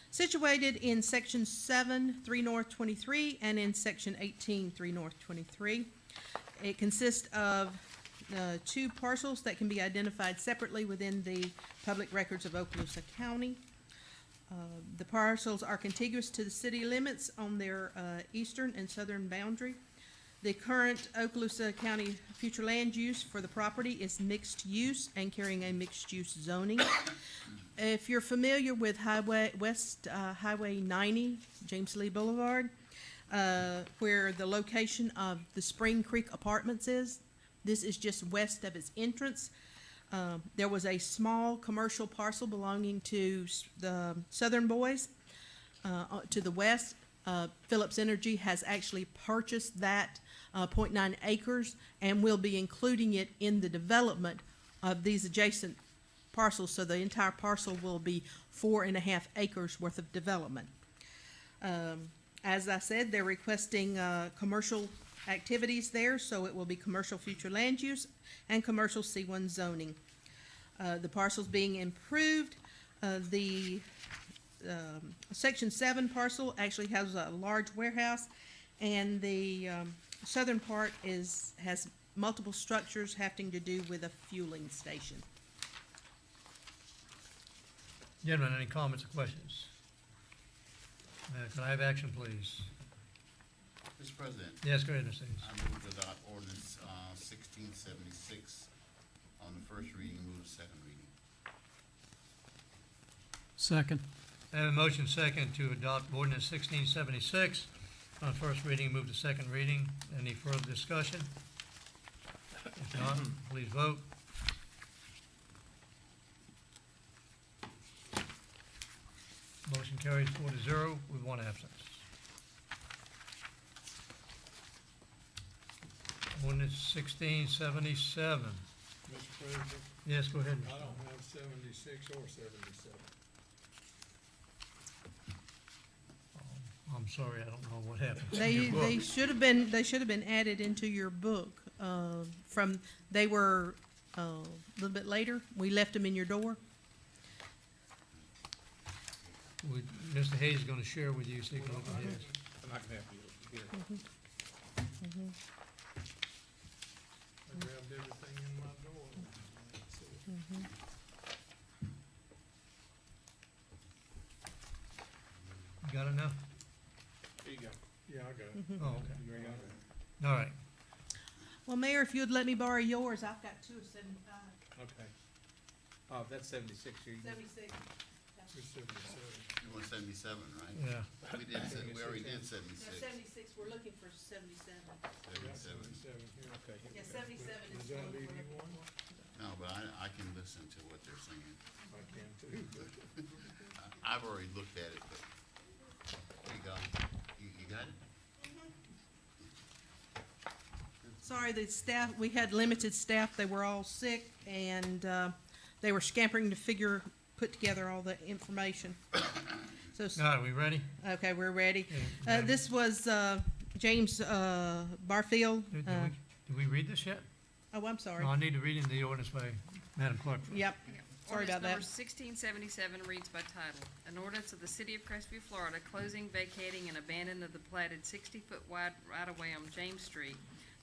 situated in Section 7, 3 North 23, and in Section 18, 3 North 23. It consists of two parcels that can be identified separately within the public records of Okaloosa County. The parcels are contiguous to the city limits on their eastern and southern boundary. The current Okaloosa County future land use for the property is mixed use and carrying a mixed use zoning. If you're familiar with Highway 90, James Lee Boulevard, where the location of the Spring Creek Apartments is, this is just west of its entrance. There was a small commercial parcel belonging to the Southern Boys to the west. Phillips Energy has actually purchased that 0.9 acres and will be including it in the development of these adjacent parcels. So the entire parcel will be 4.5 acres worth of development. As I said, they're requesting commercial activities there, so it will be commercial future land use and commercial C1 zoning. The parcel's being improved. The Section 7 parcel actually has a large warehouse, and the southern part has multiple structures having to do with a fueling station. Gentlemen, any comments or questions? Can I have action, please? Mr. President. Yes, go ahead, Mr. Hayes. I move to adopt ordinance 1676 on the first reading, move to second reading. Second. I have a motion second to adopt ordinance 1676 on first reading, move to second reading. Any further discussion? If not, please vote. Motion carries 4-0 with one absence. Ordinance 1677. Mr. President, Yes, go ahead. I don't have 76 or 77. I'm sorry, I don't know what happened. to your book. They should have been added into your book. They were a little bit later. We left them in your door. Mr. Hayes is going to share with you so you can look at his. I'm not gonna have you here. I grabbed everything in my door. You got it now? There you go. Yeah, I got it. Oh, okay. You got it? All right. Well, Mayor, if you'd let me borrow yours, I've got 2 of 75. Okay. Oh, that's 76. 76. You're 77. You want 77, right? Yeah. We already did No, 76. 76, we're looking for 77. 77. 77 here, okay. Here we Yeah, go. 77 is Does that what leave we're you looking one? for. No, but I can listen to what they're saying. I can too. I've already looked at it, but there you go. You got it? Sorry, the staff, we had limited staff. They were all sick, and they were scampering to put together all the information. So, All right, we ready? okay, we're ready. Okay, This was James Barfield. Did we read this yet? Oh, I'm sorry. No, I need to read in the ordinance by Madam Clerk. Yep, sorry about that. Ordinance number 1677 reads by title. An ordinance of the City of Crestview, Florida, closing, vacating, and abandoning of the platted 60-foot wide right-of-way on James Street,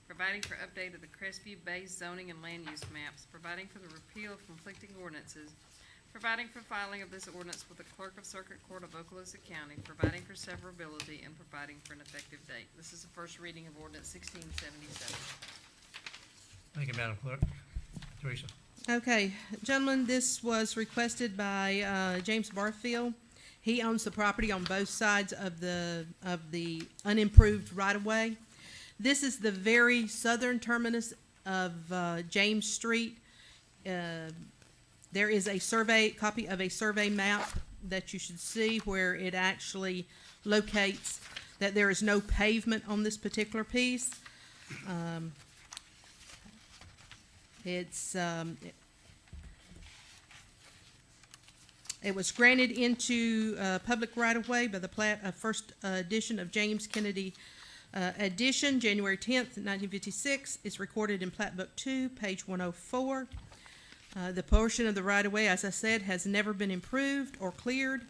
providing for update of the Crestview-based zoning and land use maps, providing for the repeal of conflicting ordinances, providing for filing of this ordinance with the Clerk of Circuit Court of Okaloosa County, providing for severability, and providing for an effective date. This is the first reading of ordinance 1677. Thank you, Madam Clerk. Teresa. Okay, gentlemen, this was requested by James Barfield. He owns the property on both sides of the unimproved right-of-way. This is the very southern terminus of James Street. There is a copy of a survey map that you should see where it actually locates that there is no pavement on this particular piece. It was granted into public right-of-way by the plat of first edition of James Kennedy edition, January 10th, 1956. It's recorded in Plat Book 2, page 104. The portion of the right-of-way, as I said, has never been improved or cleared.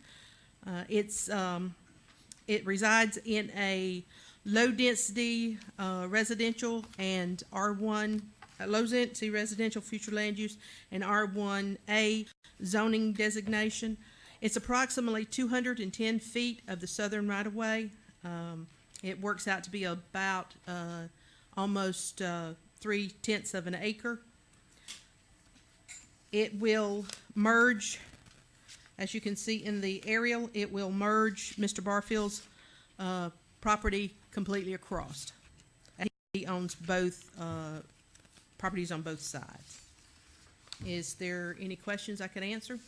It resides in a low-density residential and R1, low-density residential future land use and R1A zoning designation. It's approximately 210 feet of the southern right-of-way. It works out to be about almost 3/10 of an acre. It will merge, as you can see in the aerial, it will merge Mr. Barfield's property completely across. And he owns both properties on both sides. Is there any questions I could answer?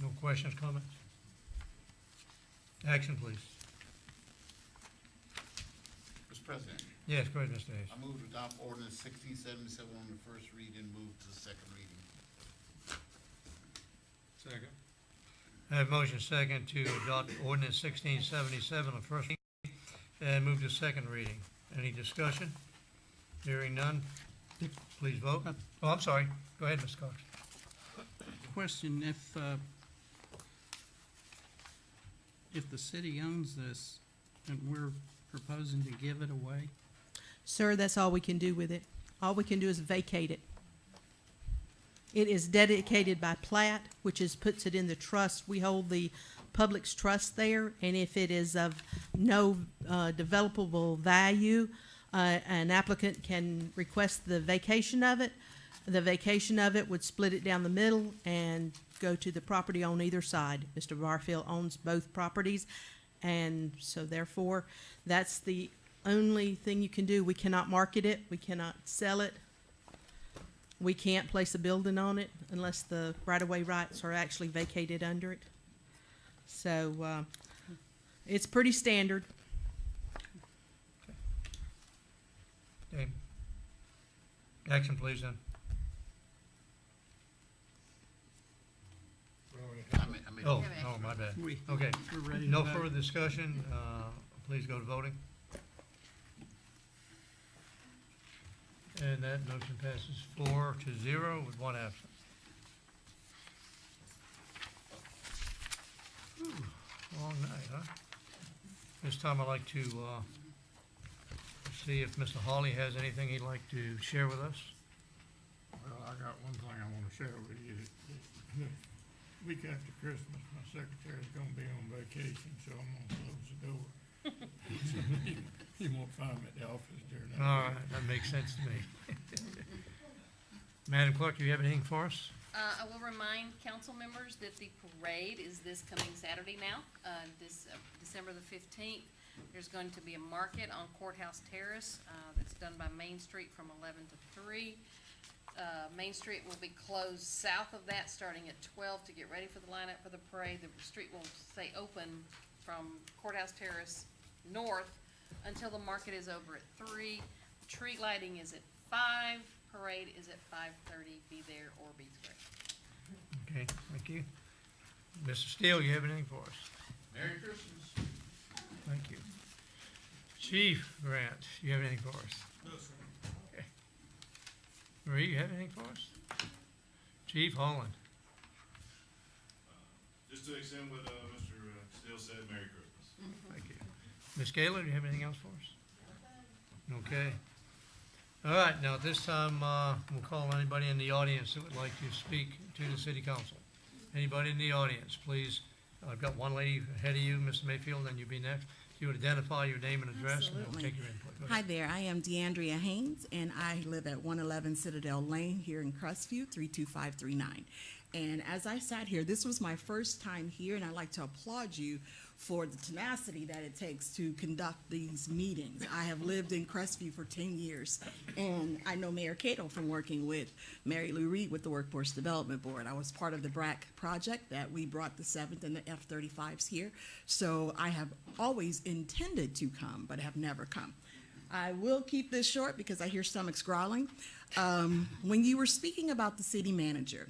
No questions, comments? Action, please. Mr. President, Yes, go ahead, Mr. Hayes. I move to adopt ordinance 1677 on the first read and move to the second reading. Second. I have motion second to adopt ordinance 1677 on first reading and move to second reading. Any discussion? Hearing none, please vote. Oh, I'm sorry. Go ahead, Ms. Cox. Question, if the city owns this and we're proposing to give it away, Sir, that's all we can do with it. All we can do is vacate it. It is dedicated by plat, which puts it in the trust. We hold the public's trust there, and if it is of no developable value, an applicant can request the vacation of it. The vacation of it would split it down the middle and go to the property on either side. Mr. Barfield owns both properties, and so therefore, that's the only thing you can do. We cannot market it. We cannot sell it. We can't place a building on it unless the right-of-way rights are actually vacated under it. So, it's pretty standard. Okay. Action, please, then. Oh, oh, my bad. Okay. we're ready to No vote. further discussion. Please go to voting. And that motion passes 4-0 with one absent. Whew, long night, huh? This time I'd like to see if Mr. Hawley has anything he'd like to share with us. Well, I got one thing I wanna share with you. The week after Christmas, my secretary's gonna be on vacation, so I'm gonna close the door. You won't find me at the office during that. All right, that makes sense to me. Madam Clerk, do you have anything for us? I will remind council members that the parade is this coming Saturday now, this December the 15th. There's going to be a market on Courthouse Terrace that's done by Main Street from 11 to 3. Main Street will be closed south of that starting at 12 to get ready for the lineup for the parade. The street will stay open from Courthouse Terrace north until the market is over at 3. Tree lighting is at 5. Parade is at 5:30. Be there or be square. Okay, thank you. Mr. Steele, you have anything for us? Merry Christmas. Thank you. Chief Grant, you have anything for us? No, sir. Okay. Marie, you have anything for us? Chief Holland? Just to extend what Mr. Steele said, Merry Christmas. Thank you. Ms. Gaylor, do you have anything else for us? Okay. All right, now at this time, we'll call anybody in the audience that would like to speak to the city council. Anybody in the audience, please. I've got one lady ahead of you, Ms. Mayfield, and you'll be next. If you would identify your name and address, and then we'll Absolutely. take your input. Go Hi ahead. there, I am DeAndrea Haynes, and I live at 111 Citadel Lane here in Crestview, 32539. And as I sat here, this was my first time here, and I'd like to applaud you for the tenacity that it takes to conduct these meetings. I have lived in Crestview for 10 years, and I know Mayor Cato from working with Mary Lou Reed with the Workforce Development Board. I was part of the BRAC project that we brought the 7th and the F-35s here, so I have always intended to come, but have never come. I will keep this short because I hear stomachs growling. When you were speaking about the city manager,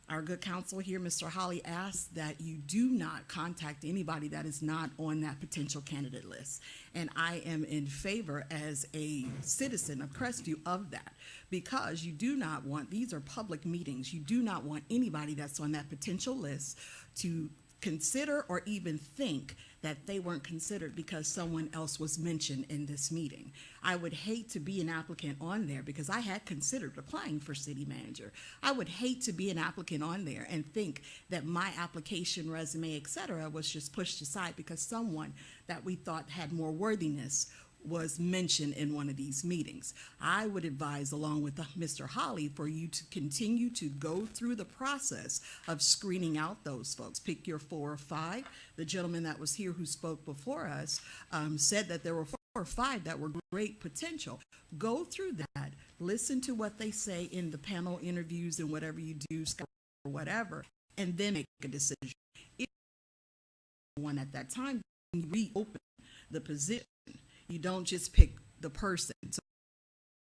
our good counsel here, Mr. Holly, asked that you do not contact anybody that is not on that potential candidate list. And I am in favor as a citizen of Crestview of that, because you do not want, these are public meetings, you do not want anybody that's on that potential list to consider or even think that they weren't considered because someone else was mentioned in this meeting. I would hate to be an applicant on there because I had considered applying for city manager. I would hate to be an applicant on there and think that my application, resume, et cetera, was just pushed aside because someone that we thought had more worthiness was mentioned in one of these meetings. I would advise, along with Mr. Holly, for you to continue to go through the process of screening out those folks. Pick your 4 or 5. The gentleman that was here who spoke before us said that there were 4 or 5 that were great potential. Go through that, listen to what they say in the panel interviews and whatever you do, or whatever, and then make a decision. If one at that time, you reopen the position. You don't just pick the person. So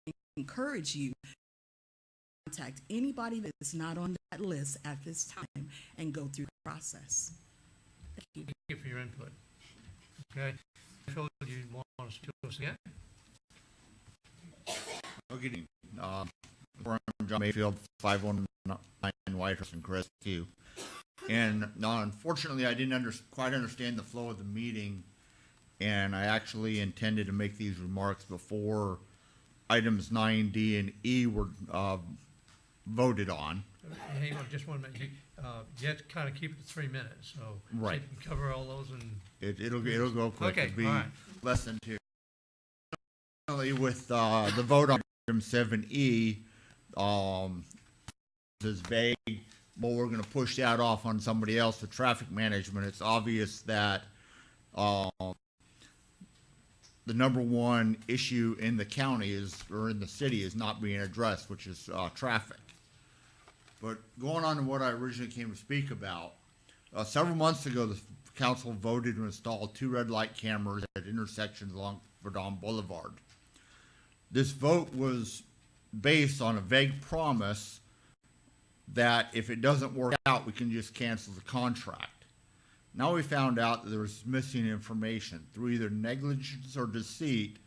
I encourage you to contact anybody that is not on that list at this time and go through the process. Thank you. Thank you for your input. Okay. Phil, do you want us to do this again? Okay. I'm John Mayfield, 519 Whitehurst in Crestview. And unfortunately, I didn't quite understand the flow of the meeting, and I actually intended to make these remarks before items 9, D, and E were voted on. Hang on just 1 minute. You have to kind of keep it to 3 minutes, so Right. see if you can cover all those and. It'll go quick. Okay, It'll be all right. less than 2. With the vote on item 7E, is vague. Well, we're going to push that off on somebody else for traffic management. It's obvious that the number one issue in the county or in the city is not being addressed, which is traffic. But going on to what I originally came to speak about, several months ago, the council voted to install 2 red light cameras at intersections along Verdun Boulevard. This vote was based on a vague promise that if it doesn't work out, we can just cancel the contract. Now we found out that there was missing information through either negligence or deceit.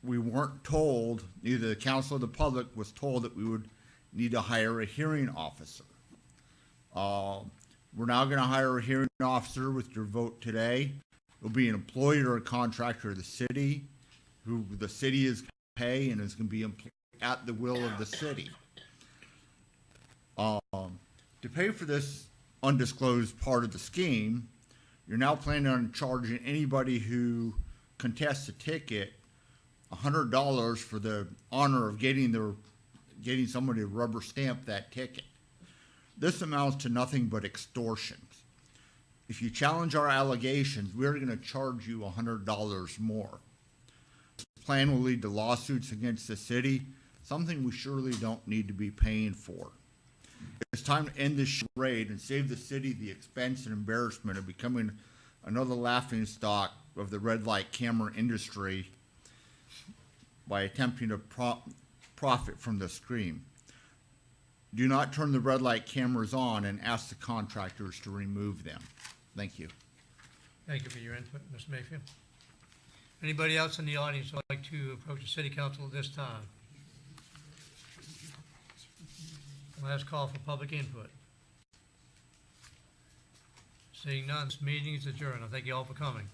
We weren't told, neither the council or the public was told, that we would need to hire a hearing officer. We're now going to hire a hearing officer with your vote today. It'll be an employee or a contractor of the city, who the city is going to pay and is going to be at the will of the city. To pay for this undisclosed part of the scheme, you're now planning on charging anybody who contests a ticket $100 for the honor of getting somebody to rubber stamp that ticket. This amounts to nothing but extortion. If you challenge our allegations, we're going to charge you $100 more. This plan will lead to lawsuits against the city, something we surely don't need to be paying for. It's time to end this charade and save the city the expense and embarrassment of becoming another laughingstock of the red light camera industry by attempting to profit from the scheme. Do not turn the red light cameras on and ask the contractors to remove them. Thank you. Thank you for your input, Mr. Mayfield. Anybody else in the audience who would like to approach the city council at this time? Last call for public input. Seeing none, this meeting is adjourned. I thank you all for coming.